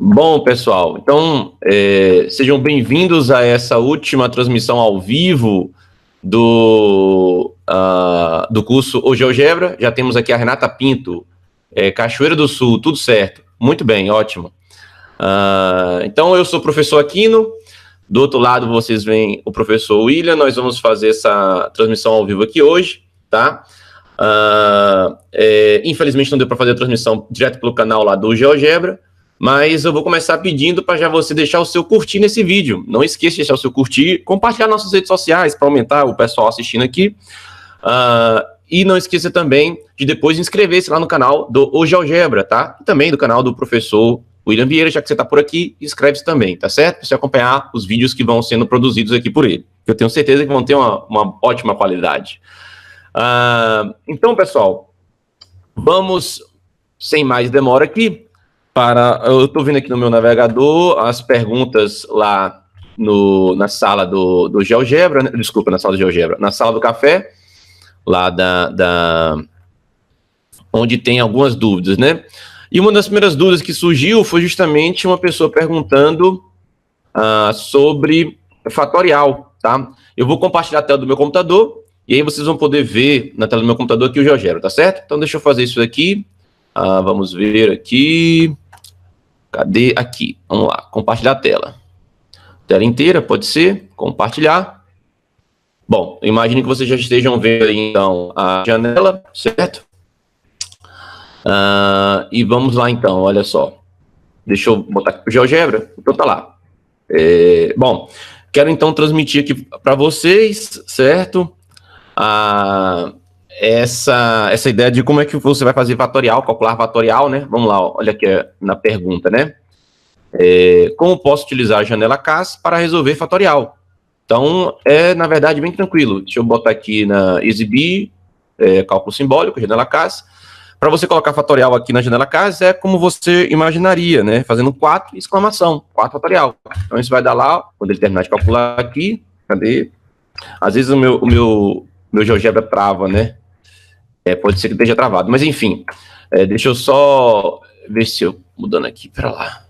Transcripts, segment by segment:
Bom, pessoal, então sejam bem-vindos a essa última transmissão ao vivo do curso O GeoGebra. Já temos aqui a Renata Pinto, Cachoeira do Sul, tudo certo. Muito bem, ótimo. Então, eu sou o professor Aquino, do outro lado vocês veem o professor William. Nós vamos fazer essa transmissão ao vivo aqui hoje, tá? Infelizmente não deu para fazer a transmissão direto pelo canal lá do GeoGebra, mas eu vou começar pedindo para já você deixar o seu curtir nesse vídeo. Não esqueça de deixar o seu curtir, compartilhar nossas redes sociais para aumentar o pessoal assistindo aqui. E não esqueça também de depois inscrever-se lá no canal do O GeoGebra, tá? E também do canal do professor William Vieira, já que você está por aqui, inscreve-se também, tá certo? Para você acompanhar os vídeos que vão sendo produzidos aqui por ele. Eu tenho certeza que vão ter uma ótima qualidade. Então, pessoal, vamos, sem mais demora aqui, eu estou vendo aqui no meu navegador as perguntas lá na sala do GeoGebra, né? Desculpa, na sala do GeoGebra, na sala do café, lá onde tem algumas dúvidas, né? E uma das primeiras dúvidas que surgiu foi justamente uma pessoa perguntando sobre fatorial, tá? Eu vou compartilhar a tela do meu computador e aí vocês vão poder ver na tela do meu computador aqui o GeoGebra, tá certo? Então deixa eu fazer isso aqui. Vamos ver aqui. Cadê? Aqui. Vamos lá. Compartilhar a tela. Tela inteira, pode ser. Compartilhar. Bom, imagine que vocês já estejam vendo aí, então, a janela, certo? E vamos lá, então, olha só. Deixa eu botar aqui para o GeoGebra. Então tá lá. Bom, quero então transmitir aqui para vocês, certo? Essa ideia de como é que você vai fazer fatorial, calcular fatorial, né? Vamos lá, olha aqui na pergunta, né? Como posso utilizar a janela CAS para resolver fatorial? Então, na verdade, bem tranquilo. Deixa eu botar aqui na exibir, cálculo simbólico, janela CAS. Para você colocar fatorial aqui na janela CAS, é como você imaginaria, né? Fazendo 4, exclamação, 4 fatorial. Então, isso vai dar lá, quando ele terminar de calcular aqui, cadê? Às vezes o meu GeoGebra trava, né? Pode ser que esteja travado, mas enfim, deixa eu só ver se eu mudando aqui para lá.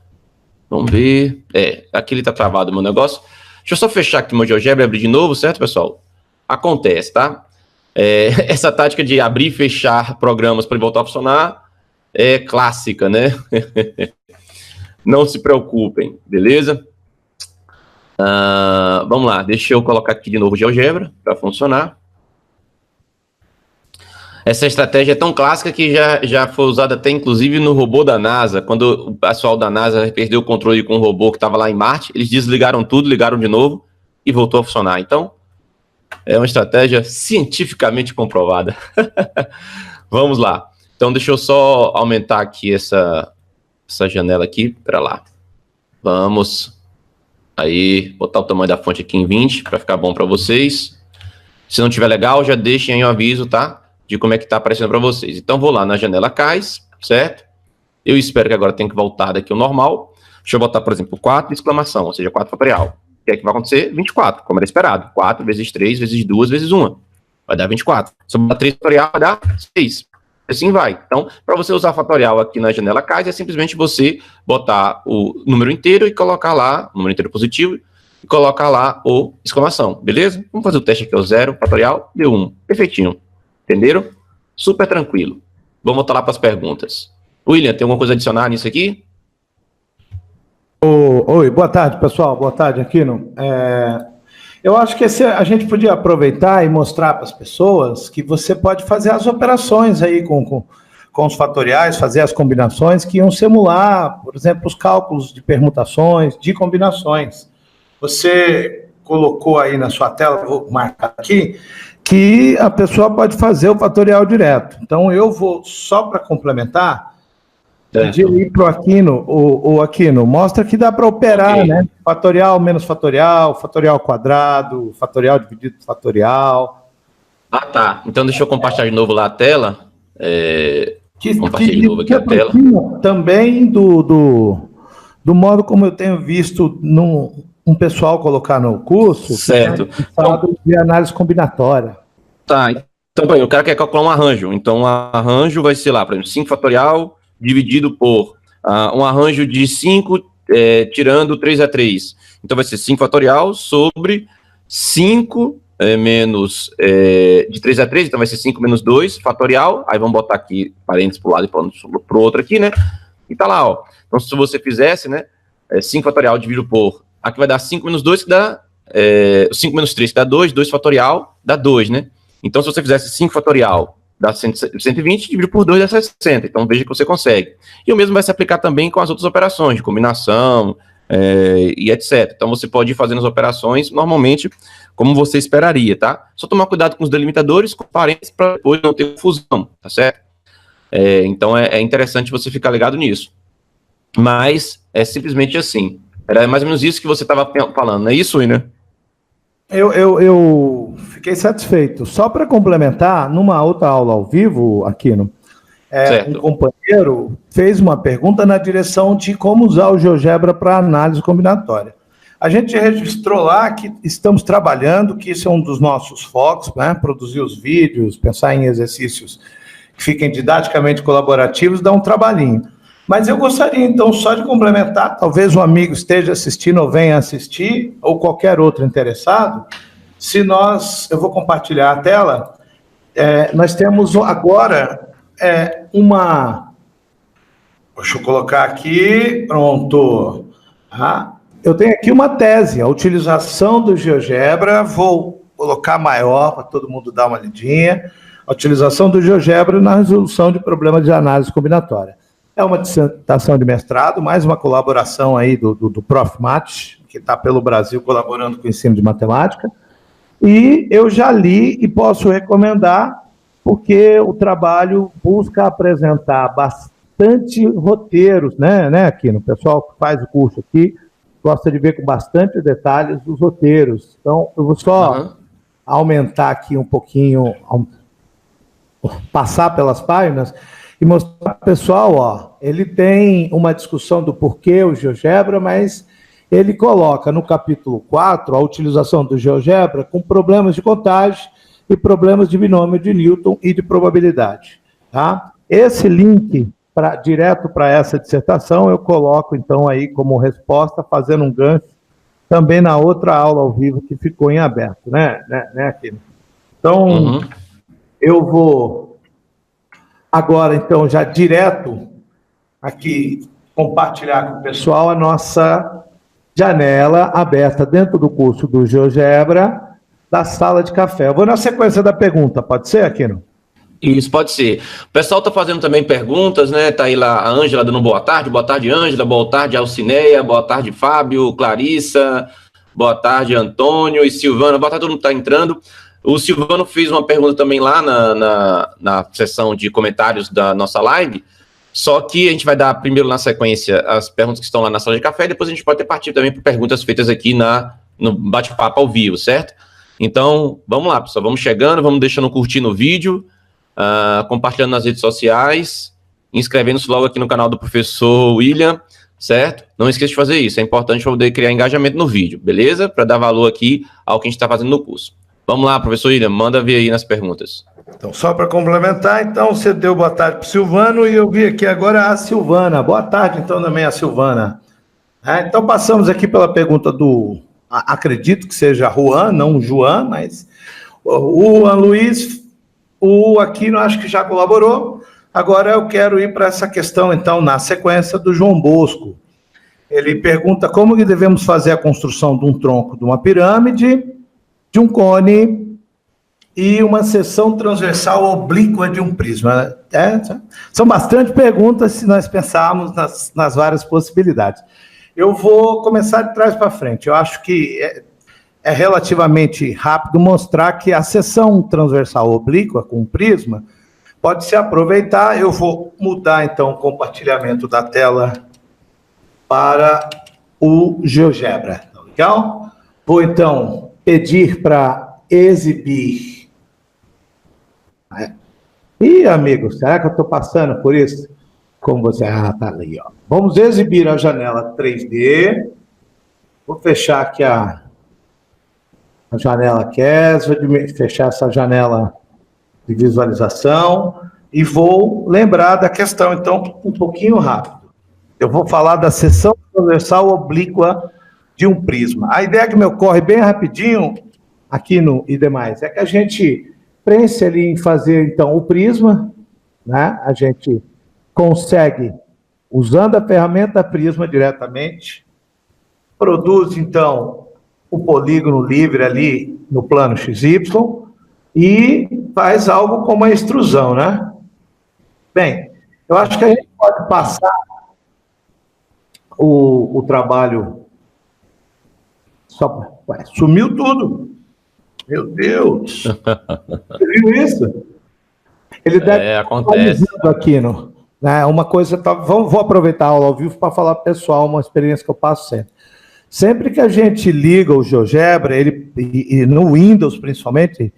Vamos ver. Aqui ele está travado o meu negócio. Deixa eu só fechar aqui o meu GeoGebra e abrir de novo, certo, pessoal? Acontece, tá? Essa tática de abrir e fechar programas para ele voltar a funcionar é clássica, né? Não se preocupem, beleza? Vamos lá, deixa eu colocar aqui de novo o GeoGebra para funcionar. Essa estratégia é tão clássica que já foi usada até, inclusive, no robô da NASA. Quando o pessoal da NASA perdeu o controle com o robô que estava lá em Marte, eles desligaram tudo, ligaram de novo e voltou a funcionar. Então, é uma estratégia cientificamente comprovada. Vamos lá. Então, deixa eu só aumentar aqui essa janela aqui para lá. Vamos. Aí, botar o tamanho da fonte aqui em 20 para ficar bom para vocês. Se não tiver legal, já deixem aí um aviso, tá? De como é que está aparecendo para vocês. Então, vou lá na janela CAS, certo? Eu espero que agora tenha que voltar daqui ao normal. Deixa eu botar, por exemplo, 4, exclamação, ou seja, 4 fatorial. O que é que vai acontecer? 24, como era esperado. 4 vezes 3 vezes 2 vezes 1. Vai dar 24. Se eu botar 3 fatorial, vai dar 6. Assim vai. Então, para você usar fatorial aqui na janela CAS, é simplesmente você botar o número inteiro e colocar lá, o número inteiro positivo, e colocar lá o exclamação, beleza? Vamos fazer o teste aqui, o 0, fatorial, deu 1. Perfeitinho. Entenderam? Super tranquilo. Vamos voltar lá para as perguntas. William, tem alguma coisa a adicionar nisso aqui? Oi, boa tarde, pessoal. Boa tarde, Aquino. Eu acho que a gente podia aproveitar e mostrar para as pessoas que você pode fazer as operações aí com os fatoriais, fazer as combinações que iam simular, por exemplo, os cálculos de permutações, de combinações. Você colocou aí na sua tela, vou marcar aqui, que a pessoa pode fazer o fatorial direto. Então, eu vou, só para complementar, pedir aí para o Aquino, o Aquino, mostra que dá para operar, né? Fatorial menos fatorial, fatorial quadrado, fatorial dividido por fatorial. Tá. Então, deixa eu compartilhar de novo lá a tela. Compartilhar de novo aqui a tela. Também do modo como eu tenho visto um pessoal colocar no curso, certo, de análise combinatória. Tá, então o cara quer calcular um arranjo. Então, o arranjo vai ser lá, por exemplo, 5 fatorial dividido por um arranjo de 5 tirando 3/3. Então vai ser 5 fatorial sobre 5 menos de 3/3, então vai ser 5 menos 2 fatorial. Aí vamos botar aqui parênteses para o lado e para o outro aqui, né? E tá lá, ó. Então se você fizesse, né, 5 fatorial dividido por... Aqui vai dar 5 menos 2, que dá... 5 menos 3, que dá 2, 2 fatorial dá 2, né? Então se você fizesse 5 fatorial dá 120, dividido por 2 dá 60. Então veja que você consegue. E o mesmo vai se aplicar também com as outras operações, de combinação e etc. Então você pode ir fazendo as operações normalmente como você esperaria, tá? Só tomar cuidado com os delimitadores, com parênteses, para depois não ter confusão, tá certo? Então é interessante você ficar ligado nisso. Mas é simplesmente assim. Era mais ou menos isso que você estava falando, não é isso, William? Eu fiquei satisfeito. Só para complementar, numa outra aula ao vivo, Aquino, um companheiro fez uma pergunta na direção de como usar o GeoGebra para análise combinatória. A gente registrou lá que estamos trabalhando, que isso é um dos nossos focos, né? Produzir os vídeos, pensar em exercícios que fiquem didaticamente colaborativos, dá um trabalhinho. Mas eu gostaria, então, só de complementar, talvez um amigo esteja assistindo ou venha assistir, ou qualquer outro interessado, eu vou compartilhar a tela, nós temos agora deixa eu colocar aqui, pronto, eu tenho aqui uma tese, a utilização do GeoGebra, vou colocar maior para todo mundo dar uma lidinha, a utilização do GeoGebra na resolução de problemas de análise combinatória. É uma dissertação de mestrado, mais uma colaboração aí do Prof. Matos, que está pelo Brasil colaborando com o ensino de matemática. E eu já li e posso recomendar, porque o trabalho busca apresentar bastante roteiros, né, Aquino? O pessoal que faz o curso aqui gosta de ver com bastante detalhes os roteiros. Então, eu vou só aumentar aqui um pouquinho, passar pelas páginas, e mostrar para o pessoal, ó, ele tem uma discussão do porquê o GeoGebra, mas ele coloca no capítulo 4 a utilização do GeoGebra com problemas de contagem e problemas de binômio de Newton e de probabilidade. Tá? Esse link direto para essa dissertação eu coloco, então, aí como resposta, fazendo um gancho também na outra aula ao vivo que ficou em aberto, né Aquino? Então, eu vou... Agora, então, já direto aqui, compartilhar com o pessoal a nossa janela aberta dentro do curso do GeoGebra da sala de café. Eu vou na sequência da pergunta, pode ser, Aquino? Isso, pode ser. O pessoal está fazendo também perguntas, né? Está aí lá a Ângela dando boa tarde, Ângela, boa tarde, Alcineia, boa tarde, Fábio, Clarissa, boa tarde, Antônio e Silvana, boa tarde, todo mundo está entrando. O Silvano fez uma pergunta também lá na seção de comentários da nossa live, só que a gente vai dar primeiro na sequência as perguntas que estão lá na sala de café, e depois a gente pode ter partido também por perguntas feitas aqui no bate-papo ao vivo, certo? Então, vamos lá, pessoal, vamos chegando, vamos deixando curtir no vídeo, compartilhando nas redes sociais, inscrevendo-se logo aqui no canal do professor William, certo? Não esqueça de fazer isso, é importante para poder criar engajamento no vídeo, beleza? Para dar valor aqui ao que a gente está fazendo no curso. Vamos lá, professor William, manda ver aí nas perguntas. Então, só para complementar, então, você deu boa tarde para o Silvano e eu vi aqui agora a Silvana. Boa tarde, então, também a Silvana. Então, passamos aqui pela pergunta acredito que seja Juan, não João, mas o Juan Luiz, o Aquino acho que já colaborou. Agora eu quero ir para essa questão, então, na sequência do João Bosco. Ele pergunta como que devemos fazer a construção de um tronco de uma pirâmide, de um cone e uma seção transversal oblíqua de um prisma. São bastante perguntas se nós pensarmos nas várias possibilidades. Eu vou começar de trás para frente. Eu acho que é relativamente rápido mostrar que a seção transversal oblíqua com prisma pode se aproveitar. Eu vou mudar, então, o compartilhamento da tela para o GeoGebra. Tá legal? Vou, então, pedir para exibir. Ih, amigo, será que eu estou passando por isso? Como você... tá ali, ó. Vamos exibir a janela 3D. Vou fechar aqui a janela CAS, vou fechar essa janela de visualização e vou lembrar da questão, então, um pouquinho rápido. Eu vou falar da seção transversal oblíqua de um prisma. A ideia que me ocorre bem rapidinho, aqui no e demais, é que a gente pense ali em fazer, então, o prisma, né? A gente consegue, usando a ferramenta prisma diretamente, produz, então, o polígono livre ali no plano XY e faz algo como a extrusão, né? Bem, eu acho que a gente pode passar o trabalho... sumiu tudo. Meu Deus! Você viu isso? Ele deve acontece. Aqui, né? Uma coisa, vou aproveitar a aula ao vivo para falar para o pessoal uma experiência que eu passo sempre. Sempre que a gente liga o GeoGebra, e no Windows principalmente,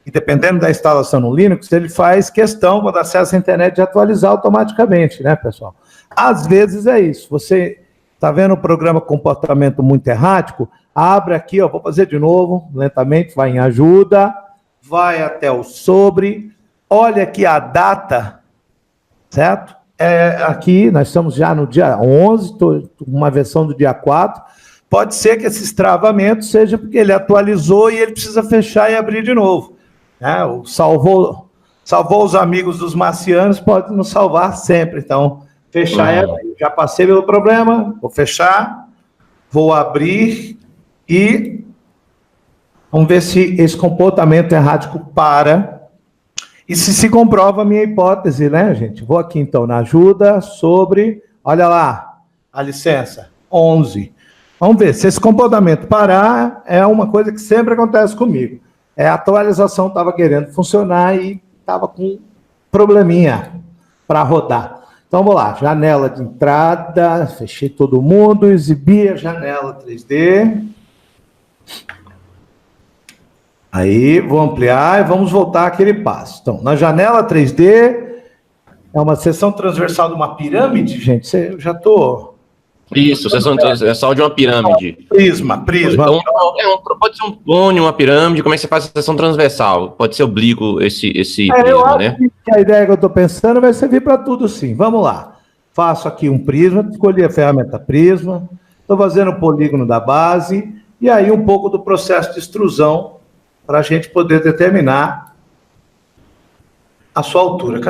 e dependendo da instalação no Linux, ele faz questão, quando acessa a internet, de atualizar automaticamente, né, pessoal? Às vezes é isso. Você está vendo o programa comportamento muito errático? Abre aqui, ó, vou fazer de novo, lentamente, vai em ajuda, vai até o sobre, olha aqui a data, certo? Aqui, nós estamos já no dia 11, uma versão do dia 4, pode ser que esses travamentos seja porque ele atualizou e ele precisa fechar e abrir de novo. Né? Salvou os amigos dos marcianos, pode nos salvar sempre. Então, fechar e abrir. Já passei pelo problema, vou fechar, vou abrir e vamos ver se esse comportamento errático para e se comprova a minha hipótese, né, gente? Vou aqui, então, na ajuda sobre, olha lá, a licença, 11. Vamos ver, se esse comportamento parar, é uma coisa que sempre acontece comigo. A atualização estava querendo funcionar e estava com probleminha para rodar. Então, vou lá, janela de entrada, fechei todo mundo, exibi a janela 3D. Aí, vou ampliar e vamos voltar àquele passo. Então, na janela 3D, é uma seção transversal de uma pirâmide, gente, eu já estou... Isso, seção transversal de uma pirâmide. Prisma. Pode ser um cone, uma pirâmide, como é que você faz a seção transversal? Pode ser oblíquo esse prisma, eu acho né? Que a ideia que eu estou pensando vai servir para tudo, sim. Vamos lá. Faço aqui um prisma, escolhi a ferramenta prisma, estou fazendo o polígono da base, e aí um pouco do processo de extrusão, para a gente poder determinar a sua altura.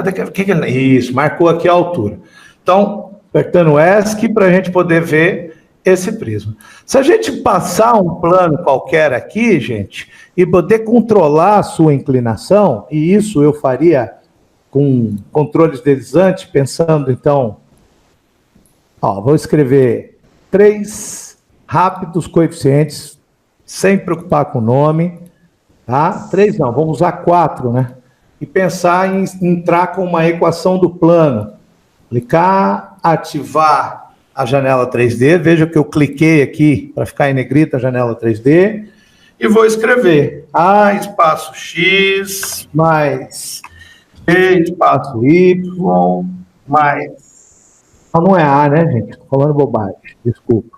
Isso, marcou aqui a altura. Então, apertando o ESC para a gente poder ver esse prisma. Se a gente passar um plano qualquer aqui, gente, e poder controlar a sua inclinação, e isso eu faria com controles deslizantes, pensando, então, vou escrever 3 rápidos coeficientes, sem preocupar com o nome, tá? 3 não, vamos usar 4, né? E pensar em entrar com uma equação do plano. Clicar, ativar a janela 3D, veja que eu cliquei aqui para ficar em negrita a janela 3D, e vou escrever A espaço X mais B espaço Y mais... Não é A, né, gente? Estou falando bobagem, desculpa.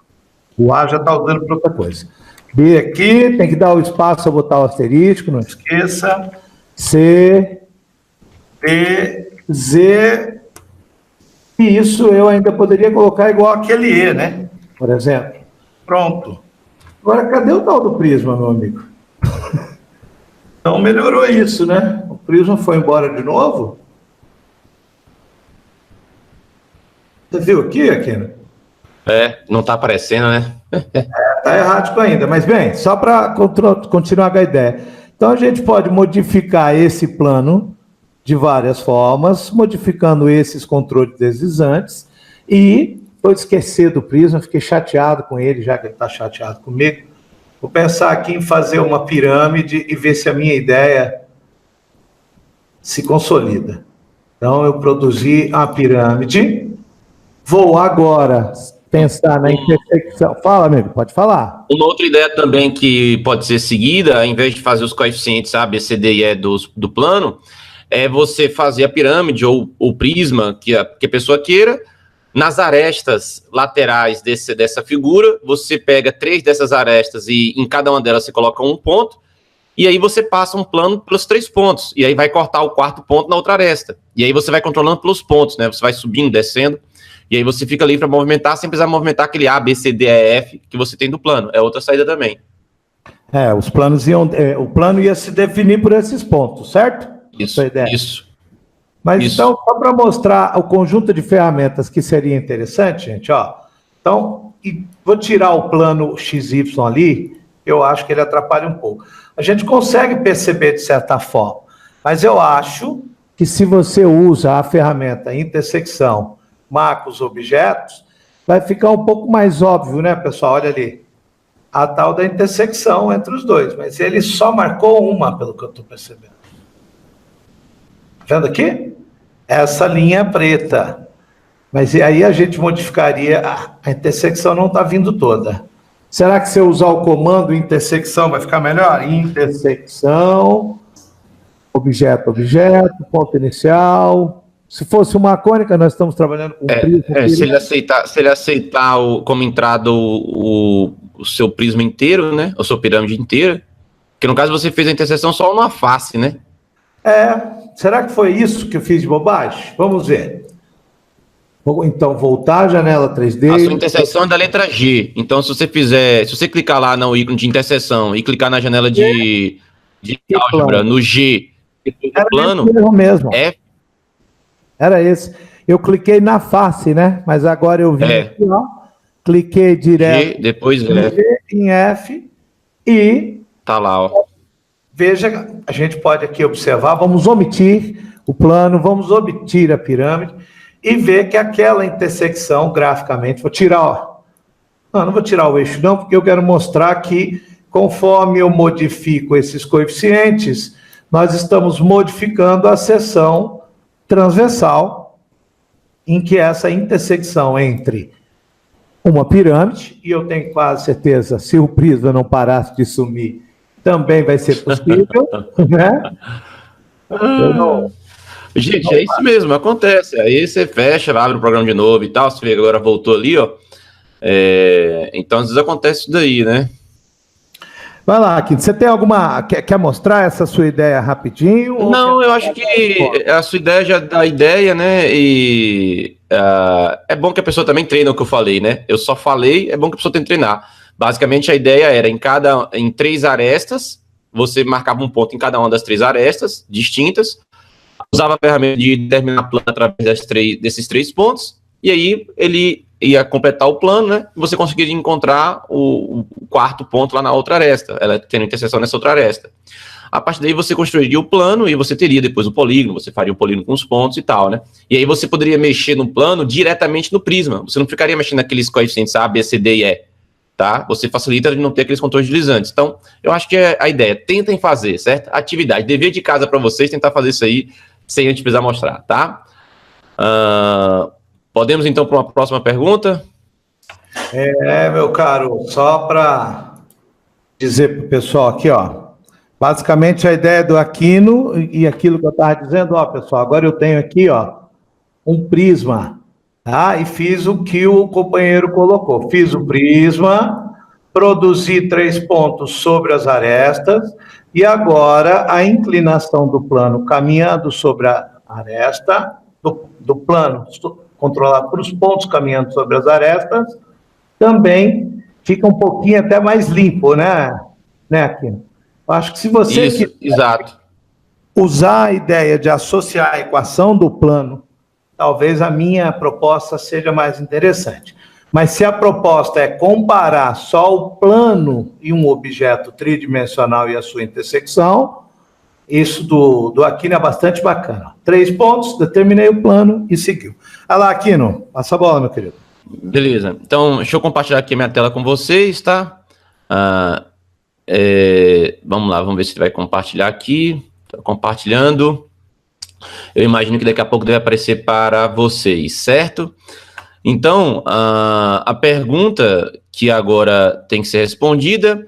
O A já está usando para outra coisa. B aqui, tem que dar o espaço, eu botar o asterisco, não esqueça. C, D, Z... E isso eu ainda poderia colocar igual aquele E, né? Por exemplo. Pronto. Agora, cadê o tal do prisma, meu amigo? Então, melhorou isso, né? O prisma foi embora de novo. Você viu aqui, Aquino? Não está aparecendo, né? Está errático ainda. Mas, bem, só para continuar com a ideia. Então, a gente pode modificar esse plano de várias formas, modificando esses controles deslizantes, e vou esquecer do prisma, fiquei chateado com ele, já que ele está chateado comigo. Vou pensar aqui em fazer uma pirâmide e ver se a minha ideia se consolida. Então, eu produzi a pirâmide, vou agora pensar na intersecção. Fala, amigo, pode falar. Uma outra ideia também que pode ser seguida, ao invés de fazer os coeficientes A, B, C, D e E do plano, é você fazer a pirâmide ou o prisma que a pessoa queira. Nas arestas laterais dessa figura, você pega 3 dessas arestas e em cada uma delas você coloca um ponto, e aí você passa um plano pelos 3 pontos, e aí vai cortar o 4º ponto na outra aresta. E aí você vai controlando pelos pontos, né? Você vai subindo, descendo. E aí você fica livre para movimentar sem precisar movimentar aquele A, B, C, D, E, F que você tem do plano. É outra saída também. Os planos o plano ia se definir por esses pontos, certo? Isso. Mas então, só para mostrar o conjunto de ferramentas que seria interessante, gente, ó. Então, vou tirar o plano XY ali, eu acho que ele atrapalha um pouco. A gente consegue perceber de certa forma, mas eu acho que se você usa a ferramenta intersecção, marca os objetos, vai ficar um pouco mais óbvio, né, pessoal? Olha ali. A tal da intersecção entre os dois, mas ele só marcou uma, pelo que eu estou percebendo. Vendo aqui? Essa linha preta. Mas e aí a gente modificaria, a intersecção não está vindo toda. Será que se eu usar o comando intersecção vai ficar melhor? Intersecção, objeto, ponto inicial. Se fosse uma cônica, nós estamos trabalhando com prisma. Se ele aceitar como entrada o seu prisma inteiro, né? A sua pirâmide inteira, que no caso você fez a interseção só uma face, né? Será que foi isso que eu fiz de bobagem? Vamos ver. Vou então voltar à janela 3D. A sua interseção é da letra G. Então, se você clicar lá no ícone de interseção e clicar na janela de álgebra no G, era plano, mesmo. F. Era esse. Eu cliquei na face, né? Mas agora eu vim aqui, ó. Cliquei direto G, depois em F e tá lá, ó. Veja, a gente pode aqui observar, vamos omitir o plano, vamos omitir a pirâmide e ver que aquela intersecção, graficamente, vou tirar, ó. Não vou tirar o eixo não, porque eu quero mostrar que conforme eu modifico esses coeficientes, nós estamos modificando a seção transversal, em que essa intersecção entre uma pirâmide, e eu tenho quase certeza, se o prisma não parasse de sumir, também vai ser possível, né? Gente, é isso mesmo, acontece. Aí você fecha, abre o programa de novo e tal, você vê que agora voltou ali, ó. Então, às vezes acontece isso daí, né? Vai lá, Quinto, você tem alguma... Quer mostrar essa sua ideia rapidinho? Não, eu acho que a sua ideia já dá ideia, né? E é bom que a pessoa também treine o que eu falei, né? Eu só falei, é bom que a pessoa tenha que treinar. Basicamente, a ideia era, em 3 arestas, você marcava um ponto em cada uma das 3 arestas distintas, usava a ferramenta de determinar plano através desses 3 pontos, e aí ele ia completar o plano, né? E você conseguiria encontrar o 4º ponto lá na outra aresta, ela tendo interseção nessa outra aresta. A partir daí você construiria o plano e você teria depois o polígono, você faria o polígono com os pontos e tal, né? E aí você poderia mexer no plano diretamente no prisma, você não ficaria mexendo naqueles coeficientes A, B, C, D e E, tá? Você facilita de não ter aqueles contornos deslizantes. Então, eu acho que é a ideia. Tentem fazer, certo? Atividade, dever de casa para vocês, tentar fazer isso aí sem antes precisar mostrar, tá? Podemos, então, para uma próxima pergunta? Meu caro, só para dizer para o pessoal aqui, ó. Basicamente, a ideia do Aquino e aquilo que eu estava dizendo, ó, pessoal, agora eu tenho aqui, ó, um prisma, tá? E fiz o que o companheiro colocou. Fiz o prisma, produzi 3 pontos sobre as arestas, e agora a inclinação do plano caminhando sobre a aresta, do plano controlado por os pontos caminhando sobre as arestas, também fica um pouquinho até mais limpo, né, Aquino? Acho que se você exato, usar a ideia de associar a equação do plano, talvez a minha proposta seja mais interessante. Mas se a proposta é comparar só o plano e um objeto tridimensional e a sua intersecção, isso do Aquino é bastante bacana. 3 pontos, determinei o plano e seguiu. Vai lá, Aquino, passa a bola, meu querido. Beleza. Então, deixa eu compartilhar aqui a minha tela com vocês, tá? Vamos lá, vamos ver se vai compartilhar aqui. Tá compartilhando. Eu imagino que daqui a pouco deve aparecer para vocês, certo? Então, a pergunta que agora tem que ser respondida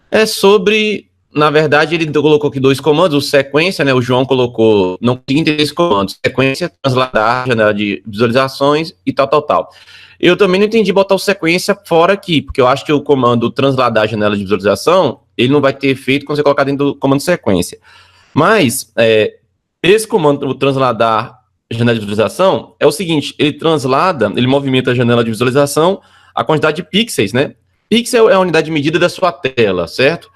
é sobre, na verdade, ele colocou aqui 2 comandos, o sequência, né? O João colocou, não consegui entender esse comando, sequência, transladar, janela de visualizações e tal. Eu também não entendi botar o sequência fora aqui, porque eu acho que o comando transladar janela de visualização, ele não vai ter efeito quando você colocar dentro do comando sequência. Mas, esse comando, o transladar janela de visualização é o seguinte, ele movimenta a janela de visualização a quantidade de pixels, né? Pixel é a unidade de medida da sua tela, certo?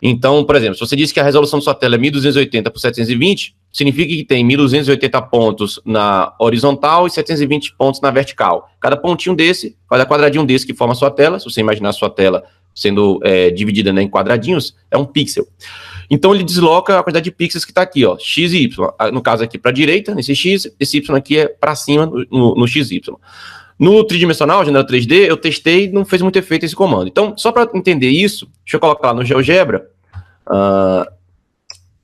Então, por exemplo, se você disse que a resolução da sua tela é 1280 por 720, significa que tem 1280 pontos na horizontal e 720 pontos na vertical. Cada pontinho desse, cada quadradinho desse que forma a sua tela, se você imaginar a sua tela sendo dividida, né, em quadradinhos, é um pixel. Então, ele desloca a quantidade de pixels que está aqui, ó, x e y. No caso aqui para a direita, nesse x, esse y aqui é para cima no xy. No tridimensional, janela 3D, eu testei e não fez muito efeito esse comando. Então, só para entender isso, deixa eu colocar lá no GeoGebra.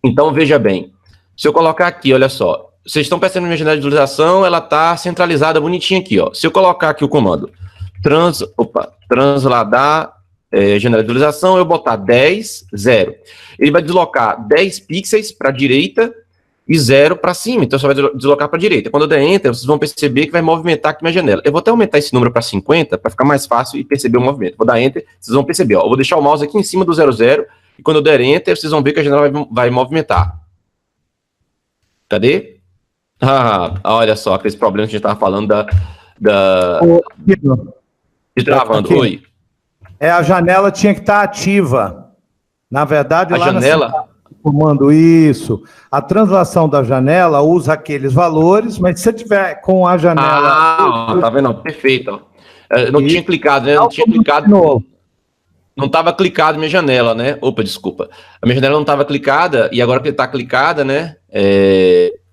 Então, veja bem. Se eu colocar aqui, olha só. Vocês estão percebendo minha janela de visualização, ela está centralizada, bonitinha aqui, ó. Se eu colocar aqui o comando transladar janela de visualização, eu botar 10, 0. Ele vai deslocar 10 pixels para a direita e 0 para cima. Então, só vai deslocar para a direita. Quando eu der Enter, vocês vão perceber que vai movimentar aqui minha janela. Eu vou até aumentar esse número para 50, para ficar mais fácil e perceber o movimento. Vou dar Enter, vocês vão perceber. Ó, eu vou deixar o mouse aqui em cima do 00, e quando eu der Enter, vocês vão ver que a janela vai movimentar. Cadê? Olha só, aqueles problemas que a gente estava falando de travando. Oi. A janela tinha que estar ativa. Na verdade, a lá janela... comando isso. A translação da janela usa aqueles valores, mas se você tiver com a janela... tá vendo? Perfeito. Eu não tinha clicado, né? Não tinha clicado. Não estava clicado minha janela, né? Opa, desculpa. A minha janela não estava clicada, e agora que está clicada, né?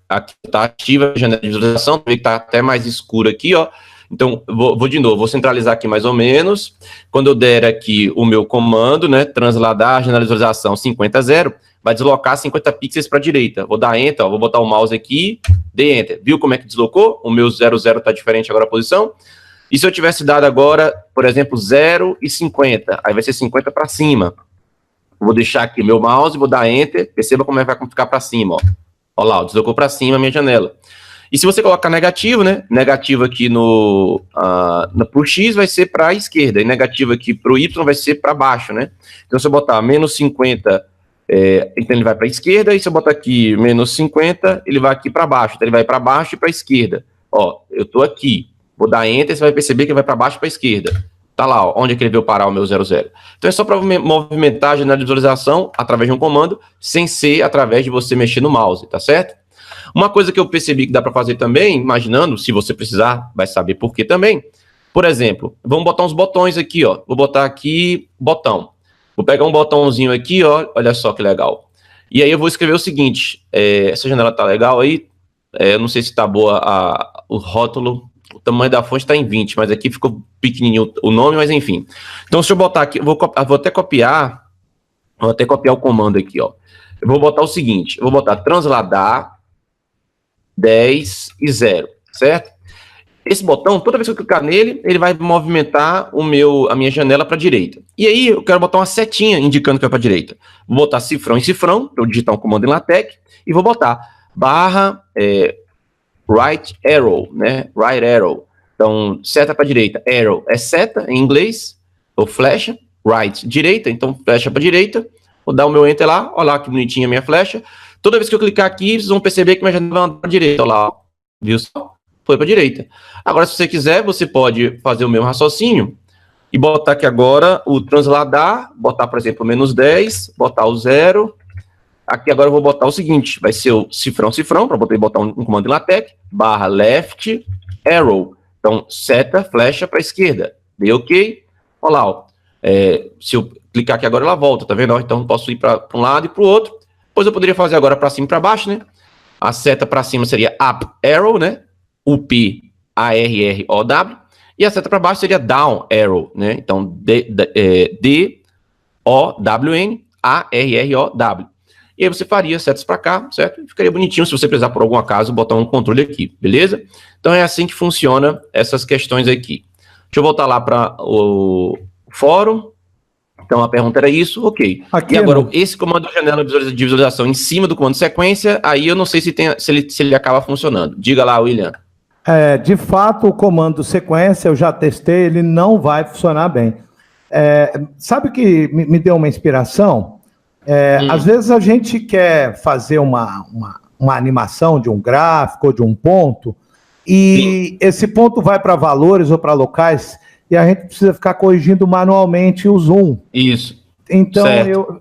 Aqui está ativa a janela de visualização, que está até mais escura aqui, ó. Então, vou de novo, vou centralizar aqui mais ou menos. Quando eu der aqui o meu comando, né? Transladar a janela de visualização 50, 0, vai deslocar 50 pixels para a direita. Vou dar Enter, ó, vou botar o mouse aqui, dei Enter. Viu como é que deslocou? O meu 00 está diferente agora a posição. E se eu tivesse dado agora, por exemplo, 0 e 50, aí vai ser 50 para cima. Vou deixar aqui o meu mouse, vou dar Enter, perceba como é que vai ficar para cima, ó. Olha lá, deslocou para cima a minha janela. E se você colocar negativo, né? Negativo aqui pro X vai ser para a esquerda, e negativo aqui pro Y vai ser para baixo, né? Então, se eu botar menos 50, então ele vai para a esquerda, e se eu botar aqui menos 50, ele vai aqui para baixo. Então, ele vai para baixo e para a esquerda. Ó, eu tô aqui. Vou dar Enter, você vai perceber que ele vai para baixo e para a esquerda. Tá lá, ó, onde é que ele veio parar o meu 00. Então é só para movimentar a janela de visualização através de um comando, sem ser através de você mexer no mouse, tá certo? Uma coisa que eu percebi que dá para fazer também, imaginando, se você precisar, vai saber por que também. Por exemplo, vamos botar uns botões aqui, ó. Vou botar aqui, botão. Vou pegar um botãozinho aqui, ó, olha só que legal. E aí eu vou escrever o seguinte, essa janela tá legal aí, eu não sei se tá boa o rótulo, o tamanho da fonte está em 20, mas aqui ficou pequenininho o nome, mas enfim. Então, se eu botar aqui, vou até copiar o comando aqui, ó. Eu vou botar o seguinte, eu vou botar transladar 10 e 0, certo? Esse botão, toda vez que eu clicar nele, ele vai movimentar a minha janela para a direita. E aí, eu quero botar uma setinha indicando que vai para a direita. Vou botar cifrão em cifrão, para eu digitar um comando em LaTeX, e vou botar barra... right arrow, né? Right arrow. Então, seta para direita. Arrow é seta em inglês, ou flecha. Right, direita. Então, flecha para direita. Vou dar o meu Enter lá. Olha lá que bonitinha a minha flecha. Toda vez que eu clicar aqui, vocês vão perceber que minha janela vai andar para direita. Olha lá. Viu só? Foi para direita. Agora, se você quiser, você pode fazer o mesmo raciocínio e botar aqui agora o transladar. Botar, por exemplo, menos 10. Botar o 0. Aqui agora eu vou botar o seguinte, vai ser o cifrão, para botar um comando em LaTeX, barra left arrow. Então, seta, flecha para a esquerda. Dei OK. Olha lá, ó. Se eu clicar aqui agora, ela volta, tá vendo? Então, eu posso ir para um lado e para o outro. Depois eu poderia fazer agora para cima e para baixo, né? A seta para cima seria up arrow, né? UP, A-R-R-O-W. E a seta para baixo seria down arrow, né? Então, D-O-W-N, A-R-R-O-W. E aí você faria setas para cá, certo? Ficaria bonitinho se você precisar, por algum acaso, botar um controle aqui, beleza? Então é assim que funciona essas questões aqui. Deixa eu voltar lá para o fórum. Então a pergunta era isso, ok. Aqui, e agora, esse comando janela de visualização em cima do comando sequência, aí eu não sei se ele acaba funcionando. Diga lá, William. De fato, o comando sequência, eu já testei, ele não vai funcionar bem. Sabe o que me deu uma inspiração? Às vezes a gente quer fazer uma animação de um gráfico ou de um ponto, e esse ponto vai para valores ou para locais, e a gente precisa ficar corrigindo manualmente o zoom. Isso. Então,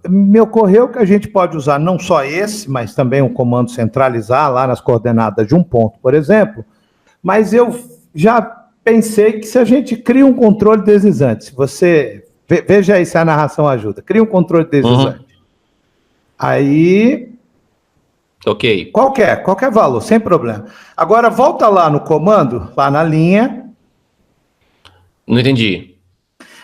me ocorreu que a gente pode usar não só esse, mas também um comando centralizar lá nas coordenadas de um ponto, por exemplo, mas eu já pensei que se a gente cria um controle deslizante, se você... Veja aí se a narração ajuda. Cria um controle deslizante. Aí... Ok. Qualquer valor, sem problema. Agora, volta lá no comando, lá na linha. Não entendi.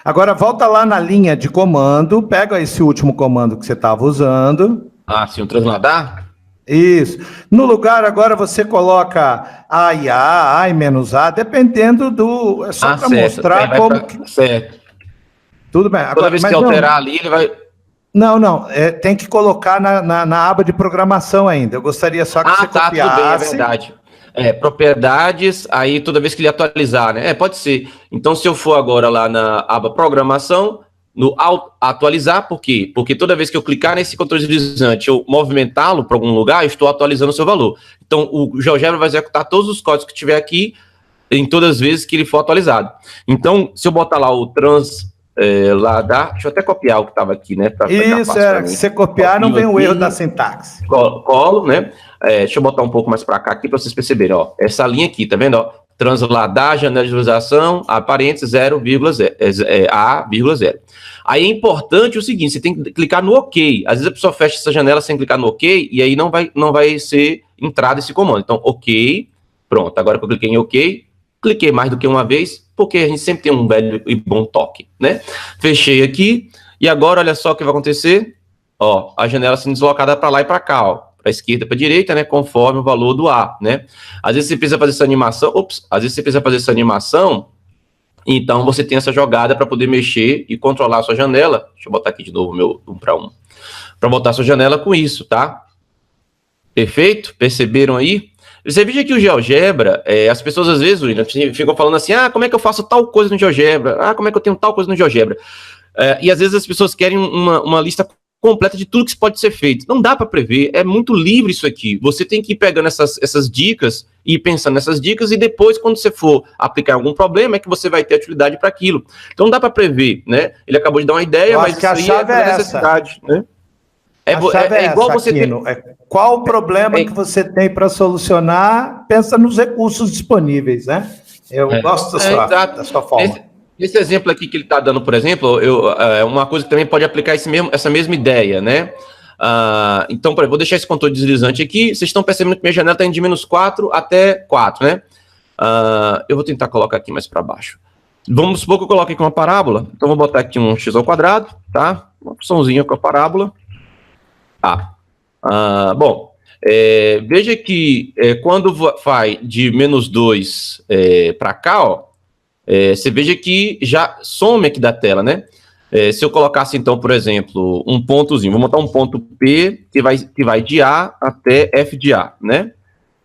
Agora, volta lá na linha de comando, pega esse último comando que você estava usando. Ah, sim, o transladar? Isso. No lugar, agora você coloca A e A e menos A, dependendo do... É só para mostrar como... Certo. Tudo bem. Agora, toda vez que alterar ali, ele vai... Não. Tem que colocar na aba de programação ainda. Eu gostaria só que você copiasse. Tudo bem, é verdade. Propriedades, aí toda vez que ele atualizar, né? Pode ser. Então, se eu for agora lá na aba programação, no atualizar, por quê? Porque toda vez que eu clicar nesse controle deslizante, eu movimentá-lo para algum lugar, eu estou atualizando o seu valor. Então, o GeoGebra vai executar todos os códigos que tiver aqui em todas as vezes que ele for atualizado. Então, se eu botar lá o transladar, deixa eu até copiar o que estava aqui, né? Isso, se você copiar, não vem o erro da sintaxe. Colo, né? Deixa eu botar um pouco mais para cá aqui para vocês perceberem, ó. Essa linha aqui, tá vendo, ó? Transladar, janela de visualização, a parênteses 0,0, A,0. Aí é importante o seguinte, você tem que clicar no OK. Às vezes a pessoa fecha essa janela sem clicar no OK, e aí não vai ser entrada esse comando. Então, OK, pronto. Agora que eu cliquei em OK, cliquei mais do que uma vez, porque a gente sempre tem um velho e bom toque, né? Fechei aqui, e agora olha só o que vai acontecer. Ó, a janela sendo deslocada para lá e para cá, ó. Para a esquerda, para a direita, né, conforme o valor do A, né? Às vezes você precisa fazer essa animação, então você tem essa jogada para poder mexer e controlar a sua janela. Deixa eu botar aqui de novo o meu 1 para 1. Para botar a sua janela com isso, tá? Perfeito? Perceberam aí? Você veja que o GeoGebra, as pessoas às vezes, William, ficam falando assim, como é que eu faço tal coisa no GeoGebra? Como é que eu tenho tal coisa no GeoGebra? E às vezes as pessoas querem uma lista completa de tudo que pode ser feito. Não dá para prever, é muito livre isso aqui. Você tem que ir pegando essas dicas e ir pensando nessas dicas e depois, quando você for aplicar algum problema, é que você vai ter utilidade para aquilo. Então não dá para prever, né? Ele acabou de dar uma ideia, mas isso aí é necessidade, né? É igual você ter... Qual o problema que você tem para solucionar? Pensa nos recursos disponíveis, né? Eu gosto da sua forma. Esse exemplo aqui que ele está dando, por exemplo, uma coisa que também pode aplicar essa mesma ideia, né? Então, vou deixar esse controle deslizante aqui. Vocês estão percebendo que minha janela está indo de -4 até 4, né? Eu vou tentar colocar aqui mais para baixo. Vamos supor que eu coloque aqui uma parábola. Então, vou botar aqui um x ao quadrado, tá? Uma opçãozinha com a parábola. Bom, veja que quando vai de -2 para cá, ó, você veja que já some aqui da tela, né? Se eu colocasse, então, por exemplo, um pontozinho, vou montar um ponto P que vai de A até F de A, né?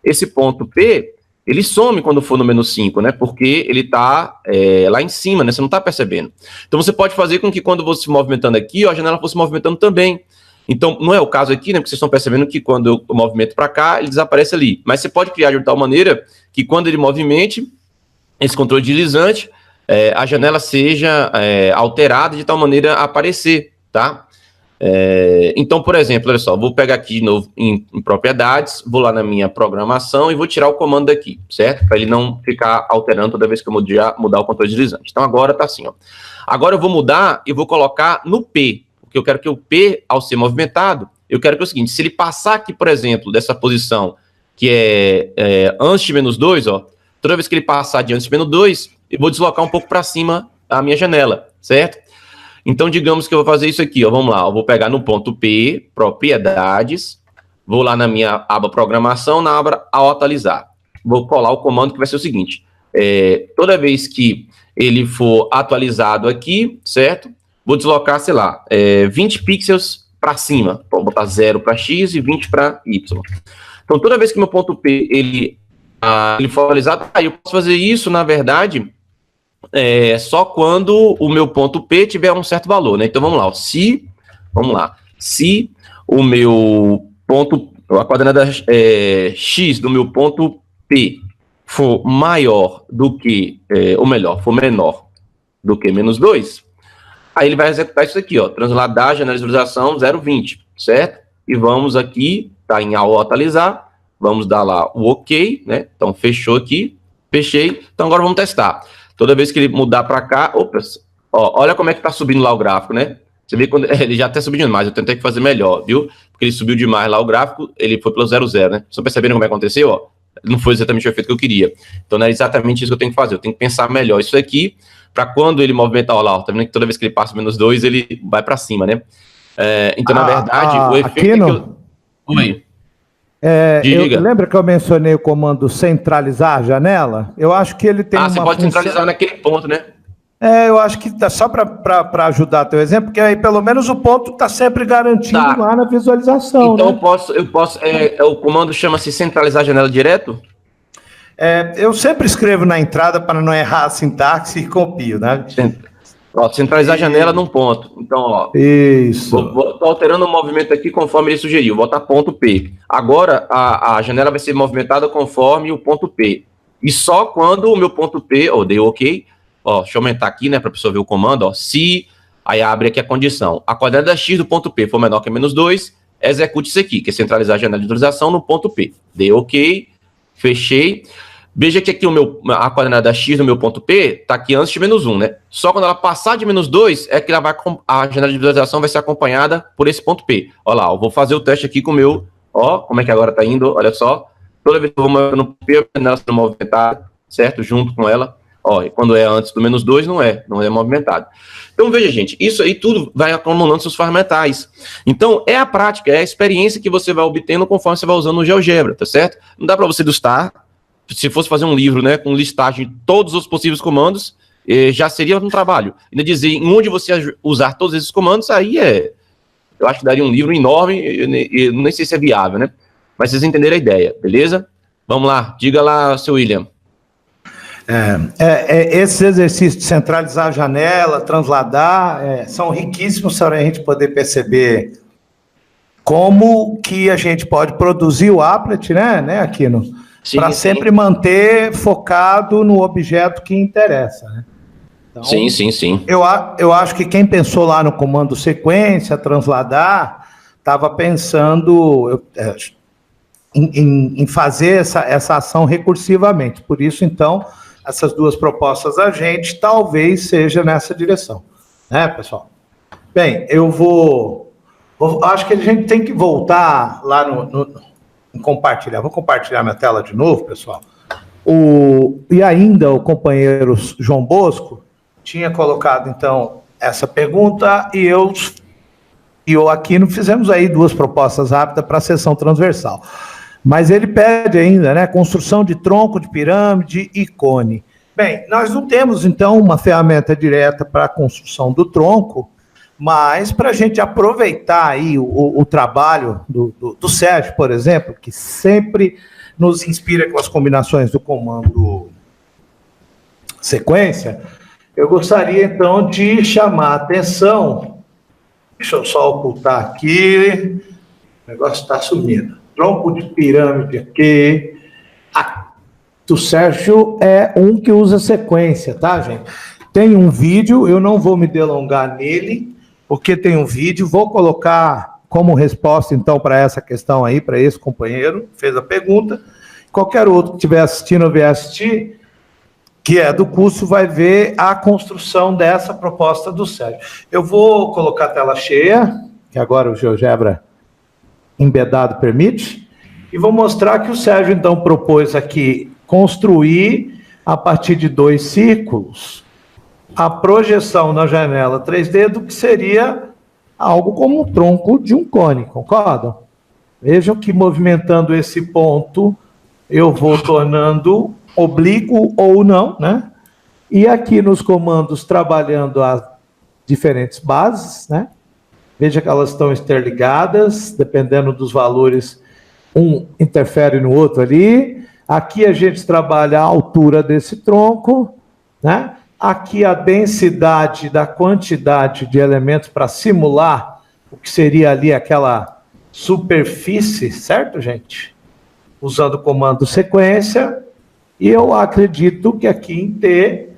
Esse ponto P, ele some quando for no -5, né? Porque ele está lá em cima, né? Você não está percebendo. Então, você pode fazer com que quando você se movimentando aqui, ó, a janela fosse movimentando também. Então, não é o caso aqui, né? Porque vocês estão percebendo que quando eu movimento para cá, ele desaparece ali. Mas você pode criar de tal maneira que quando ele movimente, esse controle deslizante, a janela seja alterada de tal maneira a aparecer, tá? Então, por exemplo, olha só, vou pegar aqui de novo em propriedades, vou lá na minha programação e vou tirar o comando daqui, certo? Para ele não ficar alterando toda vez que eu mudar o controle deslizante. Então, agora tá assim, ó. Agora eu vou mudar e vou colocar no P, porque eu quero que o P, ao ser movimentado, eu quero que é o seguinte, se ele passar aqui, por exemplo, dessa posição que é antes de -2, ó, toda vez que ele passar de antes de -2, eu vou deslocar um pouco para cima a minha janela, certo? Então, digamos que eu vou fazer isso aqui, ó, vamos lá, eu vou pegar no ponto P, propriedades, vou lá na minha aba programação, na aba ao atualizar. Vou colar o comando que vai ser o seguinte, toda vez que ele for atualizado aqui, certo? Vou deslocar, sei lá, 20 pixels para cima, vou botar 0 para X e 20 para Y. Então, toda vez que meu ponto P, ele for atualizado, eu posso fazer isso, na verdade, só quando o meu ponto P tiver um certo valor, né? Então, vamos lá, se o meu ponto a coordenada X do meu ponto P for maior do que, ou melhor, for menor do que menos 2, aí ele vai executar isso aqui, ó, transladar, janela de visualização 0,20, certo? E vamos aqui, tá em AO atualizar, vamos dar lá o OK, né? Então, fechou aqui, fechei. Então, agora vamos testar. Toda vez que ele mudar para cá, opa, ó, olha como é que tá subindo lá o gráfico, né? Você vê quando ele já tá subindo demais, eu tentei fazer melhor, viu? Porque ele subiu demais lá o gráfico, ele foi pelo 0,0, né? Estão percebendo como é que aconteceu, ó? Não foi exatamente o efeito que eu queria. Então, não é exatamente isso que eu tenho que fazer. Eu tenho que pensar melhor isso aqui, para quando ele movimentar, ó lá, tá vendo que toda vez que ele passa menos 2, ele vai para cima, né? Então, na verdade, o efeito aqui Oi. Lembra que eu mencionei o comando centralizar a janela? Eu acho que ele tem uma você pode centralizar naquele ponto, né? Eu acho que tá só para ajudar teu exemplo, porque aí pelo menos o ponto está sempre garantido lá na visualização. Então, né? eu posso o comando chama-se centralizar a janela direto? Eu sempre escrevo na entrada para não errar a sintaxe e copio, né? Centralizar a janela num ponto. Então, ó. Isso. Estou alterando o movimento aqui conforme ele sugeriu. Vou botar ponto P. Agora, a janela vai ser movimentada conforme o ponto P. E só quando o meu ponto P, dei OK. Ó, deixa eu aumentar aqui, né, para a pessoa ver o comando. Ó, se, aí abre aqui a condição. A coordenada X do ponto P for menor que menos 2, execute isso aqui, que é centralizar a janela de visualização no ponto P. Dei OK. Fechei. Veja que aqui a coordenada X do meu ponto P está aqui antes de menos 1, né? Só quando ela passar de menos 2 é que a janela de visualização vai ser acompanhada por esse ponto P. Olha lá, eu vou fazer o teste aqui com o meu, como é que agora está indo, olha só. Toda vez que eu vou mover no P, a janela sendo movimentada, certo? Junto com ela. E quando é antes do menos 2, não é movimentado. Então, veja, gente, isso aí tudo vai acumulando seus ferramentais. Então, é a prática, é a experiência que você vai obtendo conforme você vai usando o GeoGebra, tá certo? Não dá para você se fosse fazer um livro, né, com listagem de todos os possíveis comandos, já seria um trabalho. Ainda dizer em onde você usar todos esses comandos, aí eu acho que daria um livro enorme, e nem sei se é viável, né? Mas vocês entenderam a ideia, beleza? Vamos lá, diga lá, seu William. Esses exercícios de centralizar a janela, transladar, são riquíssimos para a gente poder perceber como que a gente pode produzir o applet, né, Aquino? Para sempre manter focado no objeto que interessa. Né? Então, sim. Eu acho que quem pensou lá no comando sequência, transladar, estava pensando em fazer essa ação recursivamente. Por isso, então, essas duas propostas da gente talvez seja nessa direção. Né, pessoal? Bem, acho que a gente tem que voltar lá em compartilhar. Vou compartilhar minha tela de novo, pessoal. E ainda o companheiro João Bosco tinha colocado, então, essa pergunta e eu aqui não fizemos aí duas propostas rápidas para a sessão transversal. Mas ele pede ainda, né, construção de tronco de pirâmide e cone. Bem, nós não temos, então, uma ferramenta direta para a construção do tronco, mas para a gente aproveitar aí o trabalho do Sérgio, por exemplo, que sempre nos inspira com as combinações do comando sequência, eu gostaria, então, de chamar a atenção. Deixa eu só ocultar aqui. O negócio está sumindo. Tronco de pirâmide aqui. O Sérgio é um que usa sequência, tá, gente? Tem um vídeo, eu não vou me delongar nele, porque tem um vídeo, vou colocar como resposta, então, para essa questão aí, para esse companheiro que fez a pergunta. Qualquer outro que estiver assistindo ou vier assistir, que é do curso, vai ver a construção dessa proposta do Sérgio. Eu vou colocar a tela cheia, que agora o GeoGebra embedado permite, e vou mostrar que o Sérgio, então, propôs aqui construir, a partir de 2 círculos, a projeção na janela 3D do que seria algo como um tronco de um cone, concordam? Vejam que movimentando esse ponto, eu vou tornando oblíquo ou não, né? E aqui nos comandos, trabalhando as diferentes bases, né? Veja que elas estão interligadas, dependendo dos valores, um interfere no outro ali. Aqui a gente trabalha a altura desse tronco, né? Aqui a densidade da quantidade de elementos para simular o que seria ali aquela superfície, certo, gente? Usando o comando sequência, e eu acredito que aqui em T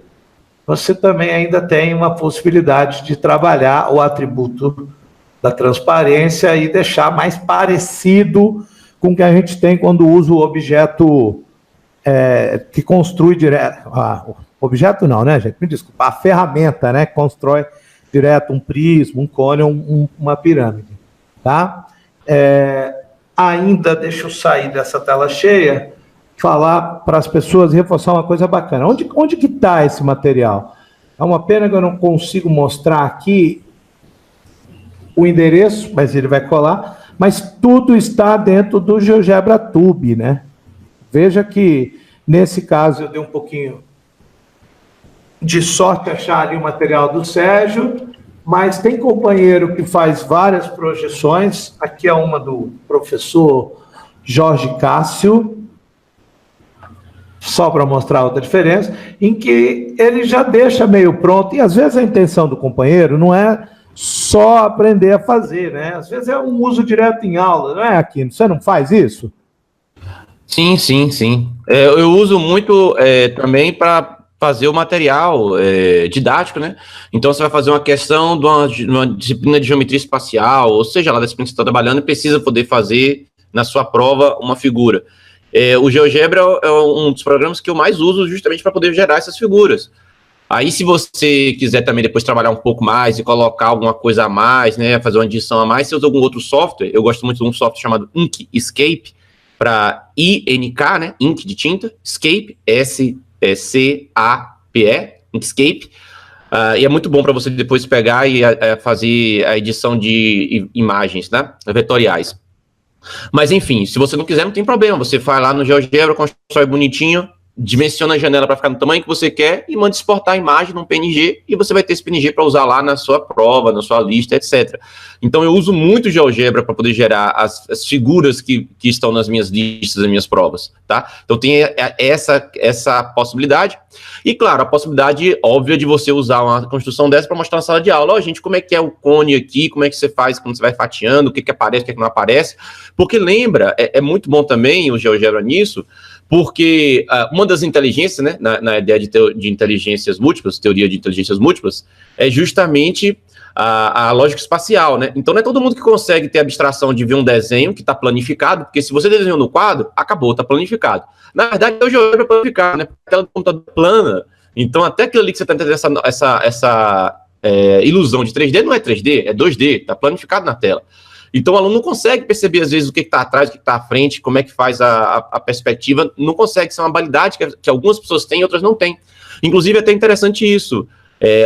você também ainda tem uma possibilidade de trabalhar o atributo da transparência e deixar mais parecido com o que a gente tem quando usa o objeto que construi direto. Objeto não, né, gente? Me desculpa, a ferramenta, né, que constrói direto um prisma, um cone, uma pirâmide, tá? Ainda deixa eu sair dessa tela cheia, falar para as pessoas, reforçar uma coisa bacana. Onde que está esse material? É uma pena que eu não consigo mostrar aqui o endereço, mas ele vai colar, mas tudo está dentro do GeoGebra Tube, né? Veja que, nesse caso, eu dei um pouquinho de sorte achar ali o material do Sérgio, mas tem companheiro que faz várias projeções. Aqui é uma do professor Jorge Cássio, só para mostrar outra diferença, em que ele já deixa meio pronto, e às vezes a intenção do companheiro não é só aprender a fazer, né? Às vezes é um uso direto em aula, não é, Aquino? Você não faz isso? Sim. Eu uso muito também para fazer o material didático, né? Então, você vai fazer uma questão de uma disciplina de geometria espacial, ou seja, lá da disciplina que você está trabalhando, e precisa poder fazer na sua prova uma figura. O GeoGebra é um dos programas que eu mais uso justamente para poder gerar essas figuras. Aí, se você quiser também depois trabalhar um pouco mais e colocar alguma coisa a mais, né, fazer uma edição a mais, você usa algum outro software. Eu gosto muito de um software chamado Inkscape, para INK, né, Ink de tinta, Scape, S-C-A-P-E, Inkscape, e é muito bom para você depois pegar e fazer a edição de imagens, né, vetoriais. Mas, enfim, se você não quiser, não tem problema. Você vai lá no GeoGebra, constrói bonitinho, dimensiona a janela para ficar no tamanho que você quer e manda exportar a imagem num PNG e você vai ter esse PNG para usar lá na sua prova, na sua lista, etc. Então, eu uso muito o GeoGebra para poder gerar as figuras que estão nas minhas listas, nas minhas provas, tá? Então, tem essa possibilidade. E, claro, a possibilidade óbvia de você usar uma construção dessa para mostrar na sala de aula. Ó, gente, como é que é o cone aqui, como é que você faz quando você vai fatiando, o que aparece, o que não aparece. Porque, lembra, é muito bom também o GeoGebra nisso, porque uma das inteligências, né, na ideia de inteligências múltiplas, teoria de inteligências múltiplas, é justamente a lógica espacial, né? Então, não é todo mundo que consegue ter a abstração de ver um desenho que está planificado, porque se você desenhou no quadro, acabou, está planificado. Na verdade, o GeoGebra é planificado, né? A tela do computador plana. Então, até aquilo ali que você está tendo essa ilusão de 3D, não é 3D, é 2D, está planificado na tela. Então, o aluno não consegue perceber, às vezes, o que está atrás, o que está à frente, como é que faz a perspectiva, não consegue, isso é uma habilidade que algumas pessoas têm e outras não têm. Inclusive, é até interessante isso,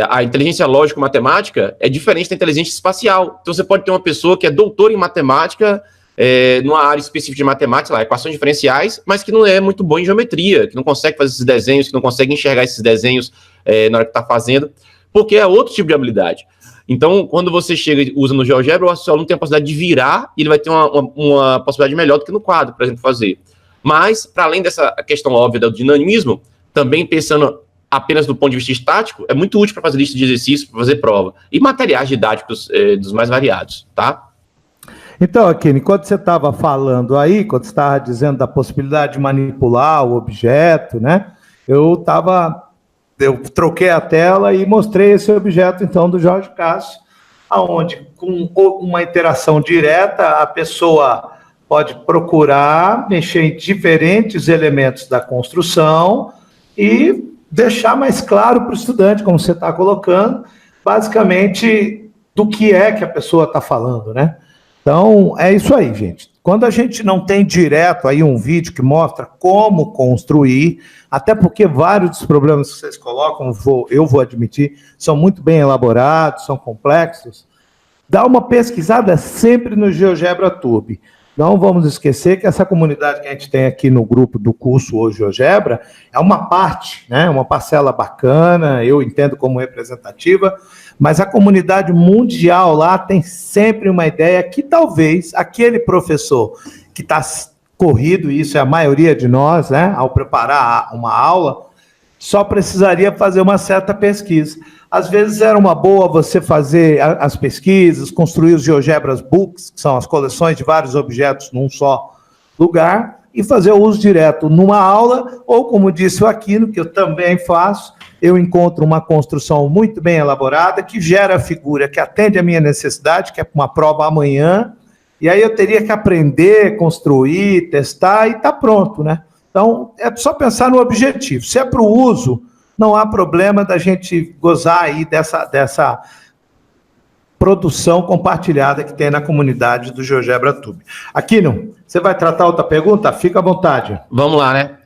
a inteligência lógico-matemática é diferente da inteligência espacial. Então, você pode ter uma pessoa que é doutora em matemática, numa área específica de matemática, lá, equações diferenciais, mas que não é muito bom em geometria, que não consegue fazer esses desenhos, que não consegue enxergar esses desenhos na hora que está fazendo, porque é outro tipo de habilidade. Então, quando você chega e usa no GeoGebra, o seu aluno tem a possibilidade de virar e ele vai ter uma possibilidade melhor do que no quadro, por exemplo, fazer. Mas, para além dessa questão óbvia do dinamismo, também pensando apenas do ponto de vista estático, é muito útil para fazer lista de exercícios, para fazer prova. E materiais didáticos dos mais variados, tá? Então, Aquino, enquanto você estava falando aí, quando você estava dizendo da possibilidade de manipular o objeto, né? Eu troquei a tela e mostrei esse objeto, então, do Jorge Cássio, onde, com uma interação direta, a pessoa pode procurar mexer em diferentes elementos da construção e deixar mais claro para o estudante, como você está colocando, basicamente, do que é que a pessoa está falando, né? Então, é isso aí, gente. Quando a gente não tem direto aí um vídeo que mostra como construir, até porque vários dos problemas que vocês colocam, eu vou admitir, são muito bem elaborados, são complexos, dá uma pesquisada sempre no GeoGebra Tube. Não vamos esquecer que essa comunidade que a gente tem aqui no grupo do curso Hoje GeoGebra é uma parte, né? Uma parcela bacana, eu entendo como representativa, mas a comunidade mundial lá tem sempre uma ideia que talvez aquele professor que está corrido, isso é a maioria de nós, né? Ao preparar uma aula, só precisaria fazer uma certa pesquisa. às vezes era uma boa você fazer as pesquisas, construir os GeoGebras Books, que são as coleções de vários objetos num só lugar, e fazer o uso direto numa aula, ou como disse o Aquino, que eu também faço, eu encontro uma construção muito bem elaborada, que gera a figura que atende a minha necessidade, que é uma prova amanhã, e aí eu teria que aprender, construir, testar, e está pronto, né? Então, é só pensar no objetivo. Se é para o uso, não há problema da gente gozar aí dessa produção compartilhada que tem na comunidade do GeoGebra Tube. Aquino, você vai tratar outra pergunta? Fica à vontade. Vamos lá, né?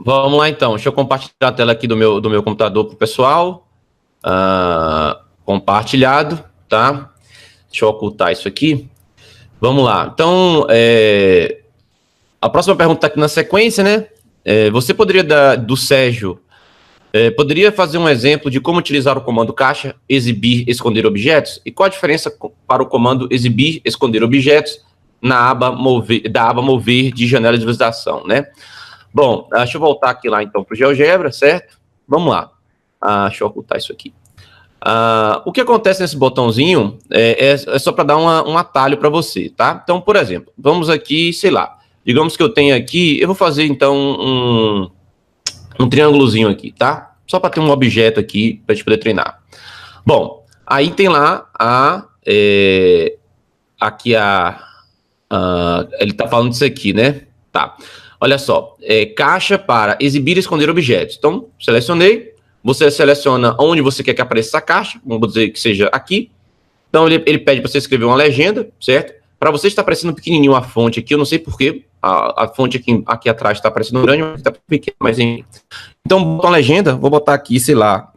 Vamos lá, então. Deixa eu compartilhar a tela aqui do meu computador para o pessoal. Compartilhado, tá? Deixa eu ocultar isso aqui. Vamos lá. Então, a próxima pergunta está aqui na sequência, né? Você poderia, do Sérgio, poderia fazer um exemplo de como utilizar o comando caixa, exibir, esconder objetos? E qual a diferença para o comando exibir, esconder objetos da aba mover de janela de visualização, né? Bom, deixa eu voltar aqui lá então para o GeoGebra, certo? Vamos lá. Deixa eu ocultar isso aqui. O que acontece nesse botãozinho é só para dar um atalho para você, tá? Então, por exemplo, vamos aqui, sei lá, digamos que eu tenho aqui, eu vou fazer então um triângulozinho aqui, tá? Só para ter um objeto aqui para a gente poder treinar. Bom, aí tem lá ele tá falando disso aqui, né? Tá. Olha só, caixa para exibir e esconder objetos. Então, selecionei, você seleciona onde você quer que apareça essa caixa, vamos dizer que seja aqui. Então, ele pede para você escrever uma legenda, certo? Para você está aparecendo pequenininho a fonte aqui, eu não sei porquê, a fonte aqui atrás está aparecendo grande, mas está pequena, mas enfim. Então, botar uma legenda, vou botar aqui, sei lá,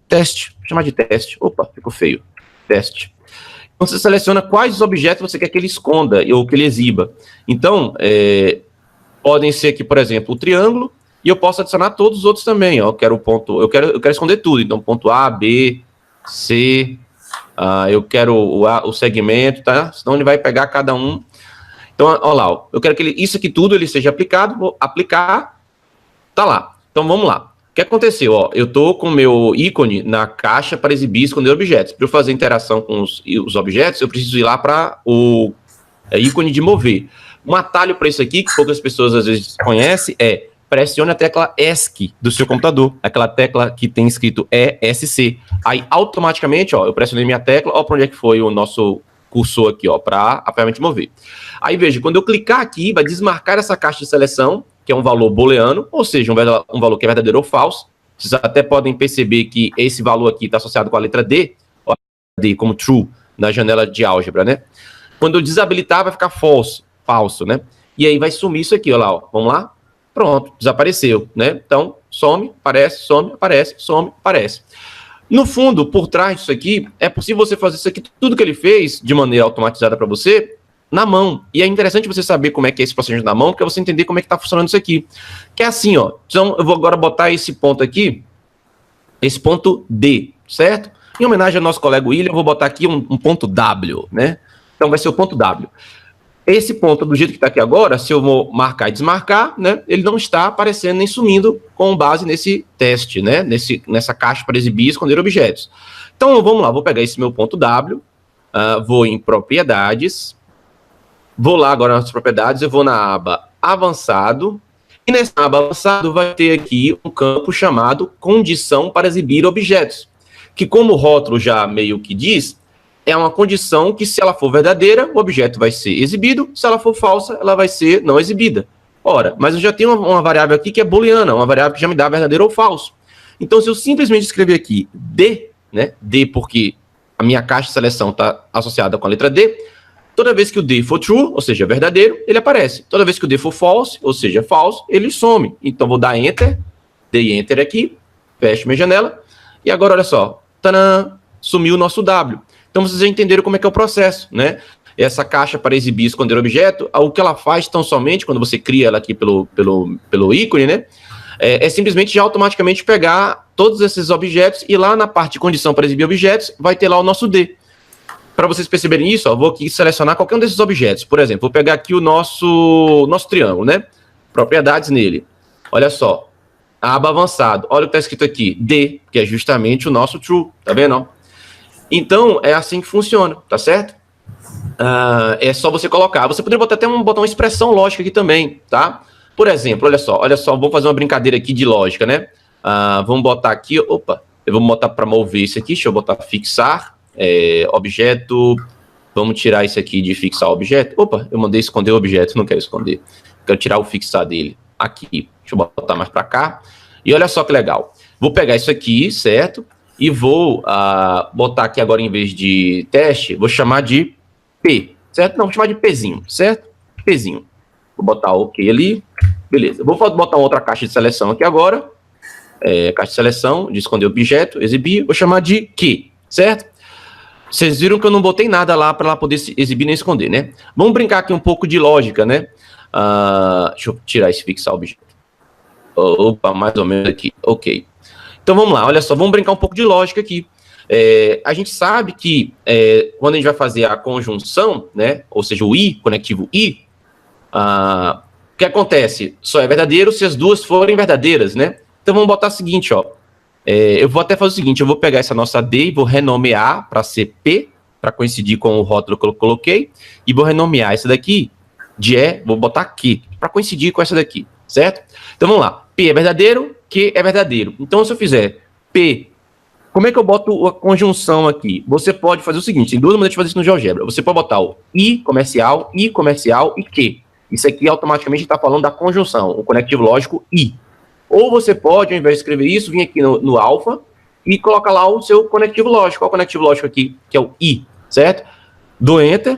teste, vou chamar de teste. Opa, ficou feio. Teste. Então, você seleciona quais objetos você quer que ele esconda ou que ele exiba. Então, podem ser aqui, por exemplo, o triângulo, e eu posso adicionar todos os outros também. Ó. Eu quero esconder tudo. Então, ponto A, B, C, eu quero o segmento, tá? Senão ele vai pegar cada um. Então, olha lá, eu quero que isso aqui tudo ele seja aplicado, vou aplicar, tá lá. Então, vamos lá. O que aconteceu? Ó, eu estou com o meu ícone na caixa para exibir e esconder objetos. Para eu fazer interação com os objetos, eu preciso ir lá para o ícone de mover. Um atalho para isso aqui, que poucas pessoas às vezes conhecem, pressione a tecla ESC do seu computador, aquela tecla que tem escrito ESC. Aí, automaticamente, ó, eu pressionei minha tecla, ó, para onde é que foi o nosso cursor aqui, ó, para a ferramenta mover. Aí, veja, quando eu clicar aqui, vai desmarcar essa caixa de seleção, que é um valor booleano, ou seja, um valor que é verdadeiro ou falso. Vocês até podem perceber que esse valor aqui está associado com a letra D, ó, D como true, na janela de álgebra, né? Quando eu desabilitar, vai ficar falso, né? E aí vai sumir isso aqui, ó lá, ó. Vamos lá? Pronto, desapareceu, né? Então, some, aparece, some, aparece, some, aparece. No fundo, por trás disso aqui, é possível você fazer isso aqui, tudo que ele fez, de maneira automatizada para você, na mão. E é interessante você saber como é que é esse procedimento na mão, porque você entender como é que está funcionando isso aqui. Que é assim, ó. Então, eu vou agora botar esse ponto aqui, esse ponto D, certo? Em homenagem ao nosso colega William, eu vou botar aqui um ponto W, né? Então, vai ser o ponto W. Esse ponto, do jeito que está aqui agora, se eu vou marcar e desmarcar, né, ele não está aparecendo nem sumindo com base nesse teste, né, nessa caixa para exibir e esconder objetos. Então, vamos lá, vou pegar esse meu ponto W, vou em propriedades, vou lá agora nas propriedades, eu vou na aba avançado, e nessa aba avançado vai ter aqui um campo chamado condição para exibir objetos, que como o rótulo já meio que diz, é uma condição que, se ela for verdadeira, o objeto vai ser exibido, se ela for falsa, ela vai ser não exibida. Ora, mas eu já tenho uma variável aqui que é booleana, uma variável que já me dá verdadeiro ou falso. Então, se eu simplesmente escrever aqui D, né, D porque a minha caixa de seleção está associada com a letra D, toda vez que o D for true, ou seja, verdadeiro, ele aparece. Toda vez que o D for false, ou seja, falso, ele some. Então, vou dar Enter, dei Enter aqui, fecho minha janela, e agora, olha só, tadã, sumiu o nosso W. Então, vocês já entenderam como é que é o processo, né? Essa caixa para exibir e esconder objeto, o que ela faz tão somente, quando você cria ela aqui pelo ícone, né? É simplesmente já automaticamente pegar todos esses objetos e lá na parte de condição para exibir objetos, vai ter lá o nosso D. Para vocês perceberem isso, ó, vou aqui selecionar qualquer um desses objetos. Por exemplo, vou pegar aqui o nosso triângulo, né? Propriedades nele. Olha só. aba avançado. Olha o que está escrito aqui, D, que é justamente o nosso true, tá vendo? Então, é assim que funciona, tá certo? É só você colocar. Você poderia botar até botar uma expressão lógica aqui também, tá? Por exemplo, olha só, vamos fazer uma brincadeira aqui de lógica, né? Vamos botar aqui, eu vou botar para mover isso aqui, deixa eu botar fixar, objeto, vamos tirar isso aqui de fixar objeto. Eu mandei esconder o objeto, não quero esconder, quero tirar o fixar dele aqui, deixa eu botar mais para cá, e olha só que legal, vou pegar isso aqui, certo? E vou botar aqui agora, em vez de teste, vou chamar de P, certo? Não, vou chamar de Pzinho, certo? Pzinho. Vou botar OK ali, beleza. Vou botar outra caixa de seleção aqui agora, caixa de seleção, de esconder objeto, exibir, vou chamar de Q, certo? Vocês viram que eu não botei nada lá para ela poder se exibir nem esconder, né? Vamos brincar aqui um pouco de lógica, né? Deixa eu tirar esse fixar objeto. Mais ou menos aqui, OK. Então vamos lá, olha só, vamos brincar um pouco de lógica aqui. A gente sabe que quando a gente vai fazer a conjunção, né? Ou seja, o I, conectivo I, o que acontece? Só é verdadeiro se as duas forem verdadeiras, né? Então vamos botar o seguinte, eu vou até fazer o seguinte, eu vou pegar essa nossa D e vou renomear para ser P, para coincidir com o rótulo que eu coloquei, e vou renomear essa daqui de vou botar Q, para coincidir com essa daqui, certo? Então vamos lá, P é verdadeiro, Q é verdadeiro. Então se eu fizer P, como é que eu boto a conjunção aqui? Você pode fazer o seguinte, tem duas maneiras de fazer isso no GeoGebra. Você pode botar o I comercial e Q. Isso aqui automaticamente está falando da conjunção, o conectivo lógico I. Ou você pode, ao invés de escrever isso, vir aqui no alfa e colocar lá o seu conectivo lógico. Qual é o conectivo lógico aqui? Que é o I, certo? Do Enter.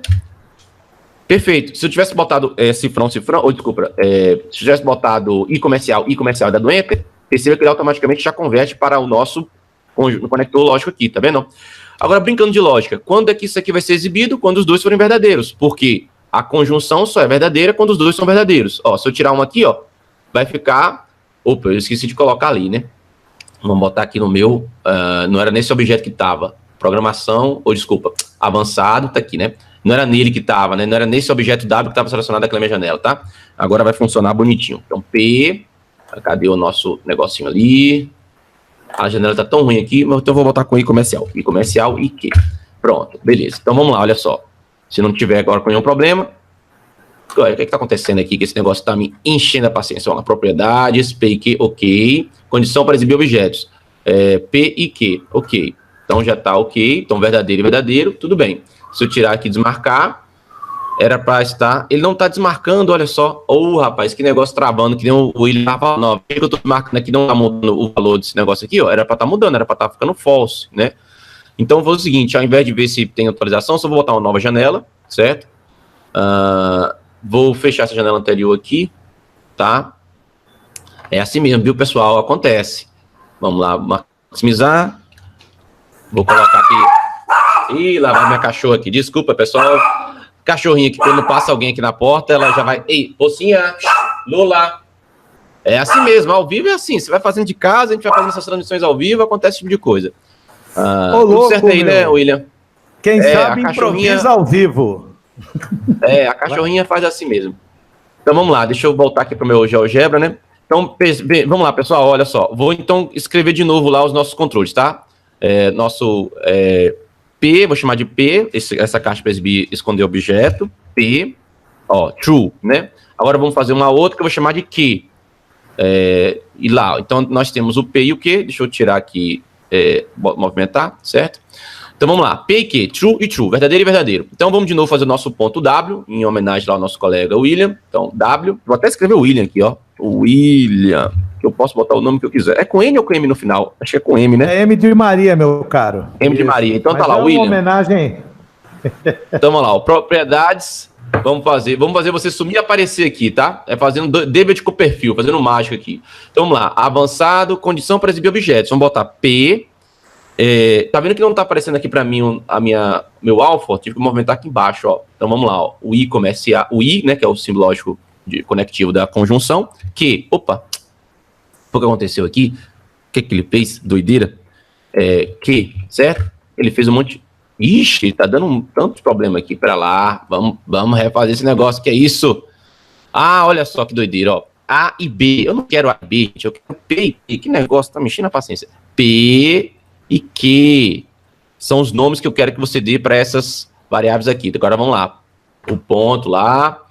Perfeito. Se eu tivesse botado cifrão, se eu tivesse botado I comercial e da do Enter, perceba que ele automaticamente já converte para o nosso conector lógico aqui, tá vendo? Agora, brincando de lógica, quando é que isso aqui vai ser exibido? Quando os dois forem verdadeiros, porque a conjunção só é verdadeira quando os dois são verdadeiros. Se eu tirar um aqui, vai ficar... eu esqueci de colocar ali, né? Vamos botar aqui no meu... não era nesse objeto que estava. Programação, avançado, tá aqui, né? Não era nele que estava, né? Não era nesse objeto W que estava selecionado naquela minha janela, tá? Agora vai funcionar bonitinho. Então, P... Cadê o nosso negocinho ali? A janela tá tão ruim aqui, mas então eu vou botar com I comercial. I comercial e Q. Pronto, beleza. Então vamos lá, olha só. Se não tiver agora com nenhum problema... O que está acontecendo aqui? Que esse negócio está me enchendo a paciência. Vamos lá, propriedades, P e Q, OK. Condição para exibir objetos. P e Q, OK. Então já está OK. Então verdadeiro e verdadeiro, tudo bem. Se eu tirar aqui e desmarcar, era para estar... Ele não está desmarcando, olha só. Rapaz, que negócio travando, que nem o William estava falando. Não, que eu estou desmarcando aqui, não está mudando o valor desse negócio aqui, era para estar mudando, era para estar ficando false, né? Então eu vou fazer o seguinte, ao invés de ver se tem atualização, só vou botar uma nova janela, certo? Vou fechar essa janela anterior aqui, tá? É assim mesmo, viu, pessoal? Acontece. Vamos lá, maximizar. Vou colocar aqui... Ih, lá vai minha cachorra aqui. Desculpa, pessoal. Cachorrinha que quando passa alguém aqui na porta, ela já vai... Ei, mocinha, Lula. É assim mesmo, ao vivo é assim. Você vai fazendo de casa, a gente vai fazendo essas transmissões ao vivo, acontece esse tipo de coisa. Ô, louco, tudo certo aí, né, William? Quem sabe improvisa ao vivo. A cachorrinha faz assim mesmo. Então vamos lá, deixa eu voltar aqui para o meu GeoGebra, né? Então, vamos lá, pessoal, olha só. Vou então escrever de novo lá os nossos controles, tá? P, vou chamar de P, essa caixa para exibir, esconder objeto, P, true, né? Agora vamos fazer uma outra que eu vou chamar de Q. E lá, então nós temos o P e o Q, deixa eu tirar aqui, movimentar, certo? Então vamos lá, P e Q, true e true, verdadeiro e verdadeiro. Então vamos de novo fazer o nosso ponto W, em homenagem lá ao nosso colega William. Então W, vou até escrever o William aqui, o William, que eu posso botar o nome que eu quiser. É com N ou com M no final? Acho que é com M, né? É M de Maria, meu caro. M de Maria, então tá lá, William. William. Homenagem. Então vamos lá, propriedades, vamos fazer você sumir e aparecer aqui, tá? Fazendo David com perfil, fazendo mágica aqui. Então vamos lá, avançado, condição para exibir objetos. Vamos botar P. Tá vendo que não tá aparecendo aqui para mim meu alfa? Tive que movimentar aqui embaixo, Então vamos lá, o I comercial, o I, né, que é o símbolo lógico de conectivo da conjunção, que, o que aconteceu aqui? O que ele fez? Doideira? Que, certo? Ele fez um monte... Ixi, tá dando tanto problema aqui, para lá, vamos refazer esse negócio, que é isso? Olha só que doideira, A e B. Eu não quero A e B, gente, eu quero P e Q. Que negócio, tá mexendo a paciência. P e Q. São os nomes que eu quero que você dê para essas variáveis aqui. Agora vamos lá. O ponto lá.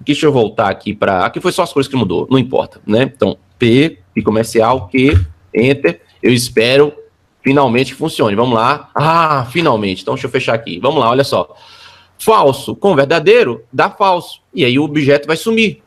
Deixa eu voltar aqui para... Aqui foi só as coisas que mudou, não importa, né? Então, P comercial, Q, Enter. Eu espero finalmente que funcione. Vamos lá. Ah, finalmente. Então, deixa eu fechar aqui. Vamos lá, olha só. Falso com verdadeiro dá falso. E aí o objeto vai sumir.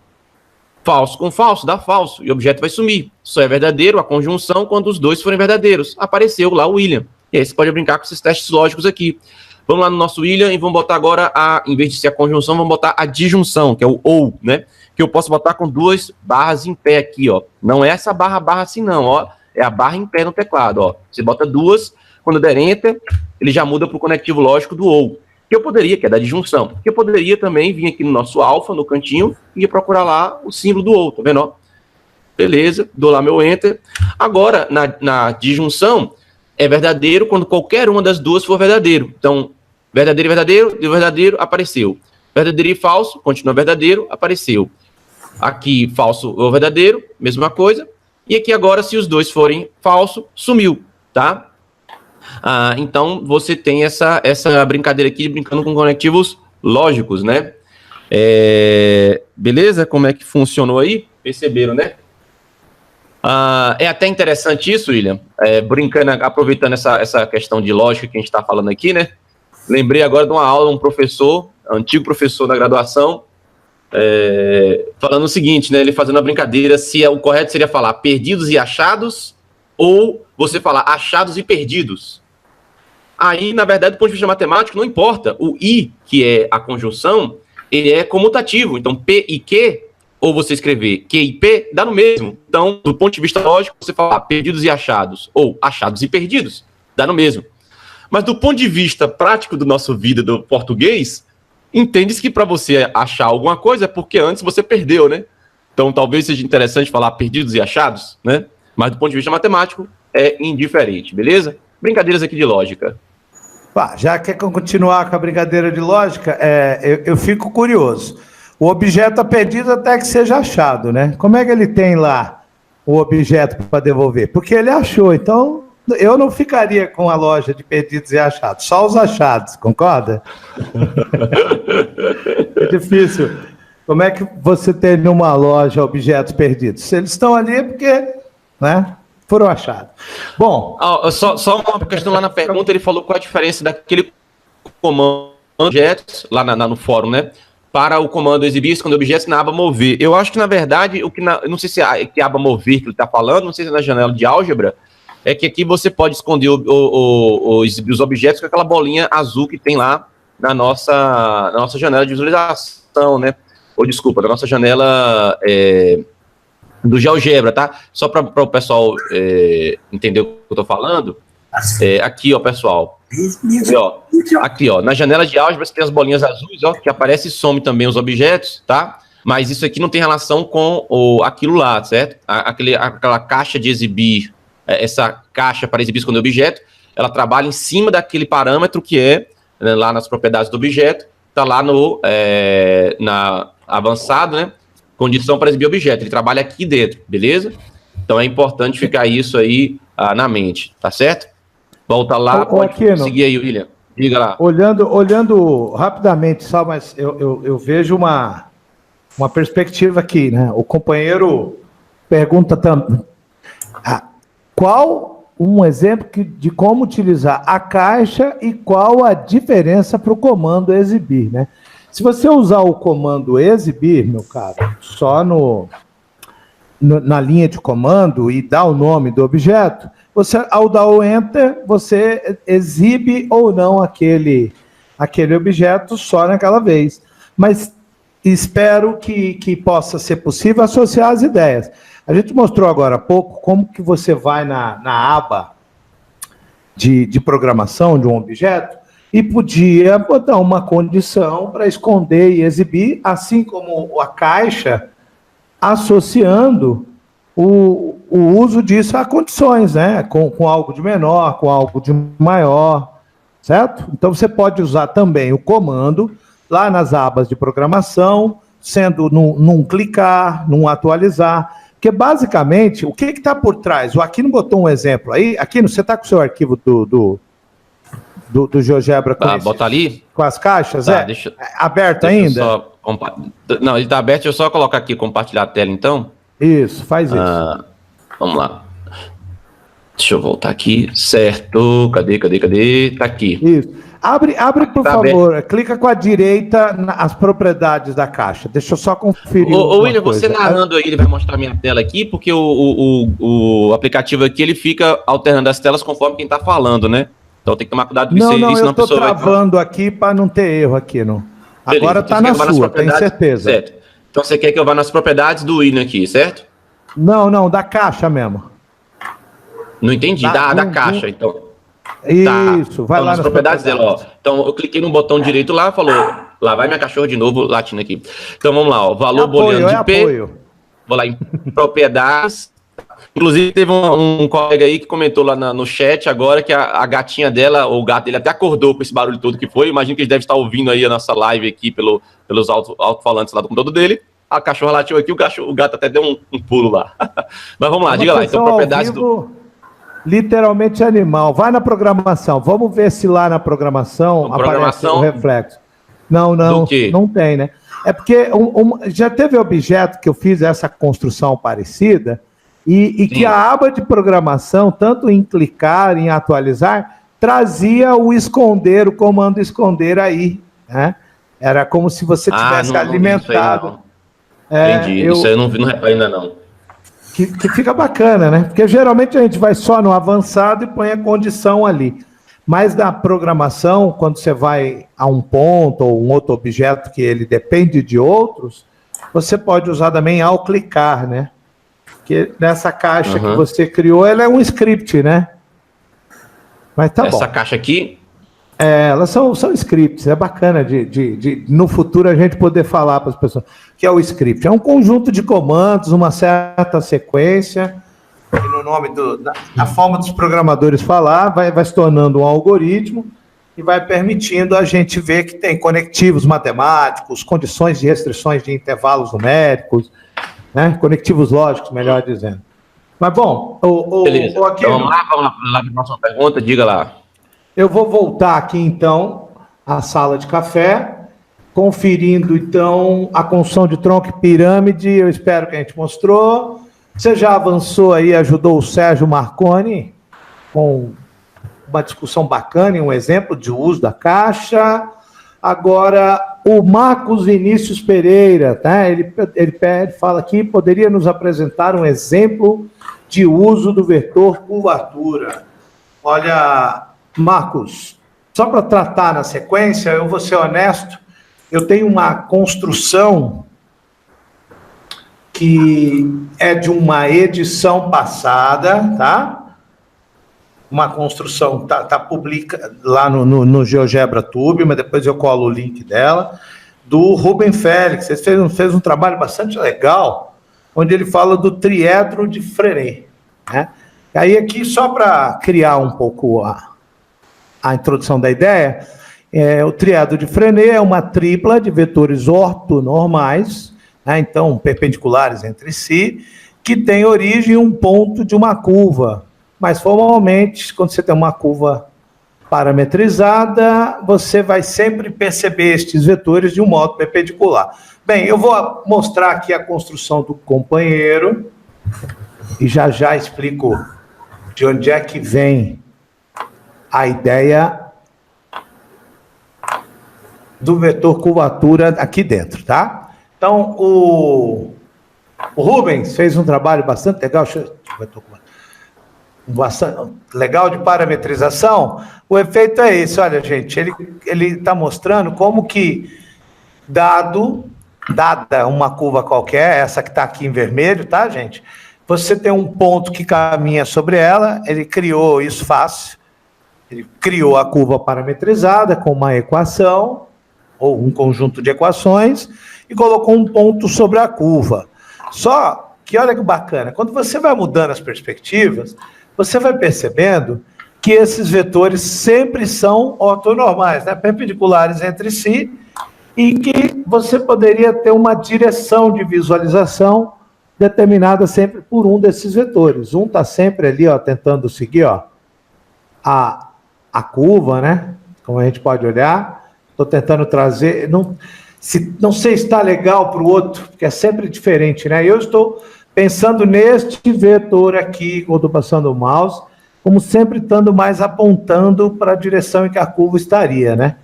Falso com falso dá falso. E o objeto vai sumir. Só é verdadeiro a conjunção quando os dois forem verdadeiros. Apareceu lá o William. E aí você pode brincar com esses testes lógicos aqui. Vamos lá no nosso William e vamos botar agora, em vez de ser a conjunção, vamos botar a disjunção, que é o ou, né? Que eu posso botar com 2 barras em pé aqui, ó. Não é essa barra assim não, ó. É a barra em pé no teclado, ó. Você bota 2, quando der Enter, ele já muda para o conectivo lógico do ou. Que eu poderia, que é da disjunção. Que eu poderia também vir aqui no nosso alfa, no cantinho, e procurar lá o símbolo do ou, tá vendo, ó? Beleza, dou lá meu Enter. Agora, na disjunção, é verdadeiro quando qualquer uma das duas for verdadeiro. Então, verdadeiro e verdadeiro, deu verdadeiro, apareceu. Verdadeiro e falso, continua verdadeiro, apareceu. Aqui, falso ou verdadeiro, mesma coisa. E aqui agora, se os dois forem falso, sumiu, tá? Então, você tem essa brincadeira aqui, brincando com conectivos lógicos, né? Beleza? Como é que funcionou aí? Perceberam, né? É até interessante isso, William, brincando, aproveitando essa questão de lógica que a gente está falando aqui, né? Lembrei agora de uma aula, um professor, antigo professor da graduação, falando o seguinte, né? Ele fazendo uma brincadeira, se o correto seria falar perdidos e achados, ou você falar achados e perdidos. Aí, na verdade, do ponto de vista matemático, não importa. O I, que é a conjunção, ele é comutativo. Então, P e Q, ou você escrever Q e P, dá no mesmo. Então, do ponto de vista lógico, você falar perdidos e achados, ou achados e perdidos, dá no mesmo. Mas do ponto de vista prático do nosso vida, do português, entende-se que para você achar alguma coisa é porque antes você perdeu, né? Então, talvez seja interessante falar perdidos e achados, né? Mas do ponto de vista matemático, é indiferente, beleza? Brincadeiras aqui de lógica. Já quer continuar com a brincadeira de lógica? Eu fico curioso. O objeto é perdido até que seja achado, né? Como é que ele tem lá o objeto para devolver? Porque ele achou, então eu não ficaria com a loja de perdidos e achados, só os achados, concorda? É difícil. Como é que você tem numa loja objetos perdidos? Se eles estão ali é porque, né, foram achados. Bom... Só uma questão lá na pergunta, ele falou qual a diferença daquele comando objetos, lá no fórum, né? Para o comando exibir esconder objetos na aba mover. Eu acho que, na verdade, não sei se é que aba mover que ele está falando, não sei se é na janela de álgebra, é que aqui você pode esconder os objetos com aquela bolinha azul que tem lá na nossa janela de visualização, né? Ou, desculpa, na nossa janela do GeoGebra, tá? Só para o pessoal entender o que eu estou falando. Aqui, ó, pessoal. Aqui, ó, na janela de álgebra você tem as bolinhas azuis, ó, que aparece e some também os objetos, tá? Mas isso aqui não tem relação com aquilo lá, certo? Aquela caixa de exibir, essa caixa para exibir esconder objeto, ela trabalha em cima daquele parâmetro que né, lá nas propriedades do objeto, tá lá na avançado, né? Condição para exibir objeto. Ele trabalha aqui dentro, beleza? Então é importante ficar isso aí na mente, tá certo? Volta lá, pode seguir aí, William. Diga lá. Olhando rapidamente, só, mas eu vejo uma perspectiva aqui, né? O companheiro pergunta também qual um exemplo de como utilizar a caixa e qual a diferença para o comando exibir, né? Se você usar o comando exibir, meu caro, só na linha de comando e dar o nome do objeto, você, ao dar o Enter, você exibe ou não aquele objeto só naquela vez. Mas espero que possa ser possível associar as ideias. A gente mostrou agora há pouco como que você vai na aba de programação de um objeto e podia botar uma condição para esconder e exibir, assim como a caixa, associando o uso disso a condições, né? Com algo de menor, com algo de maior, certo? Então você pode usar também o comando lá nas abas de programação, sendo num clicar, num atualizar, porque basicamente, o que está por trás? O Aquino botou um exemplo aí. Aquino, você está com o seu arquivo do GeoGebra bota ali? Com as caixas? Tá, aberto ainda? Não, ele está aberto, deixa eu só colocar aqui, compartilhar a tela então. Isso, faz isso. Vamos lá. Deixa eu voltar aqui. Certo. Cadê? Tá aqui. Isso. Abre por favor. Aberto. Clica com a direita nas propriedades da caixa. Deixa eu só conferir. Ô William, você narrando aí, ele vai mostrar minha tela aqui, porque o aplicativo aqui, ele fica alternando as telas conforme quem está falando, né? Então tem que tomar cuidado com isso. Não, eu estou travando aqui para não ter erro aqui, não. Agora está na sua, tenho certeza. Certo. Então você quer que eu vá nas propriedades do William aqui, certo? Não, da caixa mesmo. Não entendi, da caixa, então. Isso, vai lá nas propriedades dela, ó. Então eu cliquei no botão direito lá, falou, lá vai minha cachorra de novo, latindo aqui. Então vamos lá, ó, valor booleano de P. Apoio. Vou lá em propriedades. Inclusive teve um colega aí que comentou lá no chat agora que a gatinha dela, ou o gato dele até acordou com esse barulho todo que foi. Imagino que ele deve estar ouvindo aí a nossa live aqui pelos alto-falantes lá do computador dele. A cachorra latiu aqui, o gato até deu um pulo lá. Mas vamos lá, diga lá. Então, propriedades do... Literalmente animal. Vai na programação. Vamos ver se lá na programação aparece o reflexo. Não tem, né? É porque já teve objeto que eu fiz essa construção parecida e que a aba de programação, tanto em clicar, em atualizar, trazia o comando esconder aí, né? Era como se você tivesse alimentado. Entendi, isso aí eu não reparei ainda não. Que fica bacana, né? Porque geralmente a gente vai só no avançado e põe a condição ali. Mas na programação, quando você vai a um ponto ou um outro objeto que ele depende de outros, você pode usar também ao clicar, né? Porque nessa caixa que você criou, ela é um script, né? Mas tá bom. Essa caixa aqui... elas são scripts, é bacana de no futuro a gente poder falar para as pessoas que é o script. É um conjunto de comandos, uma certa sequência, e no nome da forma dos programadores falar, vai se tornando um algoritmo e vai permitindo a gente ver que tem conectivos matemáticos, condições de restrições de intervalos numéricos, né? Conectivos lógicos, melhor dizendo. Mas bom, beleza. Então, vamos lá para a próxima pergunta, diga lá. Eu vou voltar aqui, então, à sala de café, conferindo, então, a construção de tronco e pirâmide, eu espero que a gente mostrou. Você já avançou aí, ajudou o Sérgio Marconi com uma discussão bacana e um exemplo de uso da caixa. Agora, o Marcos Vinícius Pereira, tá? Ele fala aqui, poderia nos apresentar um exemplo de uso do vetor curvatura. Olha... Marcos, só para tratar na sequência, eu vou ser honesto, eu tenho uma construção que é de uma edição passada, tá? Uma construção, tá publicada lá no GeoGebra Tube, mas depois eu colo o link dela, do Rubem Félix. Ele fez um trabalho bastante legal, onde ele fala do triedro de Frenet, né? E aí aqui, só para criar um pouco a introdução da ideia, o triedro de Frenet é uma tripla de vetores ortonormais, né, então perpendiculares entre si, que tem origem em um ponto de uma curva. Mas formalmente, quando você tem uma curva parametrizada, você vai sempre perceber estes vetores de um modo perpendicular. Bem, eu vou mostrar aqui a construção do companheiro e já explico de onde é que vem a ideia do vetor curvatura aqui dentro, tá? Então, o Rubens fez um trabalho bastante legal, bastante legal de parametrização. O efeito é esse, olha, gente, ele está mostrando como que, dada uma curva qualquer, essa que está aqui em vermelho, tá, gente? Você tem um ponto que caminha sobre ela, ele criou isso fácil. Ele criou a curva parametrizada com uma equação, ou um conjunto de equações, e colocou um ponto sobre a curva. Só que, olha que bacana, quando você vai mudando as perspectivas, você vai percebendo que esses vetores sempre são ortonormais, né? Perpendiculares entre si, e que você poderia ter uma direção de visualização determinada sempre por um desses vetores. Um está sempre ali, ó, tentando seguir, ó, a curva, né? Como a gente pode olhar. Estou tentando trazer... Não sei se está legal para o outro, porque é sempre diferente, né? Eu estou pensando neste vetor aqui, quando estou passando o mouse, como sempre estando mais apontando para a direção em que a curva estaria, né?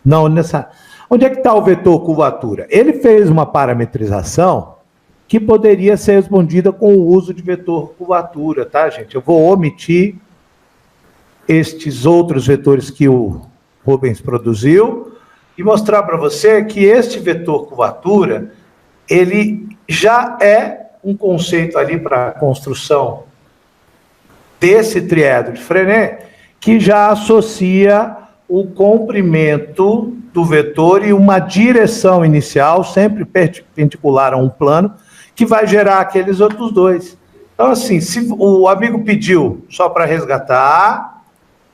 Não nessa... Onde é que está o vetor curvatura? Ele fez uma parametrização que poderia ser respondida com o uso de vetor curvatura, tá, gente? Eu vou omitir estes outros vetores que o Rubens produziu e mostrar para você que este vetor curvatura, ele já é um conceito ali para a construção desse triedro de Frenet, que já associa o comprimento do vetor e uma direção inicial, sempre perpendicular a um plano, que vai gerar aqueles outros dois. Então, assim, se o amigo pediu só para resgatar,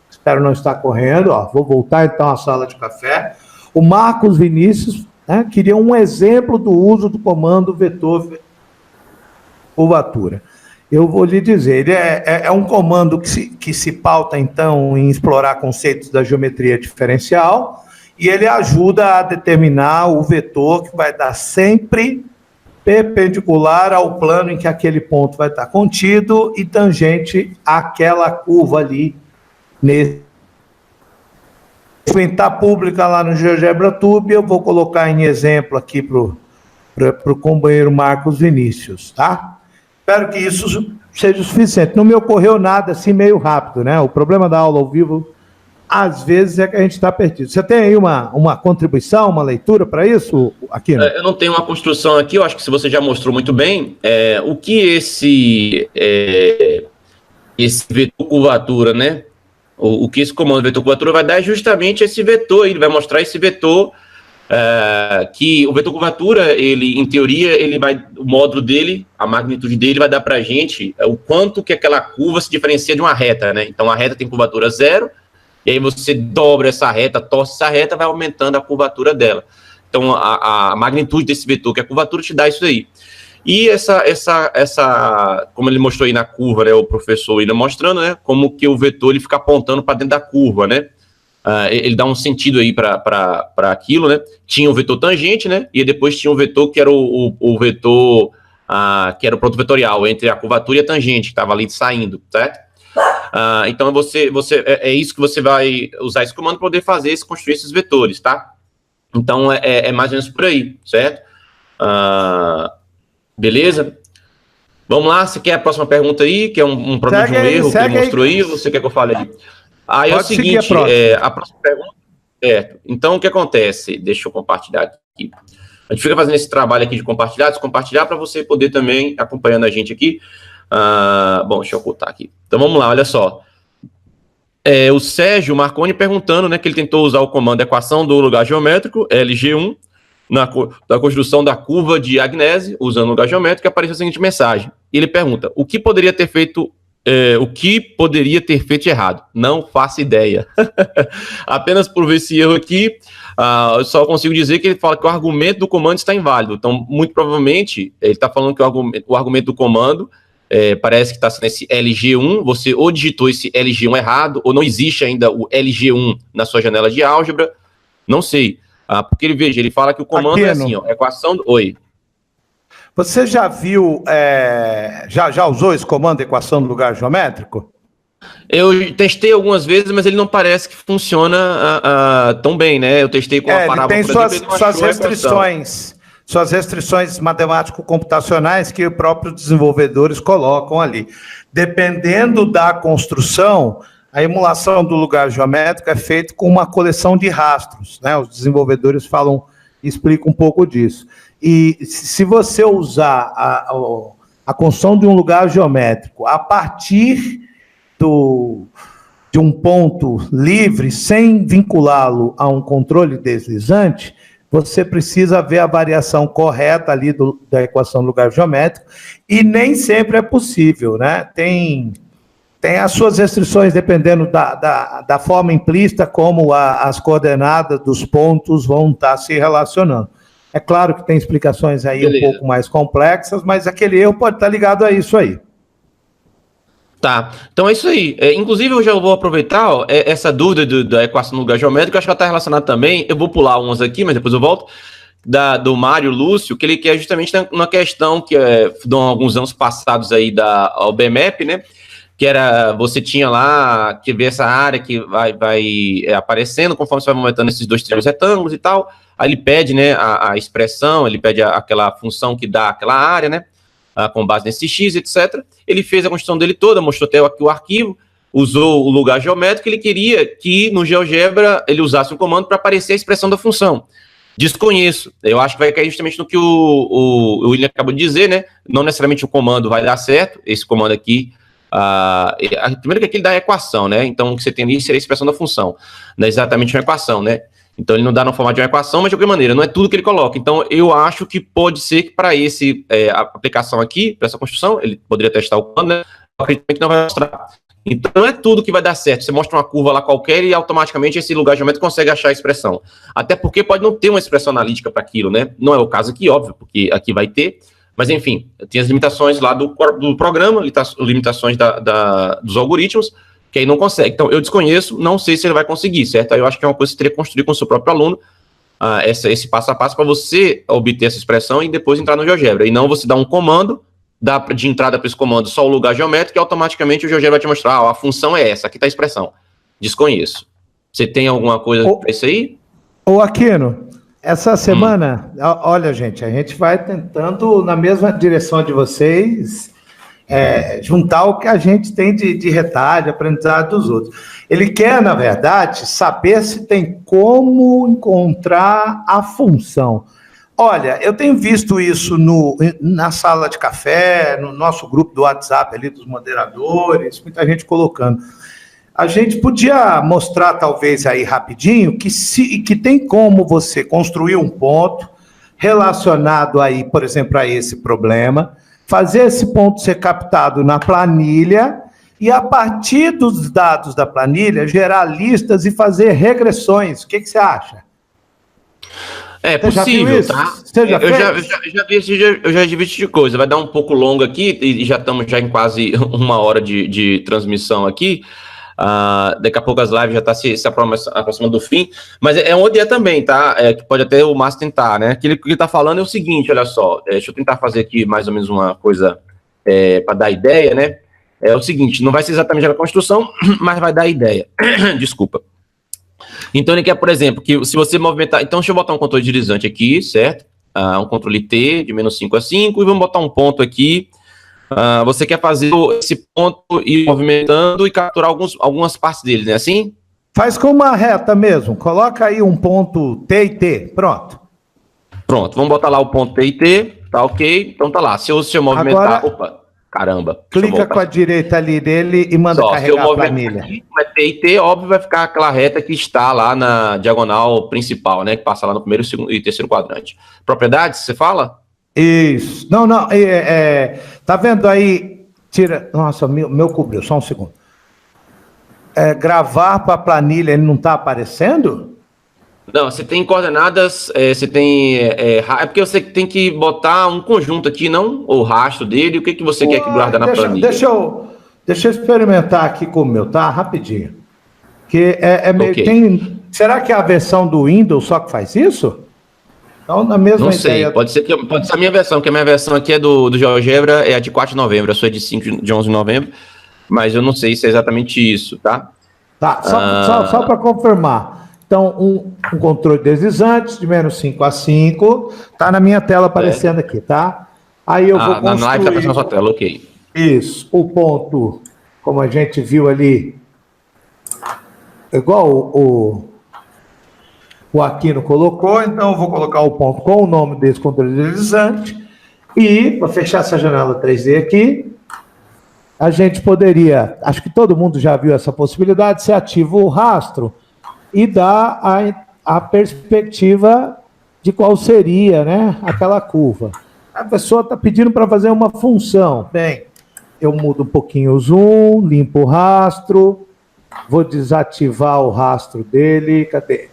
espero não estar correndo, ó, vou voltar então à sala de café. O Marcos Vinícius, né, queria um exemplo do uso do comando vetor curvatura. Eu vou lhe dizer, ele é um comando que se pauta, então, em explorar conceitos da geometria diferencial, e ele ajuda a determinar o vetor que vai dar sempre perpendicular ao plano em que aquele ponto vai estar contido e tangente àquela curva ali. Está pública lá no GeoGebra Tube, eu vou colocar em exemplo aqui para o companheiro Marcos Vinícius, tá? Espero que isso seja o suficiente. Não me ocorreu nada assim meio rápido, né? O problema da aula ao vivo, às vezes, é que a gente está perdido. Você tem aí uma contribuição, uma leitura para isso, Aquino? Eu não tenho uma construção aqui, eu acho que se você já mostrou muito bem, o que esse vetor curvatura, né? O que esse comando vetor curvatura vai dar é justamente esse vetor, ele vai mostrar esse vetor, que o vetor curvatura, ele, em teoria, o módulo dele, a magnitude dele vai dar para a gente o quanto que aquela curva se diferencia de uma reta, né? Então, a reta tem curvatura 0, e aí você dobra essa reta, torce essa reta, vai aumentando a curvatura dela. Então, a magnitude desse vetor, que é a curvatura, te dá isso aí. E como ele mostrou aí na curva, né, o professor ainda mostrando, né, como que o vetor ele fica apontando para dentro da curva, né? Ele dá um sentido aí para aquilo, né? Tinha o vetor tangente, né? E depois tinha um vetor que era o vetor que era o produto vetorial entre a curvatura e a tangente, que estava ali saindo, certo? Então é isso que você vai usar esse comando para poder construir esses vetores, tá? Então é mais ou menos por aí, certo? Beleza? Vamos lá, você quer a próxima pergunta aí, que é um problema de um erro que ele mostrou aí, ou você quer que eu fale aí? Aí é o seguinte, a próxima pergunta, certo? Então, o que acontece? Deixa eu compartilhar aqui. A gente fica fazendo esse trabalho aqui de compartilhar para você poder também acompanhando a gente aqui. Bom, deixa eu ocultar aqui. Então, vamos lá, olha só. O Sérgio Marconi perguntando, né, que ele tentou usar o comando equação do lugar geométrico, LG1, na construção da curva de Agnese, usando o lugar geométrico, e apareceu a seguinte mensagem. Ele pergunta, o que poderia ter feito errado? Não faço ideia. Apenas por ver esse erro aqui, eu só consigo dizer que ele fala que o argumento do comando está inválido. Então, muito provavelmente, ele está falando que o argumento do comando parece que está sendo esse LG1, você ou digitou esse LG1 errado, ou não existe ainda o LG1 na sua janela de álgebra, não sei. Porque ele fala que o comando é assim, ó, equação do... Oi. Você já viu, já usou esse comando, equação do lugar geométrico? Eu testei algumas vezes, mas ele não parece que funciona tão bem, né? Eu testei com a parábola... Ele tem suas restrições matemático-computacionais que os próprios desenvolvedores colocam ali. Dependendo da construção, a emulação do lugar geométrico é feita com uma coleção de rastros, né? Os desenvolvedores explicam um pouco disso. E se você usar a construção de um lugar geométrico a partir de um ponto livre, sem vinculá-lo a um controle deslizante, você precisa ver a variação correta ali da equação do lugar geométrico, e nem sempre é possível, né? Tem tem as suas restrições dependendo da forma implícita como as coordenadas dos pontos vão estar se relacionando. É claro que tem explicações aí um pouco mais complexas, mas aquele erro pode estar ligado a isso aí. Tá, então é isso aí. Inclusive, eu já vou aproveitar essa dúvida da equação no lugar geométrico, acho que ela está relacionada também, eu vou pular umas aqui, mas depois eu volto, do Mário Lúcio, que ele quer justamente uma questão que de alguns anos passados aí ao BMAP, né, que era, você tinha lá, que vê essa área que vai aparecendo conforme você vai aumentando esses dois triângulos retângulos e tal, aí ele pede, né, a expressão, ele pede aquela função que dá aquela área, né, com base nesse X, etc. Ele fez a construção dele toda, mostrou até aqui o arquivo, usou o lugar geométrico, ele queria que no GeoGebra ele usasse um comando para aparecer a expressão da função. Desconheço. Eu acho que vai cair justamente no que o William acabou de dizer, né? Não necessariamente o comando vai dar certo, esse comando aqui. Primeiro que aqui ele dá a equação, né? Então o que você tem ali seria a expressão da função. Não é exatamente uma equação, né? Então ele não dá no formato de uma equação, mas de qualquer maneira, não é tudo que ele coloca. Então eu acho que pode ser que para a aplicação aqui, para essa construção, ele poderia testar o plano, né? Eu acredito que não vai mostrar. Então não é tudo que vai dar certo. Você mostra uma curva lá qualquer e automaticamente esse lugar geométrico consegue achar a expressão. Até porque pode não ter uma expressão analítica para aquilo, né? Não é o caso aqui, óbvio, porque aqui vai ter. Mas enfim, tem as limitações lá do programa, limitações dos algoritmos, que aí não consegue. Então, eu desconheço, não sei se ele vai conseguir, certo? Aí eu acho que é uma coisa que você teria que construir com o seu próprio aluno, esse passo a passo para você obter essa expressão e depois entrar no GeoGebra. E não você dar um comando, de entrada para esse comando só o lugar geométrico e automaticamente o GeoGebra vai te mostrar, a função é essa, aqui está a expressão. Desconheço. Você tem alguma coisa para isso aí? Ô, Aquino, essa semana, olha, gente, a gente vai tentando, na mesma direção de vocês, juntar o que a gente tem de retalho, de aprendizado dos outros. Ele quer, na verdade, saber se tem como encontrar a função. Olha, eu tenho visto isso na sala de café, no nosso grupo do WhatsApp ali dos moderadores, muita gente colocando. A gente podia mostrar, talvez, aí rapidinho, que tem como você construir um ponto relacionado aí, por exemplo, a esse problema, fazer esse ponto ser captado na planilha e, a partir dos dados da planilha, gerar listas e fazer regressões. O que você acha? É possível, tá? Eu já vi esse tipo de coisa. Vai dar um pouco longo aqui, e já estamos em quase 1 hora de transmissão aqui. Daqui a pouco as lives já estão se aproximando do fim, mas é uma ideia também, tá? Que pode até o Márcio tentar, né? Que ele está falando é o seguinte, olha só, deixa eu tentar fazer aqui mais ou menos uma coisa para dar ideia, né? É o seguinte, não vai ser exatamente a construção, mas vai dar ideia. Desculpa. Então ele quer, por exemplo, que se você movimentar... Então deixa eu botar um controle deslizante aqui, certo? Um controle T de menos 5 a 5, e vamos botar um ponto aqui. Você quer fazer esse ponto e ir movimentando e capturar algumas partes dele, né? Assim? Faz com uma reta mesmo. Coloca aí um ponto T e T. Pronto. Pronto. Vamos botar lá o ponto T e T. Tá ok. Então tá lá. Se eu movimentar... Agora, opa, caramba. Clica com a direita ali dele e manda carregar a planilha. Aqui, com T e T, óbvio, vai ficar aquela reta que está lá na diagonal principal, né? Que passa lá no primeiro e terceiro quadrante. Propriedades, você fala? Isso. Não. Tá vendo aí? Tira. Nossa, meu cobriu, só um segundo. Gravar para a planilha, ele não está aparecendo? Não, você tem coordenadas, você tem... É porque você tem que botar um conjunto aqui, não? O rastro dele, o que você quer que guarda na planilha? Deixa eu experimentar aqui com o meu, tá? Rapidinho. Que meio... Okay. Será que é a versão do Windows só que faz isso? Então, na mesma não sei, ideia... pode ser a minha versão, que a minha versão aqui é do GeoGebra, é a de 4 de novembro, a sua é de 5 de 11 de novembro, mas eu não sei se é exatamente isso, tá? Tá, só para confirmar. Então, um controle deslizante de menos 5 a 5, tá na minha tela aparecendo aqui, tá? Aí eu vou construir... Na live tá aparecendo na sua tela, ok. Isso, o ponto, como a gente viu ali, igual o Aquino colocou, então eu vou colocar o ponto com o nome desse controle deslizante e, para fechar essa janela 3D aqui, a gente poderia, acho que todo mundo já viu essa possibilidade, você ativa o rastro e dá a perspectiva de qual seria, né, aquela curva. A pessoa está pedindo para fazer uma função. Bem, eu mudo um pouquinho o zoom, limpo o rastro, vou desativar o rastro dele, cadê?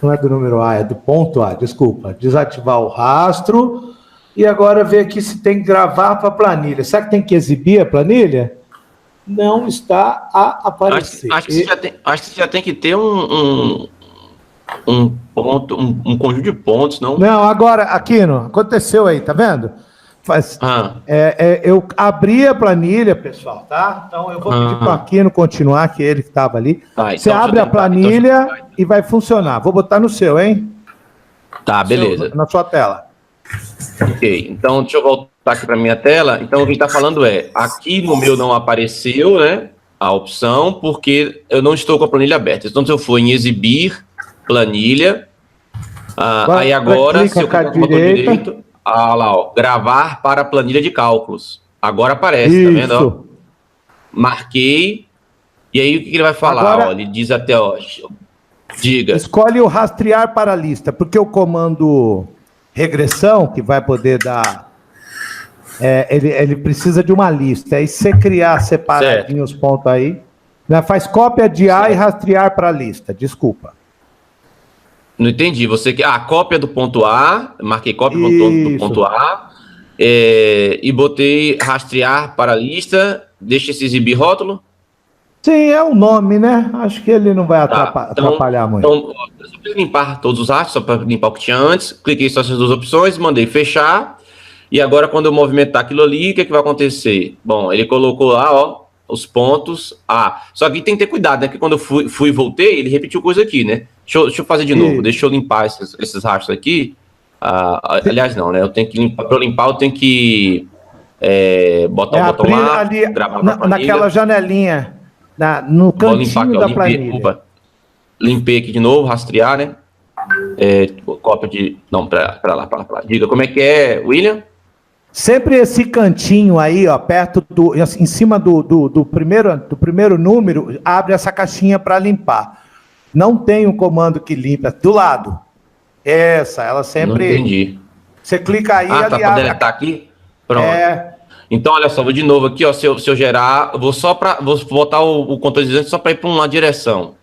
Não é do número A, é do ponto A, desculpa. Desativar o rastro, e agora ver aqui se tem que gravar para a planilha. Será que tem que exibir a planilha? Não está a aparecer. Acho que você já tem que ter um ponto, um conjunto de pontos, não? Não, agora, Aquino, aconteceu aí, tá vendo? Eu abri a planilha, pessoal, tá? Então eu vou pedir para o Aquino continuar, que ele que estava ali. Tá, você então abre a planilha e vai funcionar. Vou botar no seu, hein? Tá, beleza. Na sua tela. Ok, então deixa eu voltar aqui para minha tela. Então o que a gente está falando aqui no meu não apareceu, né, a opção, porque eu não estou com a planilha aberta. Então se eu for em exibir planilha, aí agora se eu clicar no botão direito, lá, ó, gravar para a planilha de cálculos. Agora aparece, isso. Tá vendo? Ó? Marquei, e aí o que ele vai falar? Agora, ó, ele diz até, ó, diga. Escolhe o rastrear para a lista, porque o comando regressão, que vai poder dar, ele precisa de uma lista. Aí você criar separadinho os pontos aí, né, faz cópia de A e rastrear para a lista, desculpa. Não entendi. Você quer a cópia do ponto A, marquei cópia do ponto A, e botei rastrear para a lista, deixa esse exibir rótulo? Sim, é o nome, né? Acho que ele não vai atrapalhar muito. Então, eu só preciso limpar todos os rastros, só para limpar o que tinha antes, cliquei só essas duas opções, mandei fechar, e agora quando eu movimentar aquilo ali, o que vai acontecer? Bom, ele colocou lá, ó, os pontos A. Só que tem que ter cuidado, né? Porque quando eu fui e voltei, ele repetiu coisa aqui, né? Deixa eu fazer de novo. Deixa eu limpar esses rastros aqui. Aliás, não, né? Eu tenho que limpar. Para eu limpar, eu tenho que botar o botão lá, ali, gravar naquela janelinha, no cantinho da planilha. Limpei aqui de novo, rastrear, né? Cópia de... Não, para lá. Diga, como é que é, William? Sempre esse cantinho aí, ó, perto em cima do primeiro número, abre essa caixinha para limpar. Não tem um comando que limpa, do lado. Ela sempre... Não entendi. Você clica aí... tá para deletar aqui? Pronto. Então, olha só, vou de novo aqui, ó, se eu gerar, vou botar o controle só para ir para uma direção.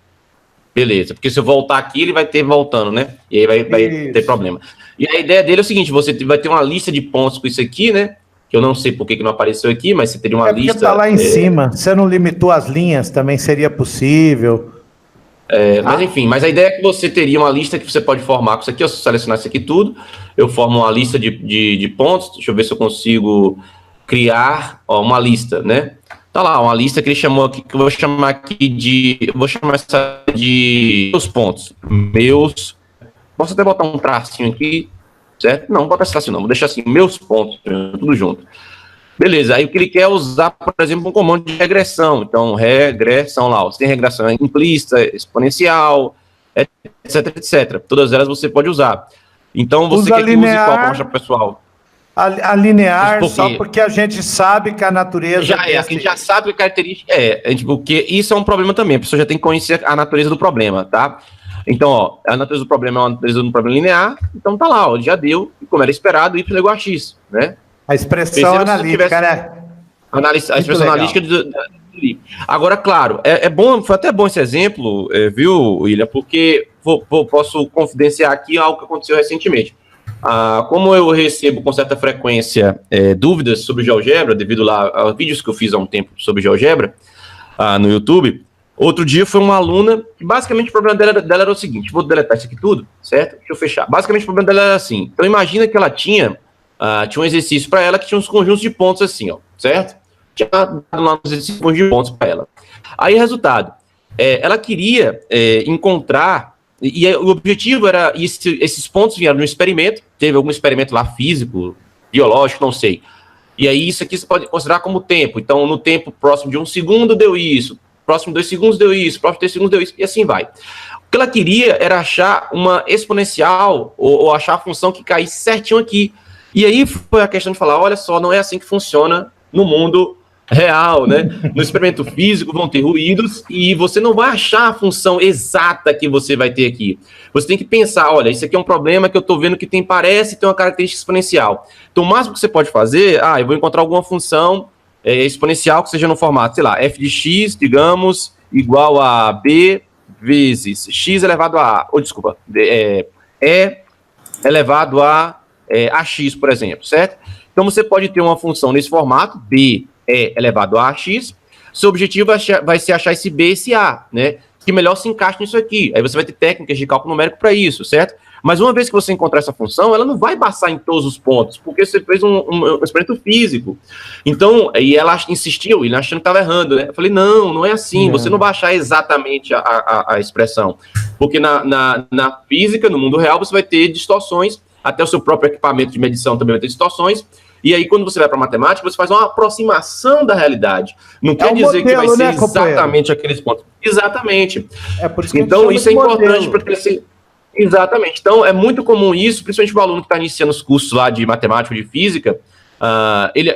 Beleza, porque se eu voltar aqui, ele vai ter voltando, né? E aí vai ter problema. E a ideia dele é o seguinte, você vai ter uma lista de pontos com isso aqui, né? Que eu não sei por que não apareceu aqui, mas você teria uma lista... Porque tá lá em cima, você não limitou as linhas, também seria possível. Mas enfim, mas a ideia é que você teria uma lista que você pode formar com isso aqui, eu selecionar isso aqui tudo, eu formo uma lista de pontos, deixa eu ver se eu consigo criar uma lista, né? Tá lá, uma lista que ele chamou aqui, que eu vou chamar aqui de... Eu vou chamar essa de meus pontos. Posso até botar um tracinho aqui, certo? Não, bota esse tracinho não, vou deixar assim, meus pontos, tudo junto. Beleza, aí o que ele quer é usar, por exemplo, um comando de regressão. Então, regressão lá, você tem regressão implícita, exponencial, etc. Todas elas você pode usar. Então, você quer que use qual para mostrar pro pessoal? A linear, só porque a gente sabe que a natureza... A gente já sabe que a característica porque isso é um problema também, a pessoa já tem que conhecer a natureza do problema, tá? Então, ó, a natureza do problema é uma natureza do problema linear, então tá lá, ó, já deu, como era esperado, y igual a x, né? A expressão analítica, né? A expressão analítica do Agora, claro, bom, foi até bom esse exemplo, viu, William, porque posso confidenciar aqui algo que aconteceu recentemente. Como eu recebo com certa frequência dúvidas sobre GeoGebra, devido lá a vídeos que eu fiz há um tempo sobre GeoGebra no YouTube, outro dia foi uma aluna que basicamente o problema dela era o seguinte, vou deletar isso aqui tudo, certo? Deixa eu fechar. Basicamente o problema dela era assim, então imagina que ela tinha um exercício para ela que tinha uns conjuntos de pontos assim, ó, certo? Tinha dado lá uns exercícios de pontos para ela. Aí, resultado, ela queria encontrar, e o objetivo era, esses pontos vieram no experimento, teve algum experimento lá físico, biológico, não sei. E aí isso aqui você pode considerar como tempo. Então, no tempo próximo de 1 segundo deu isso, próximo de 2 segundos deu isso, próximo de 3 segundos deu isso, e assim vai. O que ela queria era achar uma exponencial, ou achar a função que caísse certinho aqui. E aí foi a questão de falar, olha só, não é assim que funciona no mundo real, né? No experimento físico vão ter ruídos e você não vai achar a função exata que você vai ter aqui. Você tem que pensar, olha, isso aqui é um problema que eu estou vendo que parece ter uma característica exponencial. Então, o máximo que você pode fazer, eu vou encontrar alguma função exponencial que seja no formato, sei lá, f de x, digamos, igual a b vezes x elevado a A, ou desculpa, e elevado a ax, por exemplo, certo? Então você pode ter uma função nesse formato, b elevado a ax, seu objetivo vai ser achar esse b e esse a, né? Que melhor se encaixe nisso aqui. Aí você vai ter técnicas de cálculo numérico para isso, certo? Mas uma vez que você encontrar essa função, ela não vai passar em todos os pontos, porque você fez um experimento físico. Então, e ela insistiu, ele achando que estava errando, né? Eu falei, não é assim, você não vai achar exatamente a expressão. Porque na física, no mundo real, você vai ter distorções, até o seu próprio equipamento de medição também vai ter distorções, e aí quando você vai para matemática, você faz uma aproximação da realidade. Não quer dizer que vai ser exatamente aqueles pontos. Exatamente. Por isso que então, isso é importante para crescer. Exatamente. Então, é muito comum isso, principalmente o aluno que está iniciando os cursos lá de matemática ou de física,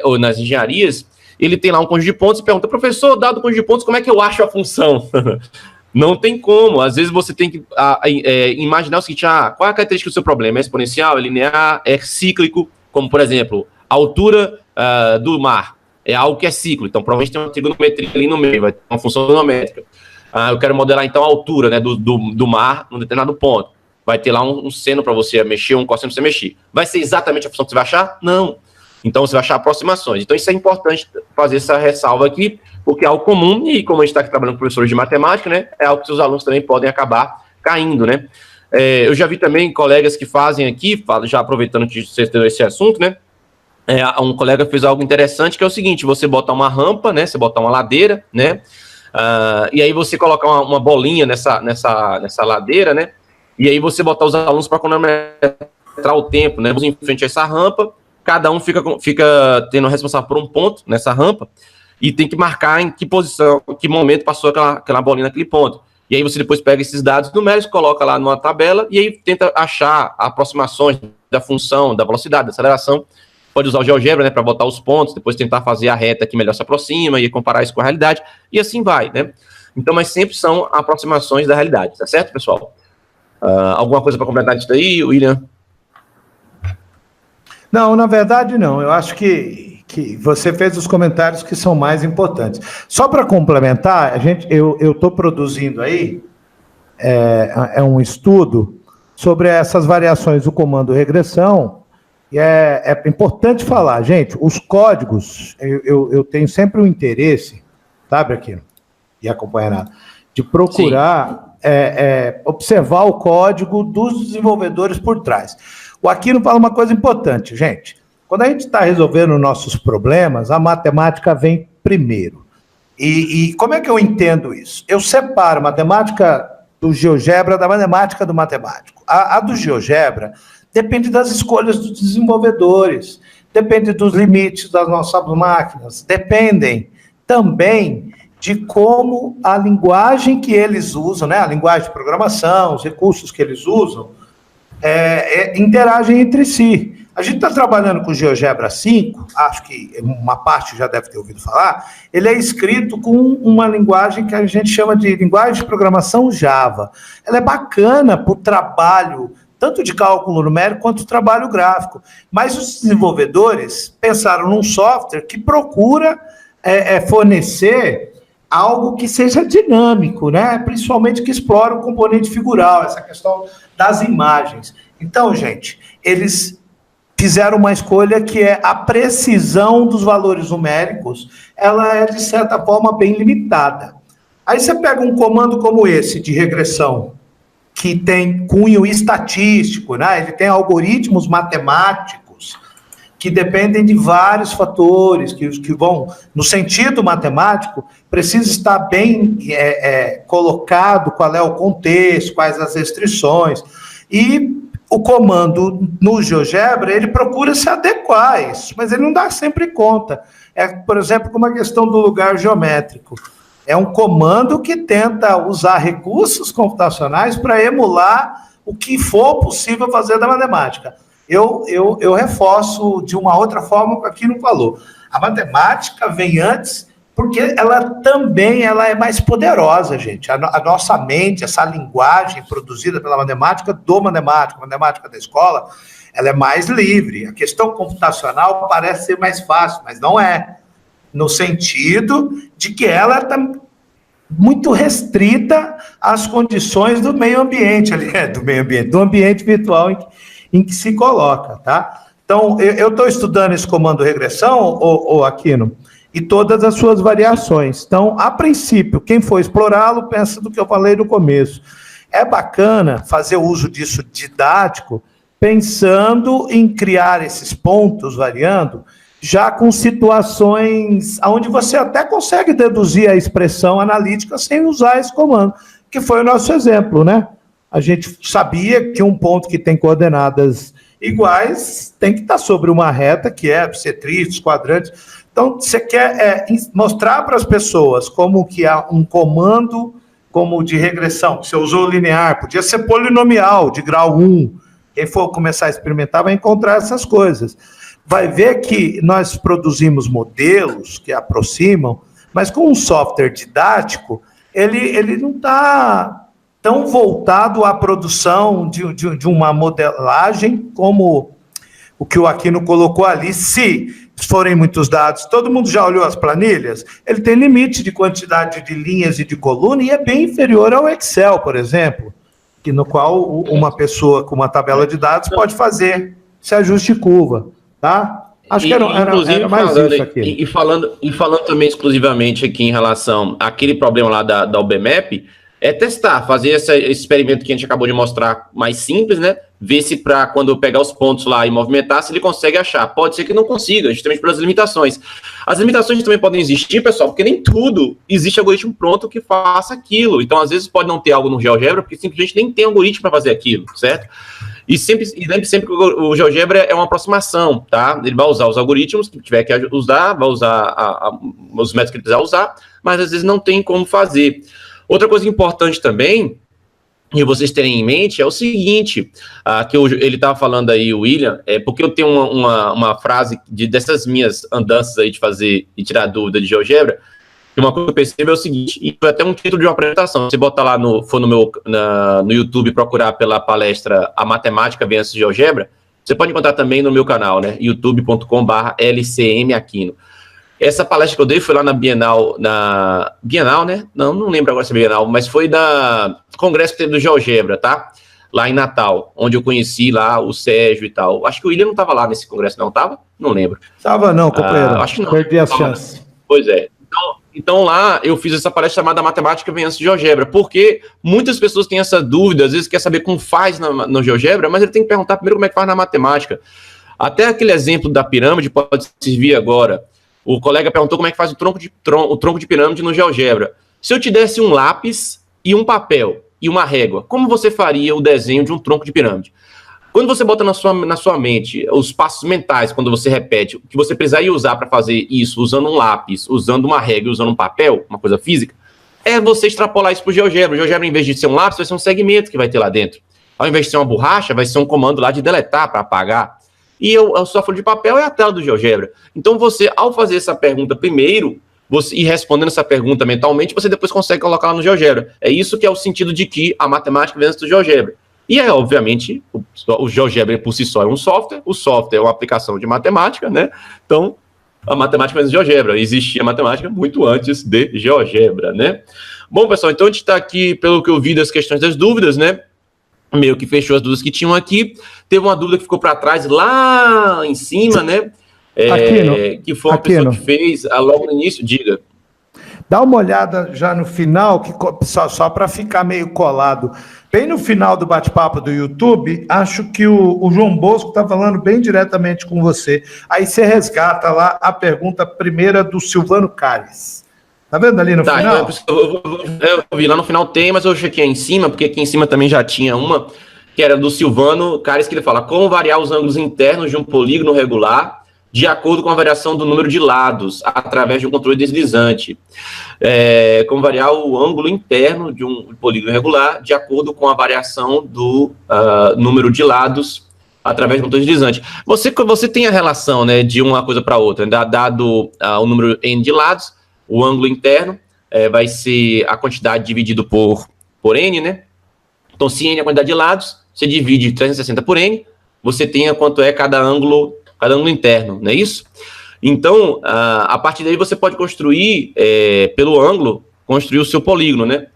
ou nas engenharias, ele tem lá um conjunto de pontos e pergunta, professor, dado o conjunto de pontos, como é que eu acho a função? Não tem como. Às vezes você tem que imaginar o seguinte, qual é a característica do seu problema? É exponencial, é linear, é cíclico, como, por exemplo, a altura do mar. É algo que é ciclo, então provavelmente tem uma trigonometria ali no meio, vai ter uma função trigonométrica. Eu quero modelar, então, a altura, né, do mar num determinado ponto. Vai ter lá um seno para você mexer, um cosseno para você mexer. Vai ser exatamente a função que você vai achar? Não. Então, você vai achar aproximações. Então, isso é importante fazer essa ressalva aqui, porque é algo comum, e como a gente está aqui trabalhando com professores de matemática, né, é algo que seus alunos também podem acabar caindo, né. Eu já vi também colegas que fazem aqui, já aproveitando que você teve esse assunto, né, um colega fez algo interessante, que é o seguinte, você botar uma rampa, né, você botar uma ladeira, né, e aí você colocar uma bolinha nessa ladeira, né, e aí você botar os alunos para cronometrar o tempo, né, em frente a essa rampa, cada um fica tendo responsável por um ponto nessa rampa, e tem que marcar em que posição, que momento passou aquela bolinha naquele ponto. E aí você depois pega esses dados numéricos, coloca lá numa tabela, e aí tenta achar aproximações da função, da velocidade, da aceleração. Pode usar o GeoGebra, né, para botar os pontos, depois tentar fazer a reta que melhor se aproxima e comparar isso com a realidade, e assim vai, né? Então, mas sempre são aproximações da realidade, tá certo, pessoal? Alguma coisa para completar isso daí, William? Não, na verdade não. Eu acho que você fez os comentários que são mais importantes. Só para complementar, eu estou produzindo aí um estudo sobre essas variações do comando regressão. E é importante falar, gente, os códigos, eu tenho sempre um interesse, sabe, Aquino e acompanhar, de procurar observar o código dos desenvolvedores por trás. O Aquino fala uma coisa importante, gente. Quando a gente está resolvendo nossos problemas, a matemática vem primeiro. E como é que eu entendo isso? Eu separo a matemática do GeoGebra da matemática do matemático. A do GeoGebra depende das escolhas dos desenvolvedores, depende dos limites das nossas máquinas, dependem também de como a linguagem que eles usam, né, a linguagem de programação, os recursos que eles usam, interagem entre si. A gente está trabalhando com o GeoGebra 5, acho que uma parte já deve ter ouvido falar, ele é escrito com uma linguagem que a gente chama de linguagem de programação Java. Ela é bacana para o trabalho, tanto de cálculo numérico quanto trabalho gráfico. Mas os desenvolvedores pensaram num software que procura fornecer algo que seja dinâmico, né? Principalmente que explora o componente figural, essa questão das imagens. Então, gente, eles fizeram uma escolha que é a precisão dos valores numéricos, ela é, de certa forma, bem limitada. Aí você pega um comando como esse, de regressão, que tem cunho estatístico, né? Ele tem algoritmos matemáticos que dependem de vários fatores, que vão, no sentido matemático, precisa estar bem colocado qual é o contexto, quais as restrições. E o comando no GeoGebra, ele procura se adequar a isso, mas ele não dá sempre conta. Por exemplo, como a questão do lugar geométrico. É um comando que tenta usar recursos computacionais para emular o que for possível fazer da matemática. Eu reforço de uma outra forma o que aqui não falou. A matemática vem antes, porque ela também é mais poderosa, gente. A nossa mente, essa linguagem produzida pela matemática a matemática da escola, ela é mais livre. A questão computacional parece ser mais fácil, mas não é. no sentido de que ela está muito restrita às condições do meio ambiente, do ambiente virtual em que se coloca, tá? Então, eu estou estudando esse comando regressão, ô Aquino, e todas as suas variações. Então, a princípio, quem for explorá-lo, pensa do que eu falei no começo. É bacana fazer uso disso didático, pensando em criar esses pontos, variando, já com situações onde você até consegue deduzir a expressão analítica sem usar esse comando, que foi o nosso exemplo, né? A gente sabia que um ponto que tem coordenadas iguais tem que estar sobre uma reta, que é bissetriz, quadrantes. Então, você quer mostrar para as pessoas como que há um comando como de regressão, que você usou linear, podia ser polinomial, de grau 1. Quem for começar a experimentar vai encontrar essas coisas. Vai ver que nós produzimos modelos que aproximam, mas com um software didático, ele não está tão voltado à produção de uma modelagem como o que o Aquino colocou ali. Se forem muitos dados, todo mundo já olhou as planilhas, ele tem limite de quantidade de linhas e de coluna e é bem inferior ao Excel, por exemplo, que no qual uma pessoa com uma tabela de dados pode fazer esse ajuste de curva, tá? Acho que era mais falando, isso aqui. E falando também exclusivamente aqui em relação àquele problema lá da UBMAP, é testar, fazer esse experimento que a gente acabou de mostrar mais simples, né? Ver se para quando eu pegar os pontos lá e movimentar, se ele consegue achar. Pode ser que não consiga, justamente pelas limitações. As limitações também podem existir, pessoal, porque nem tudo existe algoritmo pronto que faça aquilo. Então, às vezes, pode não ter algo no GeoGebra, porque simplesmente nem tem algoritmo para fazer aquilo, certo? E lembre sempre que o GeoGebra é uma aproximação, tá? Ele vai usar os algoritmos que tiver que usar, vai usar os métodos que ele precisar usar, mas às vezes não tem como fazer. Outra coisa importante também, e vocês terem em mente, é o seguinte, que ele estava falando aí, o William, porque eu tenho uma frase dessas minhas andanças aí de fazer e tirar dúvida de GeoGebra, e uma coisa que eu percebo é o seguinte, e foi até um título de uma apresentação, você botar lá no YouTube, procurar pela palestra A Matemática Vence GeoGebra, você pode encontrar também no meu canal, né, youtube.com/LCMAquino. Essa palestra que eu dei foi lá na Bienal, né? Não lembro agora se é Bienal, mas foi da Congresso que teve do GeoGebra, tá? Lá em Natal, onde eu conheci lá o Sérgio e tal. Acho que o William não estava lá nesse congresso, não estava? Não lembro. Estava não, companheiro. Acho que não. Perdi as chances. Pois é. Então lá eu fiz essa palestra chamada Matemática Vence GeoGebra, porque muitas pessoas têm essa dúvida, às vezes quer saber como faz no GeoGebra, mas ele tem que perguntar primeiro como é que faz na matemática. Até aquele exemplo da pirâmide pode servir agora. O colega perguntou como é que faz o tronco de pirâmide no GeoGebra. Se eu te desse um lápis e um papel e uma régua, como você faria o desenho de um tronco de pirâmide? Quando você bota na sua mente os passos mentais, quando você repete, o que você precisaria usar para fazer isso, usando um lápis, usando uma régua, usando um papel, uma coisa física, é você extrapolar isso para o GeoGebra. O GeoGebra, em vez de ser um lápis, vai ser um segmento que vai ter lá dentro. Ao invés de ser uma borracha, vai ser um comando lá de deletar para apagar. E a sua folha de papel é a tela do GeoGebra. Então, você, ao fazer essa pergunta primeiro, e respondendo essa pergunta mentalmente, você depois consegue colocar lá no GeoGebra. É isso que é o sentido de que a matemática vem do GeoGebra. E obviamente, o GeoGebra por si só é um software, o software é uma aplicação de matemática, né? Então, a matemática vem do GeoGebra. Existia matemática muito antes de GeoGebra, né? Bom, pessoal, então a gente está aqui, pelo que eu vi das questões das dúvidas, né? Meio que fechou as dúvidas que tinham aqui. Teve uma dúvida que ficou para trás lá em cima, né? Que foi uma pessoa que fez logo no início. Diga. Dá uma olhada já no final, só para ficar meio colado. Bem no final do bate-papo do YouTube, acho que o João Bosco está falando bem diretamente com você. Aí você resgata lá a pergunta primeira do Silvano Cares. Tá vendo ali no final? Eu vi lá no final tem, mas eu chequei em cima, porque aqui em cima também já tinha uma, que era do Silvano Cares, que ele fala como variar os ângulos internos de um polígono regular de acordo com a variação do número de lados, através de um controle deslizante. Como variar o ângulo interno de um polígono regular de acordo com a variação do número de lados, através de um controle deslizante. Você tem a relação, né, de uma coisa para outra, né, dado o número n de lados, o ângulo interno vai ser a quantidade dividido por n, né? Então, se n é a quantidade de lados, você divide 360 por n, você tem quanto é cada ângulo interno, não é isso? Então, a partir daí você pode construir, pelo ângulo, construir o seu polígono, né?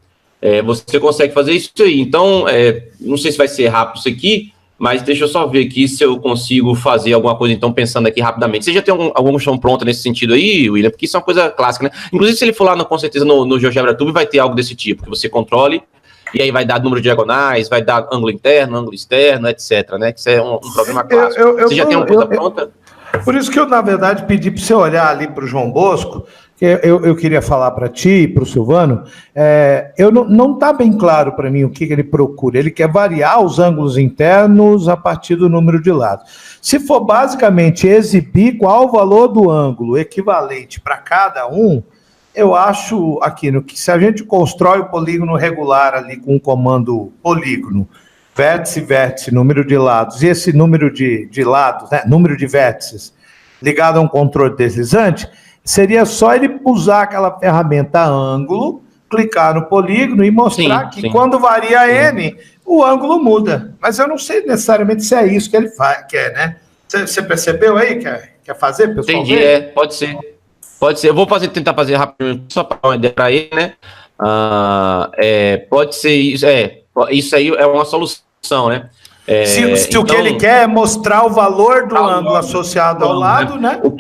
Você consegue fazer isso aí. Então, não sei se vai ser rápido isso aqui, mas deixa eu só ver aqui se eu consigo fazer alguma coisa, então, pensando aqui rapidamente. Você já tem alguma questão pronta nesse sentido aí, William? Porque isso é uma coisa clássica, né? Inclusive, se ele for lá, com certeza, no GeoGebra Tube, vai ter algo desse tipo, que você controle, e aí vai dar número de diagonais, vai dar ângulo interno, ângulo externo, etc, né? Que isso é um problema clássico. Você já tem uma coisa pronta? Por isso que eu, na verdade, pedi para você olhar ali para o João Bosco, que eu queria falar para ti e para o Silvano, não está bem claro para mim o que ele procura. Ele quer variar os ângulos internos a partir do número de lados. Se for basicamente exibir qual o valor do ângulo equivalente para cada um, eu acho, Aquino, que se a gente constrói o polígono regular ali com o comando polígono, vértice, vértice, número de lados, e esse número de lados, né, número de vértices, ligado a um controle deslizante, seria só ele usar aquela ferramenta ângulo, clicar no polígono e mostrar que quando varia N, o ângulo muda. Mas eu não sei necessariamente se é isso que ele quer, né? Você percebeu aí? Quer fazer, pessoal? Entendi, pode ser. Pode ser. Eu vou tentar fazer rapidinho, só para dar uma ideia para ele, né? Pode ser isso. Isso aí é uma solução, né? Se então, o que ele quer é mostrar o valor do ângulo associado ao lado, né? O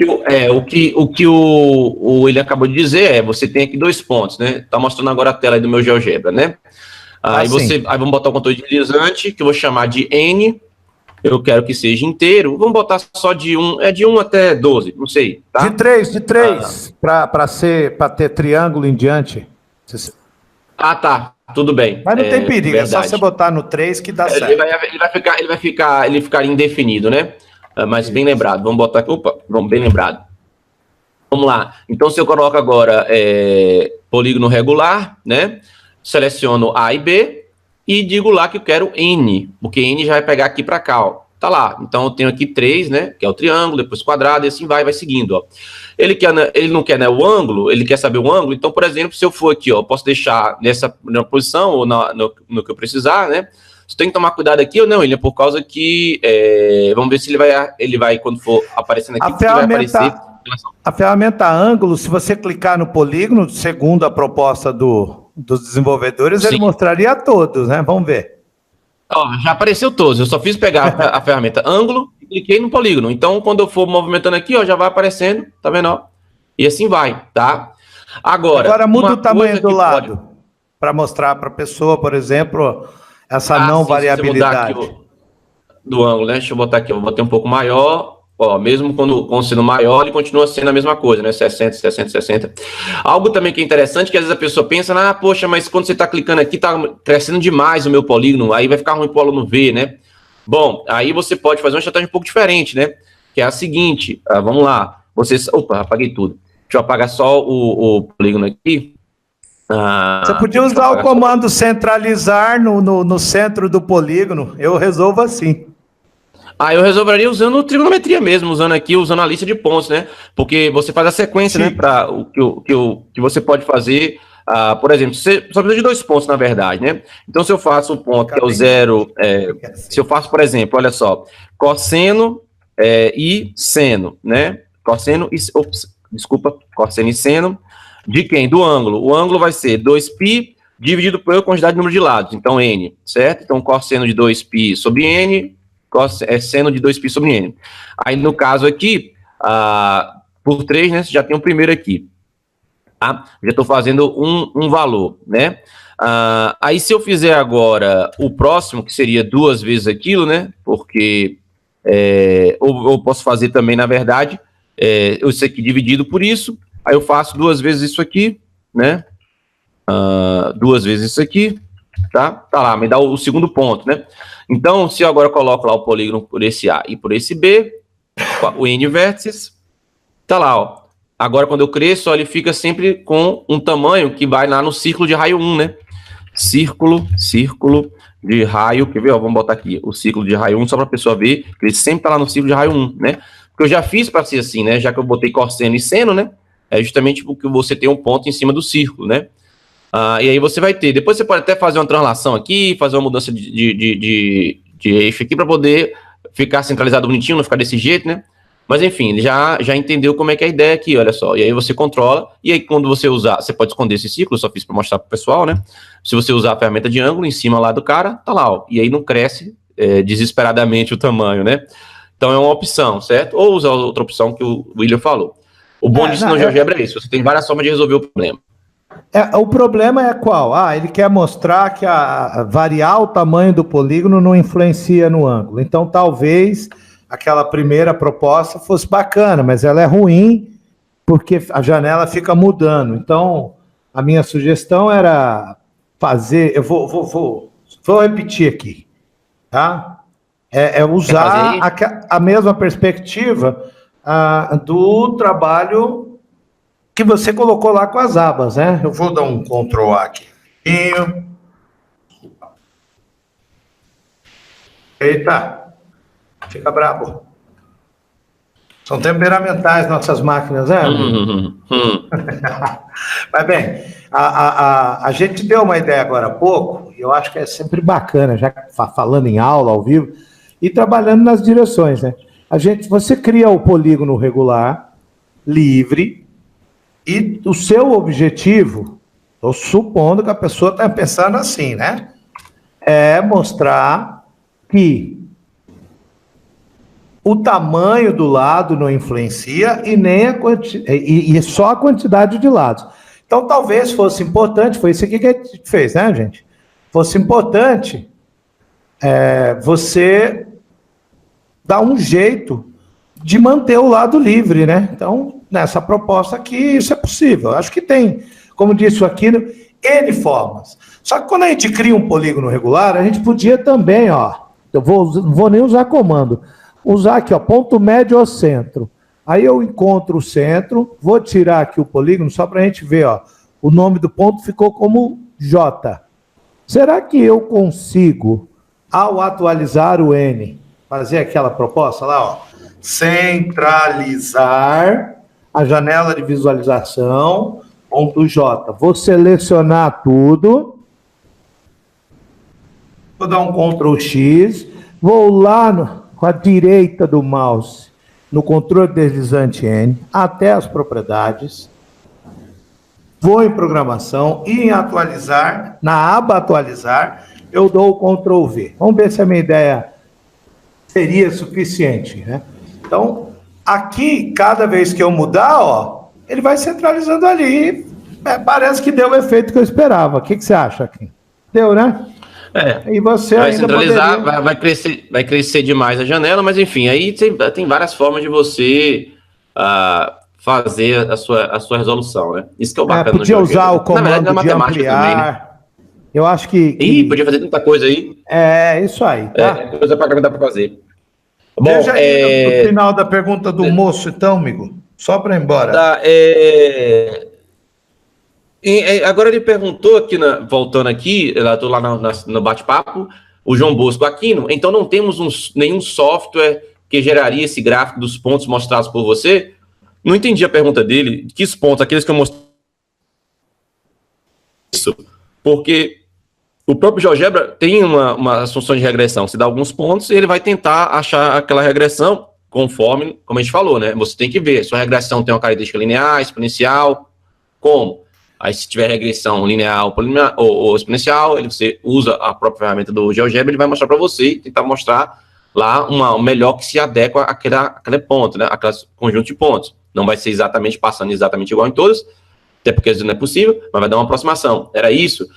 que o William acabou de dizer você tem aqui 2 pontos, né? Tá mostrando agora a tela aí do meu GeoGebra, né? Aí vamos botar o controle deslizante, que eu vou chamar de N. Eu quero que seja inteiro. Vamos botar só de 1, de 1 até 12, não sei. Tá? De 3, para ter triângulo em diante. Tá. Tudo bem. Mas não tem perigo, verdade. É só você botar no 3 que dá certo. Ele vai ficar indefinido, né? Mas bem lembrado. Vamos botar aqui. Bem lembrado. Vamos lá. Então, se eu coloco agora polígono regular, né? Seleciono A e B e digo lá que eu quero N, porque N já vai pegar aqui para cá, ó. Tá lá. Então, eu tenho aqui 3, né? Que é o triângulo, depois quadrado, e assim vai seguindo, ó. Ele não quer, né, o ângulo, ele quer saber o ângulo. Então, por exemplo, se eu for aqui, ó, eu posso deixar na posição ou no que eu precisar, né? Você tem que tomar cuidado aqui ou não, William, por causa que vamos ver se ele vai quando for aparecendo aqui, vai aparecer. A ferramenta ângulo, se você clicar no polígono, segundo a proposta dos desenvolvedores, ele mostraria todos, né? Vamos ver. Ó, já apareceu todos, eu só fiz pegar a ferramenta ângulo e cliquei no polígono. Então, quando eu for movimentando aqui, ó, já vai aparecendo, tá vendo? Ó? E assim vai, tá? Agora muda o tamanho do lado, para mostrar para a pessoa, por exemplo, essa não variabilidade. Do ângulo, né? Deixa eu botar aqui, eu vou botar um pouco maior. Ó, mesmo quando sendo maior, ele continua sendo a mesma coisa, né? 60, 60, 60. Algo também que é interessante, que às vezes a pessoa pensa, poxa, mas quando você está clicando aqui, tá crescendo demais o meu polígono, aí vai ficar ruim para o aluno ver, né? Bom, aí você pode fazer uma estratégia um pouco diferente, né? Que é a seguinte, vamos lá. Opa, apaguei tudo. Deixa eu apagar só o polígono aqui. Você podia usar o comando centralizar no centro do polígono. Eu resolvo assim. Eu resolveria usando trigonometria mesmo, usando a lista de pontos, né? Porque você faz a sequência, né? Para o que você pode fazer. Por exemplo, você só precisa de 2 pontos, na verdade, né? Então, se eu faço o ponto que é o 0, se eu faço, por exemplo, olha só, cosseno e seno, né? Cosseno e seno de quem? Do ângulo. O ângulo vai ser 2π dividido pela quantidade de número de lados, então n, certo? Então, cosseno de 2π sobre n seno de 2π sobre n. Aí, no caso aqui, por 3, né, você já tem o primeiro aqui. Tá? Já estou fazendo um valor, né? Aí, se eu fizer agora o próximo, que seria 2 vezes aquilo, né? Porque eu posso fazer também, na verdade, isso aqui dividido por isso. Aí eu faço 2 vezes isso aqui, né? 2 vezes isso aqui. Tá lá, me dá o segundo ponto, né? Então, se eu agora coloco lá o polígono por esse A e por esse B, o N vértices, tá lá, ó. Agora, quando eu cresço, ó, ele fica sempre com um tamanho que vai lá no círculo de raio 1, né? Círculo de raio, quer ver? Ó, vamos botar aqui o círculo de raio 1, só para a pessoa ver que ele sempre tá lá no círculo de raio 1, né? Porque eu já fiz para ser assim, né? Já que eu botei cosseno e seno, né? É justamente porque você tem um ponto em cima do círculo, né? E aí você vai ter, depois você pode até fazer uma translação aqui, fazer uma mudança de eixo aqui para poder ficar centralizado bonitinho, não ficar desse jeito, né? Mas enfim, ele já entendeu como é que é a ideia aqui, olha só. E aí você controla, e aí quando você usar, você pode esconder esse ciclo, eu só fiz para mostrar para o pessoal, né? Se você usar a ferramenta de ângulo em cima lá do cara, tá lá, ó. E aí não cresce desesperadamente o tamanho, né? Então é uma opção, certo? Ou usar outra opção que o William falou. O bom disso no GeoGebra é isso, você tem várias formas de resolver o problema. O problema é qual? Ele quer mostrar que variar o tamanho do polígono não influencia no ângulo. Então, talvez aquela primeira proposta fosse bacana, mas ela é ruim porque a janela fica mudando. Então, a minha sugestão era fazer... Eu vou repetir aqui, tá? Usar a mesma perspectiva do trabalho que você colocou lá com as abas, né? Eu vou dar um Ctrl A aqui. Eita, fica brabo. São temperamentais nossas máquinas, né? Mas bem, a gente deu uma ideia agora há pouco, e eu acho que é sempre bacana, já falando em aula, ao vivo, e trabalhando nas direções, né? Você cria o polígono regular, livre, e o seu objetivo, estou supondo que a pessoa está pensando assim, né? É mostrar que o tamanho do lado não influencia e nem e só a quantidade de lados. Então, talvez fosse importante, foi isso aqui que a gente fez, né, gente? Fosse importante você dar um jeito de manter o lado livre, né? Então, nessa proposta aqui, isso é possível. Acho que tem, como disse o Aquino, N formas. Só que quando a gente cria um polígono regular, a gente podia também, eu não vou nem usar comando, usar aqui, ponto médio ao centro. Aí eu encontro o centro, vou tirar aqui o polígono, só para a gente ver, o nome do ponto ficou como J. Será que eu consigo, ao atualizar o N, fazer aquela proposta lá, centralizar a janela de visualização, ponto J. Vou selecionar tudo, vou dar um Ctrl X, vou lá com a direita do mouse, no controle deslizante N, até as propriedades, vou em programação e em atualizar, na aba atualizar, eu dou o Ctrl V. Vamos ver se a minha ideia seria suficiente, né? Então, aqui, cada vez que eu mudar, ele vai centralizando ali. Parece que deu o efeito que eu esperava. O que você acha aqui? Deu, né? E você vai centralizar, poderia... vai crescer demais a janela, mas enfim, aí tem várias formas de você fazer a sua resolução, né? Isso que é o bacana. Podia usar o comando de ampliar. Também, né? Eu acho que... podia fazer tanta coisa aí. Isso aí, tá? Coisa pra dá pra fazer. Bom, veja aí no final da pergunta do moço, então, amigo. Só para ir embora. Agora ele perguntou aqui, voltando aqui, estou lá no bate-papo, o João Bosco Aquino, então não temos nenhum software que geraria esse gráfico dos pontos mostrados por você? Não entendi a pergunta dele. Que pontos? Aqueles que eu mostrei. Isso, porque o próprio GeoGebra tem uma função de regressão. Você dá alguns pontos e ele vai tentar achar aquela regressão conforme, como a gente falou, né? Você tem que ver. Sua regressão tem uma característica linear, exponencial, como? Aí, se tiver regressão linear ou exponencial, você usa a própria ferramenta do GeoGebra, ele vai mostrar para você e tentar mostrar lá o melhor que se adequa àquele ponto, né? Aquele conjunto de pontos. Não vai ser passando exatamente igual em todas, até porque às vezes não é possível, mas vai dar uma aproximação. Era isso.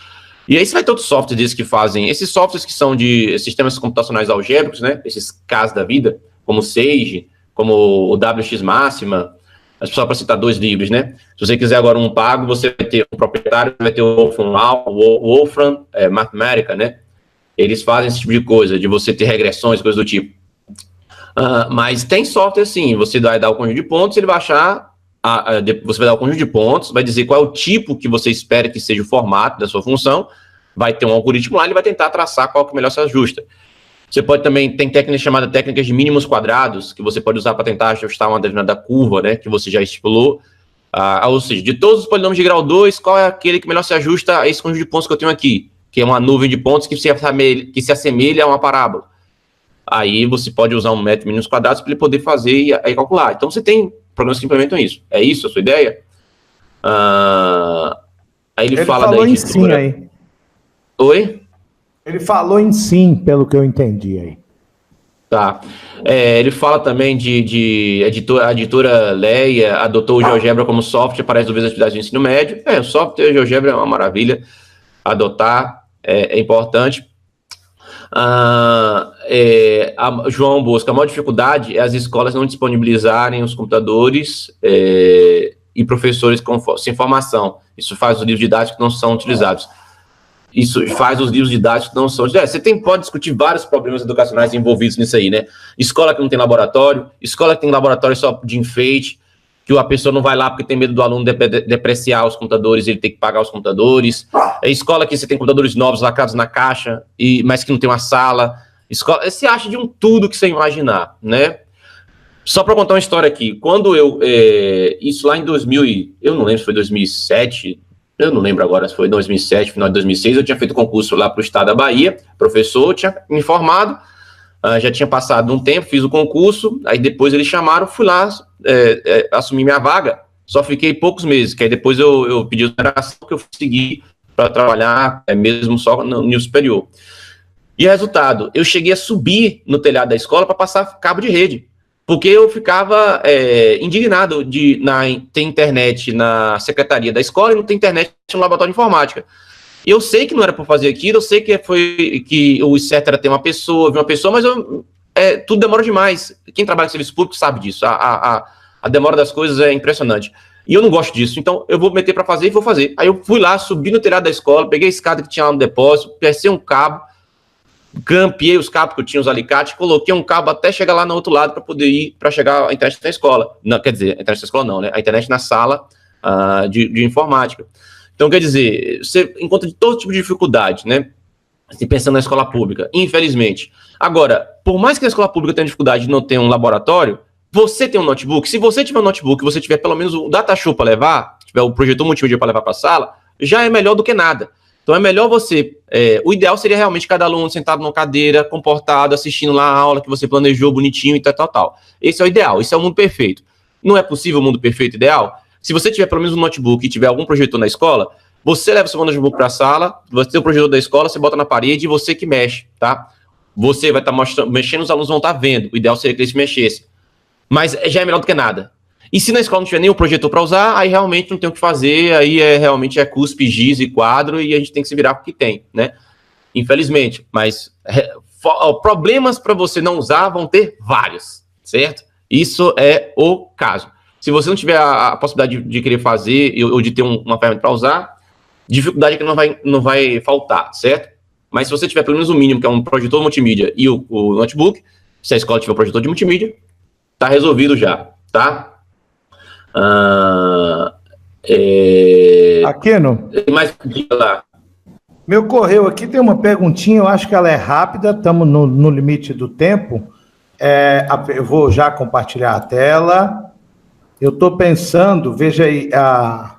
E aí você vai ter outros softwares que fazem, esses softwares que são de sistemas computacionais algébricos, né? Esses CAS da vida, como o Sage, como o WX Máxima, só para citar dois livros, né? Se você quiser agora um pago, você vai ter um proprietário, vai ter o Wolfram Mathematica, né? Eles fazem esse tipo de coisa, de você ter regressões, coisas do tipo. Mas tem software assim, você vai dar o conjunto de pontos, ele vai achar, você vai dar o conjunto de pontos, vai dizer qual é o tipo que você espera que seja o formato da sua função, vai ter um algoritmo lá, ele vai tentar traçar qual que melhor se ajusta. Você pode também, tem técnicas chamadas técnicas de mínimos quadrados, que você pode usar para tentar ajustar uma determinada curva, né, que você já estipulou. Ou seja, de todos os polinômios de grau 2, qual é aquele que melhor se ajusta a esse conjunto de pontos que eu tenho aqui? Que é uma nuvem de pontos que se assemelha a uma parábola. aí você pode usar um metro mínimos quadrados para ele poder fazer e aí calcular. Então você tem programas que implementam isso. É isso a sua ideia? Aí ele fala falou da editora. Em sim aí. Oi? Ele falou em sim, pelo que eu entendi aí. Tá. Ele fala também de a editora Leia adotou o GeoGebra como software para resolver as atividades do ensino médio. O software GeoGebra é uma maravilha. Adotar é importante. João Bosco, a maior dificuldade é as escolas não disponibilizarem os computadores e professores sem formação. Isso faz os livros didáticos não são utilizados. Você pode discutir vários problemas educacionais envolvidos nisso aí, né? Escola que não tem laboratório, escola que tem laboratório só de enfeite, que a pessoa não vai lá porque tem medo do aluno depreciar os computadores, ele tem que pagar os computadores. Escola que você tem computadores novos lacrados na caixa, mas que não tem uma sala. Escola, você acha de um tudo que você imaginar, né? Só para contar uma história aqui, quando isso lá em 2000, eu não lembro se foi 2007, eu não lembro agora se foi 2007, final de 2006, eu tinha feito concurso lá para o estado da Bahia, professor, tinha me informado, já tinha passado um tempo, fiz o concurso, aí depois eles chamaram, fui lá, assumi minha vaga, só fiquei poucos meses, que aí depois eu pedi exoneração, que eu fui seguir para trabalhar mesmo só no nível superior. E resultado, eu cheguei a subir no telhado da escola para passar cabo de rede, porque eu ficava indignado de ter internet na secretaria da escola e não ter internet no laboratório de informática. Eu sei que não era para fazer aquilo, eu sei que o certo era ter uma pessoa, mas tudo demora demais. Quem trabalha em serviço público sabe disso. A demora das coisas é impressionante. E eu não gosto disso, então eu vou meter para fazer e vou fazer. Aí eu fui lá, subi no telhado da escola, peguei a escada que tinha lá no depósito, passei um cabo, grampeei os cabos que eu tinha, os alicates, coloquei um cabo até chegar lá no outro lado para poder ir, para chegar a internet na escola. Não, quer dizer, a internet na escola não, né? A internet na sala de informática. Então, quer dizer, você encontra todo tipo de dificuldade, né? Pensando na escola pública, infelizmente. Agora, por mais que a escola pública tenha dificuldade de não ter um laboratório, você tem um notebook, se você tiver um notebook, você tiver pelo menos o datashow para levar, tiver o projetor multimídia para levar para a sala, já é melhor do que nada. Então é melhor você, o ideal seria realmente cada aluno sentado numa cadeira, comportado, assistindo lá a aula que você planejou bonitinho e tal. Esse é o ideal, esse é o mundo perfeito. Não é possível o mundo perfeito ideal? Se você tiver pelo menos um notebook e tiver algum projetor na escola, você leva o seu notebook para a sala, você tem o projetor da escola, você bota na parede e você que mexe, tá? Você vai estar mexendo, os alunos vão estar vendo. O ideal seria que eles mexessem. Mas já é melhor do que nada. E se na escola não tiver nenhum projetor para usar, aí realmente não tem o que fazer, aí realmente é cuspe, giz e quadro, e a gente tem que se virar com o que tem, né? Infelizmente. Mas problemas para você não usar vão ter vários, certo? Isso é o caso. Se você não tiver a possibilidade de querer fazer ou de ter uma ferramenta para usar, dificuldade é que não vai faltar, certo? Mas se você tiver pelo menos o mínimo, que é um projetor multimídia e o notebook, se a escola tiver um projetor de multimídia, tá resolvido já, tá? Aquino, mais lá. Meu correio aqui tem uma perguntinha, eu acho que ela é rápida, estamos no limite do tempo. Eu vou já compartilhar a tela. Eu estou pensando, veja aí, a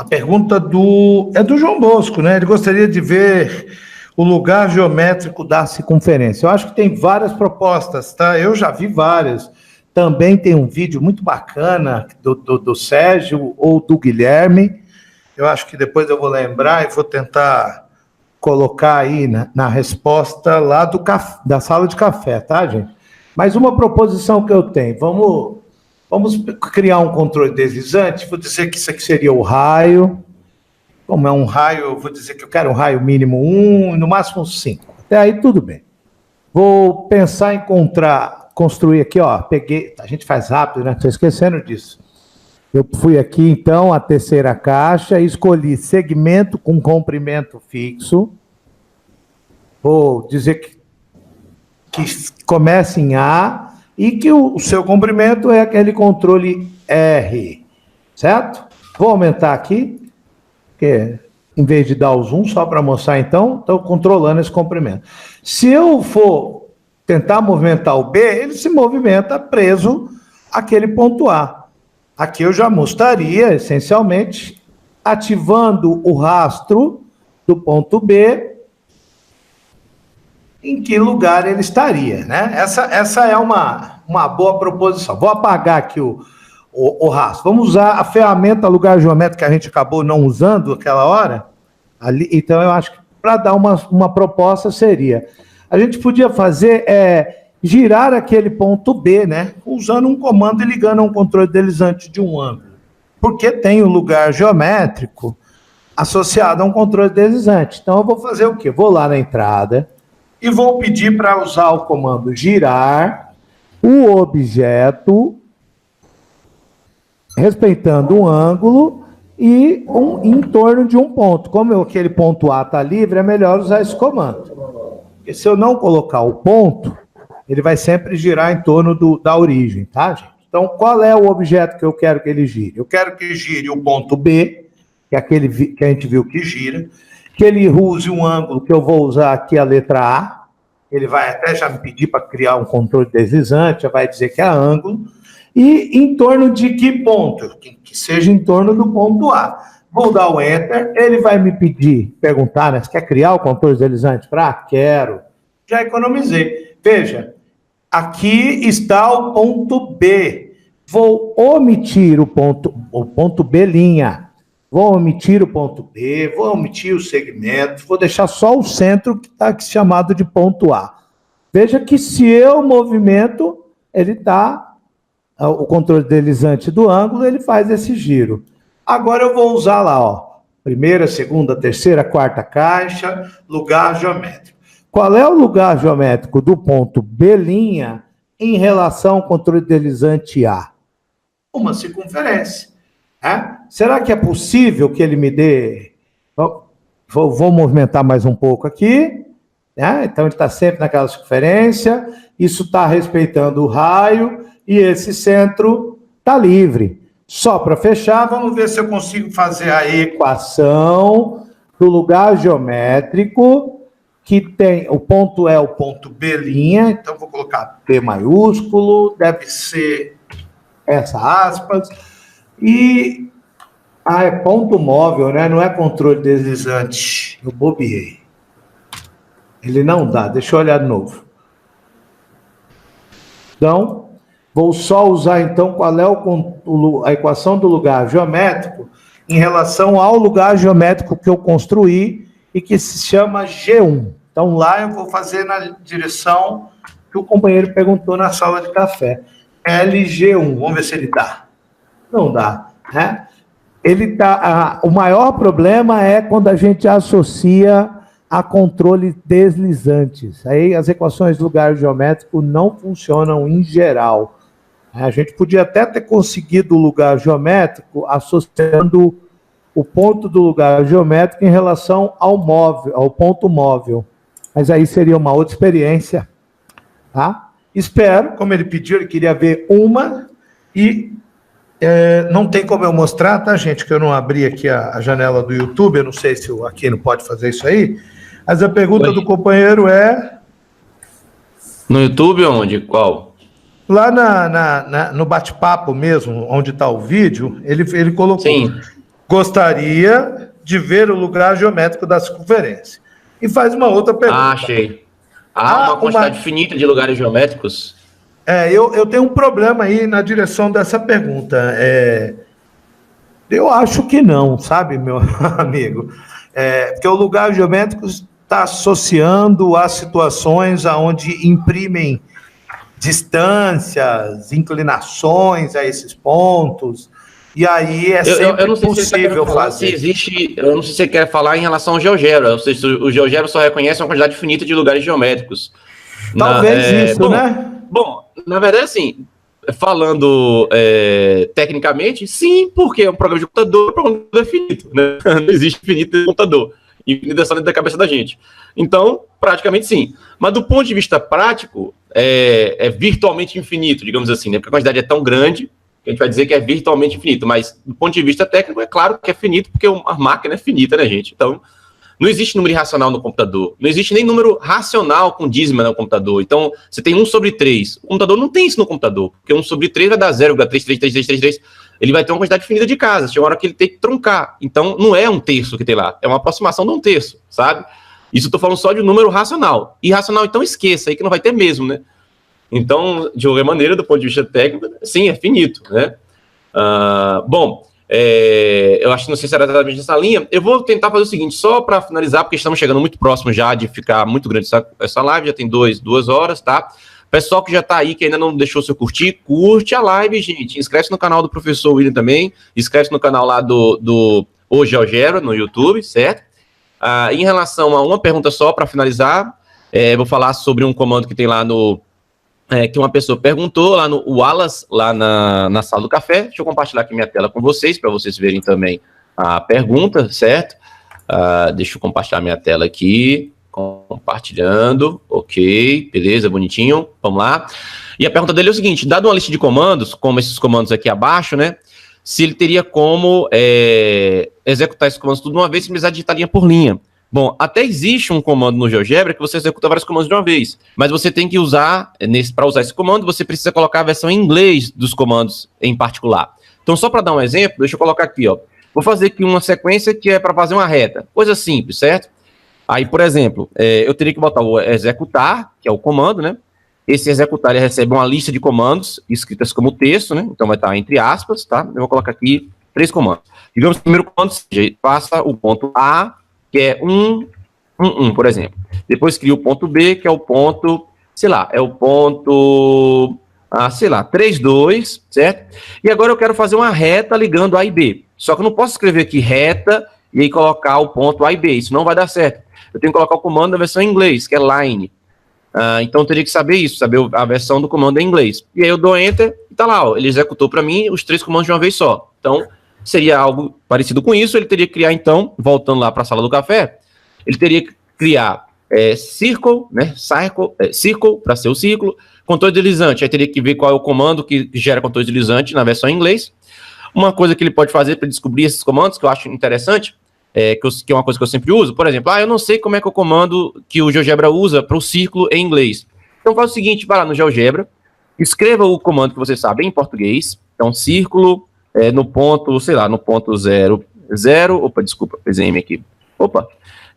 pergunta do João Bosco, né? Ele gostaria de ver o lugar geométrico da circunferência. Eu acho que tem várias propostas, tá? Eu já vi várias. Também tem um vídeo muito bacana do Sérgio ou do Guilherme. Eu acho que depois eu vou lembrar e vou tentar colocar aí na resposta lá da sala de café, tá, gente? Mas uma proposição que eu tenho, vamos criar um controle deslizante, vou dizer que isso aqui seria o raio. Como é um raio, eu vou dizer que eu quero um raio mínimo 1, no máximo 5. Até aí tudo bem. Vou pensar em construir aqui, ó, a gente faz rápido, né? Estou esquecendo disso. Eu fui aqui, então, a terceira caixa, escolhi segmento com comprimento fixo. Vou dizer que começa em A e que o seu comprimento é aquele controle R, certo? Vou aumentar aqui, porque em vez de dar o zoom, só para mostrar, então, estou controlando esse comprimento. Se eu for tentar movimentar o B, ele se movimenta preso àquele ponto A. Aqui eu já mostraria, essencialmente, ativando o rastro do ponto B, em que lugar ele estaria, né? Essa é uma boa proposição. Vou apagar aqui o rastro. Vamos usar a ferramenta lugar geométrico que a gente acabou não usando aquela hora. Ali, então, eu acho que para dar uma proposta seria, a gente podia fazer girar aquele ponto B, né? Usando um comando e ligando a um controle deslizante de um ângulo. Porque tem o lugar geométrico associado a um controle deslizante. Então, eu vou fazer o quê? Vou lá na entrada e vou pedir para usar o comando girar o objeto respeitando um ângulo e em torno de um ponto. Como aquele ponto A está livre, é melhor usar esse comando. Porque se eu não colocar o ponto, ele vai sempre girar em torno da origem, tá, gente? Então, qual é o objeto que eu quero que ele gire? Eu quero que gire o ponto B, que é aquele que a gente viu que gira, que ele use um ângulo que eu vou usar aqui a letra A, ele vai até já me pedir para criar um controle deslizante, já vai dizer que é ângulo, e em torno de que ponto? Que seja em torno do ponto A. Vou dar o Enter, ele vai me perguntar, né, se quer criar o controle deslizante para? Quero. Já economizei. Veja, aqui está o ponto B. Vou omitir o ponto B'. Vou omitir o ponto B, vou omitir o segmento, vou deixar só o centro que está chamado de ponto A. Veja que se eu movimento, ele está, o controle deslizante do ângulo, ele faz esse giro. Agora eu vou usar lá, ó, primeira, segunda, terceira, quarta caixa, lugar geométrico. Qual é o lugar geométrico do ponto B' em relação ao controle deslizante A? Uma circunferência. Será que é possível que ele me dê... Vou movimentar mais um pouco aqui. Então, ele está sempre naquela circunferência. Isso está respeitando o raio. E esse centro está livre. Só para fechar, vamos ver se eu consigo fazer a equação do lugar geométrico, que tem... O ponto é o ponto B'. Então, vou colocar B maiúsculo. Deve ser essa aspas. E é ponto móvel, né? Não é controle deslizante. Eu bobeei. Ele não dá. Deixa eu olhar de novo. Então, vou só usar então qual é a equação do lugar geométrico em relação ao lugar geométrico que eu construí e que se chama G1. Então lá eu vou fazer na direção que o companheiro perguntou na sala de café. LG1. Vamos ver se ele dá. Não dá, né? O maior problema é quando a gente associa a controle deslizantes. Aí as equações do lugar geométrico não funcionam em geral. A gente podia até ter conseguido o lugar geométrico associando o ponto do lugar geométrico em relação ao móvel, ao ponto móvel. Mas aí seria uma outra experiência, tá? Espero, como ele pediu, ele queria ver uma e... não tem como eu mostrar, tá, gente? Que eu não abri aqui a janela do YouTube, eu não sei se o Aquino pode fazer isso aí, mas a pergunta do companheiro é... No YouTube onde? Qual? Lá no bate-papo mesmo, onde está o vídeo, ele colocou... Sim. Gostaria de ver o lugar geométrico da circunferência. E faz uma outra pergunta. Achei. Uma quantidade finita de lugares geométricos? Eu tenho um problema aí na direção dessa pergunta. Eu acho que não, sabe, meu amigo? Porque o lugar geométrico está associando a situações onde imprimem distâncias, inclinações a esses pontos, e aí sempre possível fazer. Eu não sei se você quer falar em relação ao GeoGebra, ou seja, o GeoGebra só reconhece uma quantidade finita de lugares geométricos. Talvez isso, né? Bom, na verdade, assim, falando tecnicamente, sim, porque é um programa de computador, o programa é finito, né? Não existe infinito de computador. Infinito é só dentro da cabeça da gente. Então, praticamente sim. Mas do ponto de vista prático, é virtualmente infinito, digamos assim, né? Porque a quantidade é tão grande que a gente vai dizer que é virtualmente infinito. Mas do ponto de vista técnico, é claro que é finito, porque a máquina é finita, né, gente? Então, não existe número irracional no computador. Não existe nem número racional com dízima no computador. Então, você tem 1/3. O computador não tem isso no computador, porque 1/3 vai dar 0,33333. Ele vai ter uma quantidade finita de casas. Chega uma hora que ele tem que truncar. Então, não é 1/3 que tem lá. É uma aproximação de 1/3, sabe? Isso eu tô falando só de um número racional. Irracional, então esqueça aí que não vai ter mesmo, né? Então, de qualquer maneira, do ponto de vista técnico, sim, é finito, né? Eu acho que não sei se era exatamente nessa linha. Eu vou tentar fazer o seguinte, só para finalizar, porque estamos chegando muito próximo já de ficar muito grande essa live, já tem 2 horas, tá? Pessoal que já está aí, que ainda não deixou seu curtir, curte a live, gente. Inscreve-se no canal do professor William também, inscreve-se no canal lá do Hoje Algebra, no YouTube, certo? Em relação a uma pergunta só, para finalizar, vou falar sobre um comando que tem lá no... que uma pessoa perguntou lá no Wallace, lá na sala do café. Deixa eu compartilhar aqui minha tela com vocês, para vocês verem também a pergunta, certo? Deixa eu compartilhar minha tela aqui, compartilhando, ok, beleza, bonitinho, vamos lá. E a pergunta dele é o seguinte, dado uma lista de comandos, como esses comandos aqui abaixo, né, se ele teria como executar esses comandos tudo de uma vez, sem precisar digitar linha por linha. Bom, até existe um comando no GeoGebra que você executa vários comandos de uma vez, mas você tem que usar, para usar esse comando, você precisa colocar a versão em inglês dos comandos em particular. Então, só para dar um exemplo, deixa eu colocar aqui, ó. Vou fazer aqui uma sequência que é para fazer uma reta, coisa simples, certo? Aí, por exemplo, eu teria que botar o executar, que é o comando, né? Esse executar, ele recebe uma lista de comandos escritas como texto, né? Então, vai estar entre aspas, tá? Eu vou colocar aqui 3 comandos. Digamos que o primeiro comando seja, faça o ponto A, que é 1, por exemplo. Depois cria o ponto B, que é o ponto, sei lá, 3, 2, certo? E agora eu quero fazer uma reta ligando A e B. Só que eu não posso escrever aqui reta e aí colocar o ponto A e B. Isso não vai dar certo. Eu tenho que colocar o comando na versão em inglês, que é line. Então eu teria que saber isso, saber a versão do comando em inglês. E aí eu dou enter e tá lá, ó, ele executou para mim os 3 comandos de uma vez só. Então, seria algo parecido com isso. Ele teria que criar, então, voltando lá para a sala do café, ele teria que criar circle, né? Circle, para ser o círculo. Controle deslizante, aí teria que ver qual é o comando que gera controle deslizante na versão em inglês. Uma coisa que ele pode fazer para descobrir esses comandos, que eu acho interessante, que é uma coisa que eu sempre uso, por exemplo, eu não sei como é que é o comando que o GeoGebra usa para o círculo em inglês. Então faz o seguinte, vai lá no GeoGebra, escreva o comando que você sabe em português, então círculo, no ponto, sei lá, no ponto 0,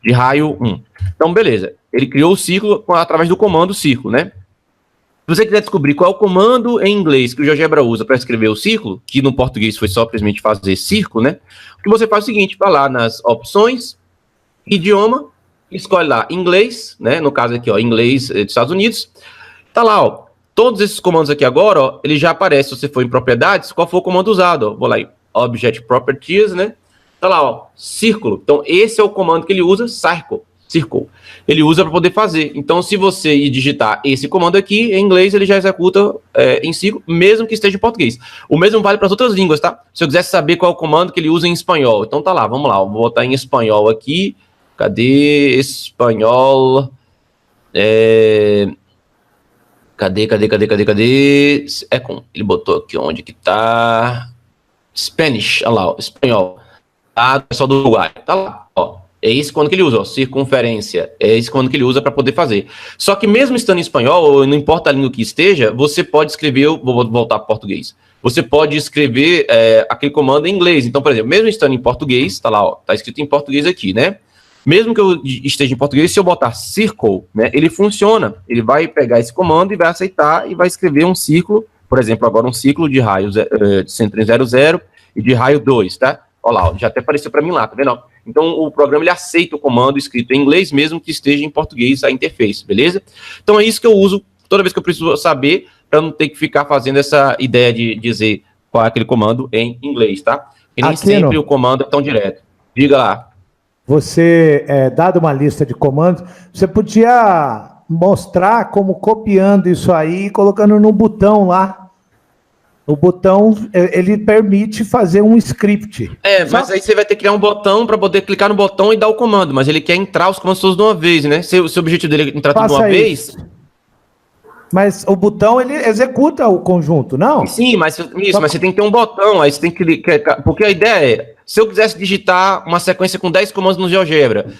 de raio 1. Então, beleza, ele criou o círculo através do comando círculo, né? Se você quiser descobrir qual é o comando em inglês que o GeoGebra usa para escrever o círculo, que no português foi só simplesmente fazer círculo, né? O que você faz é o seguinte, vai lá nas opções, idioma, escolhe lá inglês, né? No caso aqui, ó, inglês dos Estados Unidos. Tá lá, ó, todos esses comandos aqui agora, ó, ele já aparece, se você for em propriedades, qual for o comando usado, ó. Vou lá em Object Properties, né? Tá lá, ó, círculo. Então, esse é o comando que ele usa, circle. Ele usa para poder fazer. Então, se você ir digitar esse comando aqui, em inglês, ele já executa em círculo, mesmo que esteja em português. O mesmo vale para as outras línguas, tá? Se eu quisesse saber qual é o comando que ele usa em espanhol. Então, tá lá, vamos lá. Eu vou botar em espanhol aqui. Cadê espanhol? Cadê? Ele botou aqui onde que tá? Spanish, olha lá, ó, espanhol. Tá, pessoal do Uruguai. Tá lá, ó. É esse comando que ele usa, ó, circunferência. É esse comando que ele usa para poder fazer. Só que mesmo estando em espanhol, ou não importa a língua que esteja, você pode escrever, vou voltar para português. Você pode escrever aquele comando em inglês. Então, por exemplo, mesmo estando em português, tá lá, ó, tá escrito em português aqui, né? Mesmo que eu esteja em português, se eu botar circle, né, ele funciona. Ele vai pegar esse comando e vai aceitar e vai escrever um círculo, por exemplo, agora um círculo de raio de centro em 0, 0 e de raio 2, tá? Olha lá, ó, já até apareceu para mim lá, tá vendo? Então, o programa ele aceita o comando escrito em inglês, mesmo que esteja em português a interface, beleza? Então, é isso que eu uso toda vez que eu preciso saber, para não ter que ficar fazendo essa ideia de dizer qual é aquele comando em inglês, tá? E nem sempre o comando é tão direto. Diga lá. Você, dado uma lista de comandos, você podia mostrar como copiando isso aí e colocando no botão lá. O botão, ele permite fazer um script. Mas aí você vai ter que criar um botão para poder clicar no botão e dar o comando, mas ele quer entrar os comandos todos de uma vez, né? Se o objetivo dele é entrar tudo de uma vez... Mas o botão, ele executa o conjunto, não? Sim, mas você tem que ter um botão, aí você tem que clicar, porque a ideia é, se eu quisesse digitar uma sequência com 10 comandos no GeoGebra,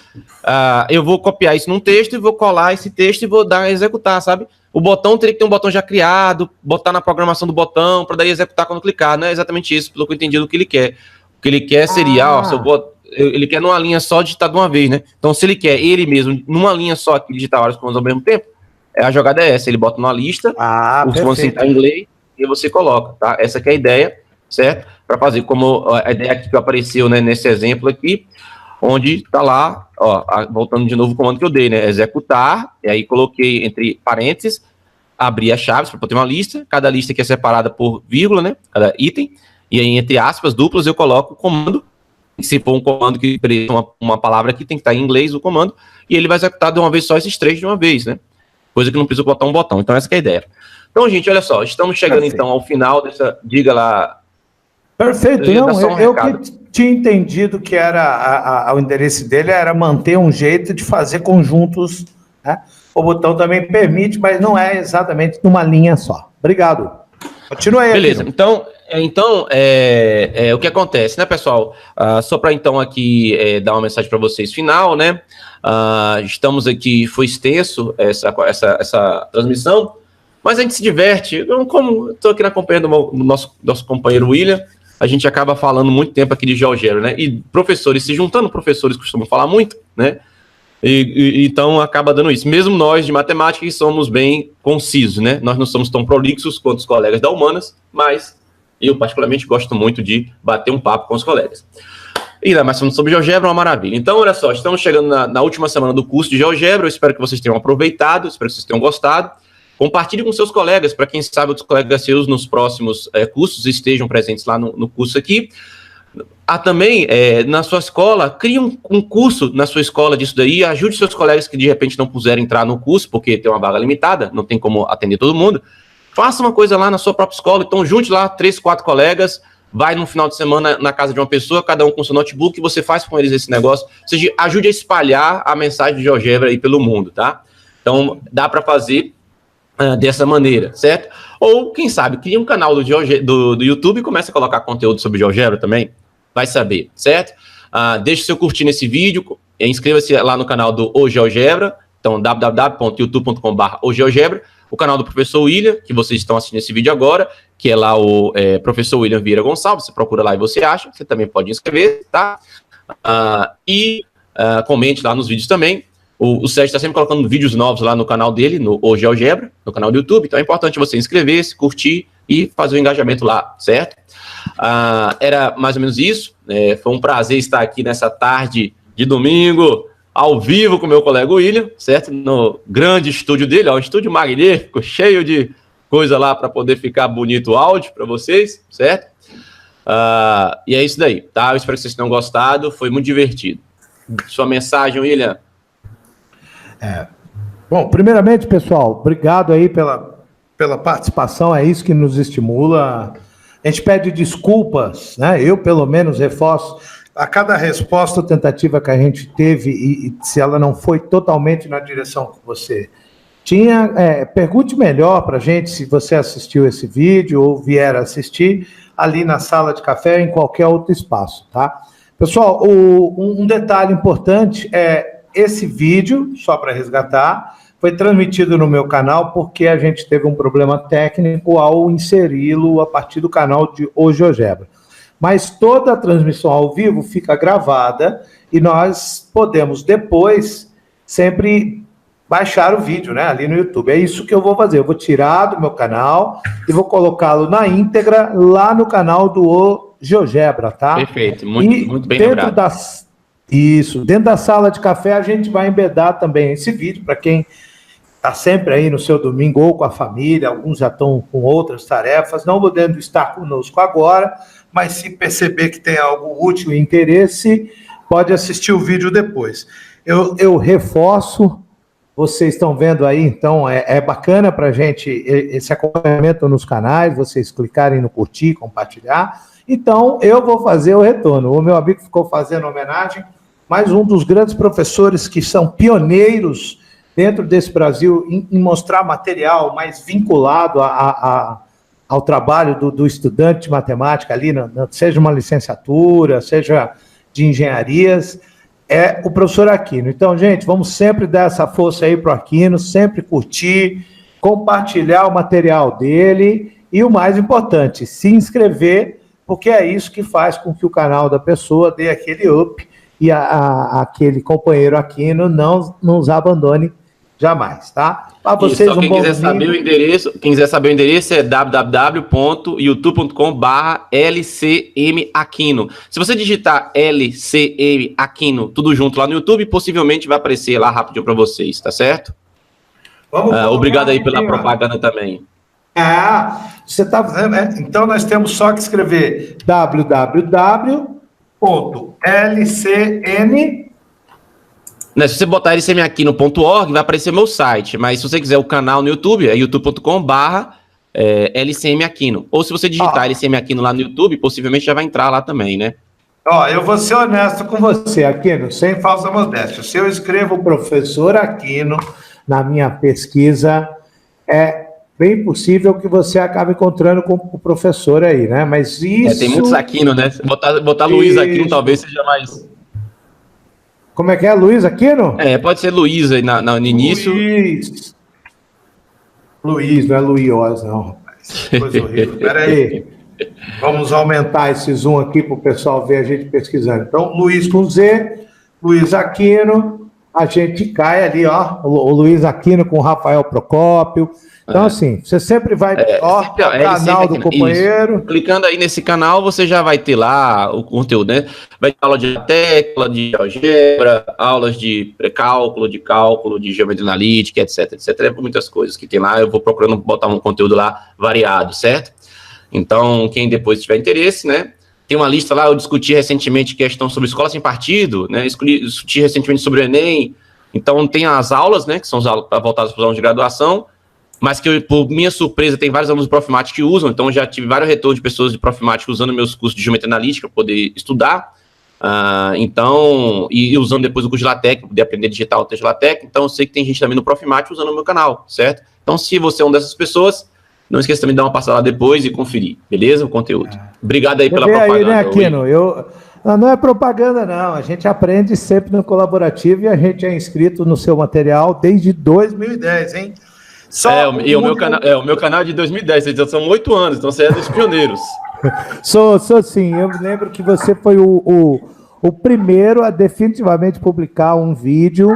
eu vou copiar isso num texto e vou colar esse texto e vou dar a executar, sabe? O botão teria que ter um botão já criado, botar na programação do botão, para daí executar quando clicar. Não é exatamente isso, pelo que eu entendi do que ele quer. O que ele quer seria, ele quer numa linha só digitar de uma vez, né? Então, se ele quer ele mesmo, numa linha só aqui, digitar vários comandos ao mesmo tempo, a jogada é essa, ele bota numa lista, os comandos estão em inglês, e você coloca, tá? Essa que é a ideia, certo? Para fazer como a ideia aqui que apareceu, né, nesse exemplo aqui, onde tá lá, ó, voltando de novo o comando que eu dei, né? Executar, e aí coloquei entre parênteses, abrir as chaves para ter uma lista, cada lista aqui é separada por vírgula, né? Cada item, e aí entre aspas duplas eu coloco o comando, e se for um comando que preenche uma palavra aqui, tem que estar em inglês o comando, e ele vai executar de uma vez só esses 3 de uma vez, né? Coisa que não precisa botar um botão. Então essa que é a ideia. Então, gente, olha só, estamos chegando então ao final dessa, diga lá. Perfeito, eu que tinha entendido que era o endereço dele era manter um jeito de fazer conjuntos, né? O botão também permite, mas não é exatamente numa linha só. Obrigado. Continua aí. Beleza, então o que acontece, né, pessoal? Só para então aqui dar uma mensagem para vocês final, né? Estamos aqui, foi extenso essa transmissão, mas a gente se diverte. Como estou aqui na companhia do nosso companheiro William, a gente acaba falando muito tempo aqui de GeoGebra, né? E professores, se juntando, professores costumam falar muito, né? Então acaba dando isso. Mesmo nós de matemática que somos bem concisos, né? Nós não somos tão prolixos quanto os colegas da Humanas, mas eu particularmente gosto muito de bater um papo com os colegas. E ainda mais falando sobre GeoGebra, é uma maravilha. Então, olha só, estamos chegando na última semana do curso de GeoGebra, eu espero que vocês tenham aproveitado, espero que vocês tenham gostado. Compartilhe com seus colegas, para quem sabe os colegas seus nos próximos cursos estejam presentes lá no curso aqui. Também, na sua escola, crie um curso na sua escola disso daí, ajude seus colegas que de repente não puderam entrar no curso, porque tem uma vaga limitada, não tem como atender todo mundo. Faça uma coisa lá na sua própria escola, então junte lá 3, 4 colegas, vai no final de semana na casa de uma pessoa, cada um com seu notebook, e você faz com eles esse negócio, ou seja, ajude a espalhar a mensagem de GeoGebra aí pelo mundo, tá? Então, dá para fazer dessa maneira, certo? Ou, quem sabe, cria um canal do YouTube e comece a colocar conteúdo sobre GeoGebra também, vai saber, certo? Deixe seu curtir nesse vídeo, inscreva-se lá no canal do O GeoGebra, então www.youtube.com/ogeogebra, o canal do professor William, que vocês estão assistindo esse vídeo agora, que é lá o professor William Vieira Gonçalves, você procura lá e você acha, você também pode inscrever, tá? Comente lá nos vídeos também. O Sérgio está sempre colocando vídeos novos lá no canal dele, no O GeoGebra, no canal do YouTube, então é importante você inscrever-se, curtir e fazer o engajamento lá, certo? Era mais ou menos isso, foi um prazer estar aqui nessa tarde de domingo, ao vivo com meu colega William, certo? No grande estúdio dele, um estúdio magnífico, cheio de coisa lá para poder ficar bonito o áudio para vocês, certo? E é isso daí, tá? Eu espero que vocês tenham gostado, foi muito divertido. Sua mensagem, William? Bom, primeiramente, pessoal, obrigado aí pela participação, é isso que nos estimula. A gente pede desculpas, né? Eu, pelo menos, reforço a cada resposta ou tentativa que a gente teve, e se ela não foi totalmente na direção que você tinha, pergunte melhor para a gente se você assistiu esse vídeo ou vier assistir ali na sala de café, em qualquer outro espaço, tá? Pessoal, um detalhe importante esse vídeo, só para resgatar, foi transmitido no meu canal porque a gente teve um problema técnico ao inseri-lo a partir do canal de O GeoGebra. Mas toda a transmissão ao vivo fica gravada e nós podemos depois sempre baixar o vídeo, né, ali no YouTube. É isso que eu vou fazer. Eu vou tirar do meu canal e vou colocá-lo na íntegra lá no canal do O GeoGebra, tá? Perfeito, muito bem lembrado. Dentro da sala de café a gente vai embedar também esse vídeo para quem está sempre aí no seu domingo ou com a família, alguns já estão com outras tarefas, não podendo estar conosco agora, mas se perceber que tem algo útil e interesse, pode assistir o vídeo depois. Eu reforço, vocês estão vendo aí, então é bacana para a gente esse acompanhamento nos canais, vocês clicarem no curtir, compartilhar. Então, eu vou fazer o retorno. O meu amigo ficou fazendo homenagem, mais um dos grandes professores que são pioneiros dentro desse Brasil em mostrar material mais vinculado ao trabalho do estudante de matemática ali, seja uma licenciatura, seja de engenharias, é o professor Aquino. Então, gente, vamos sempre dar essa força aí para o Aquino, sempre curtir, compartilhar o material dele e, o mais importante, se inscrever, porque é isso que faz com que o canal da pessoa dê aquele up e aquele companheiro Aquino não nos abandone jamais, tá? Para vocês, quem quiser saber o endereço, é www.youtube.com/lcmaquino. Se você digitar LCM Aquino, tudo junto lá no YouTube, possivelmente vai aparecer lá rapidinho para vocês, tá certo? Obrigado aí pela propaganda também. Você está vendo, né? Então nós temos só que escrever www.lcn. Se você botar lcmaquino.org, vai aparecer meu site. Mas se você quiser o canal no YouTube, é youtube.com/lcmaquino. Ou se você digitar lcmaquino lá no YouTube, possivelmente já vai entrar lá também, né? Eu vou ser honesto com você, Aquino, sem falsa modéstia. Se eu escrevo o professor Aquino na minha pesquisa, é bem possível que você acabe encontrando com o professor aí, né? Mas isso... tem muitos Aquino, né? Botar Luiz Aquino talvez seja mais... Como é que é, Luiz Aquino? Pode ser Luiz aí no início. Luiz, não é Luiz, não, rapaz. Coisa horrível. Espera aí. Vamos aumentar esse zoom aqui para o pessoal ver a gente pesquisando. Então, Luiz com Z, Luiz Aquino, a gente cai ali, ó, o Luiz Aquino com o Rafael Procópio. Então, assim, você sempre vai, o canal do companheiro. Isso. Clicando aí nesse canal, você já vai ter lá o conteúdo, né? Vai ter aula de tecla, de álgebra, aulas de pré-cálculo, de cálculo, de geometria analítica, etc, etc. É muitas coisas que tem lá. Eu vou procurando botar um conteúdo lá variado, certo? Então, quem depois tiver interesse, né? Tem uma lista lá, eu discuti recentemente questão sobre escola sem partido, né? Discuti recentemente sobre o Enem. Então, tem as aulas, né? Que são voltadas para os alunos de graduação, mas que, por minha surpresa, tem vários alunos de Profimática que usam, então já tive vários retornos de pessoas de Profimática usando meus cursos de geometria analítica para poder estudar, e usando depois o curso de LaTeX, para poder aprender digital até de LaTeX. Então eu sei que tem gente também no Profimática usando o meu canal, certo? Então, se você é uma dessas pessoas, não esqueça também de dar uma passada lá depois e conferir, beleza? O conteúdo. Obrigado aí pela propaganda. Aí, né, Aquino? Não é propaganda, não. A gente aprende sempre no colaborativo e a gente é inscrito no seu material desde 2010, hein? O meu canal é de 2010, então são 8 anos, então você é dos pioneiros. Sou sim, eu me lembro que você foi o primeiro a definitivamente publicar um vídeo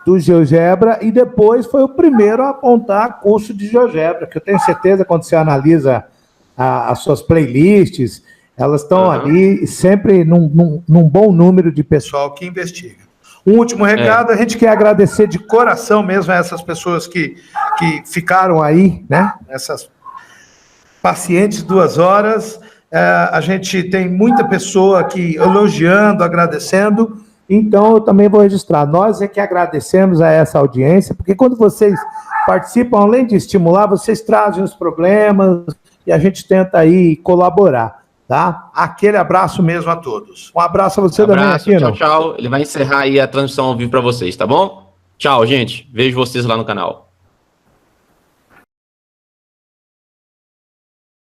do GeoGebra e depois foi o primeiro a apontar curso de GeoGebra, que eu tenho certeza quando você analisa as suas playlists, elas estão ali sempre num bom número de pessoal que investiga. Um último recado, a gente quer agradecer de coração mesmo a essas pessoas que ficaram aí, né? Essas pacientes 2 horas. A gente tem muita pessoa aqui elogiando, agradecendo. Então, eu também vou registrar. Nós é que agradecemos a essa audiência, porque quando vocês participam, além de estimular, vocês trazem os problemas e a gente tenta aí colaborar. Tá? Aquele abraço mesmo a todos. Um abraço a você também, Aquino. Tchau. Ele vai encerrar aí a transmissão ao vivo para vocês, tá bom? Tchau, gente. Vejo vocês lá no canal.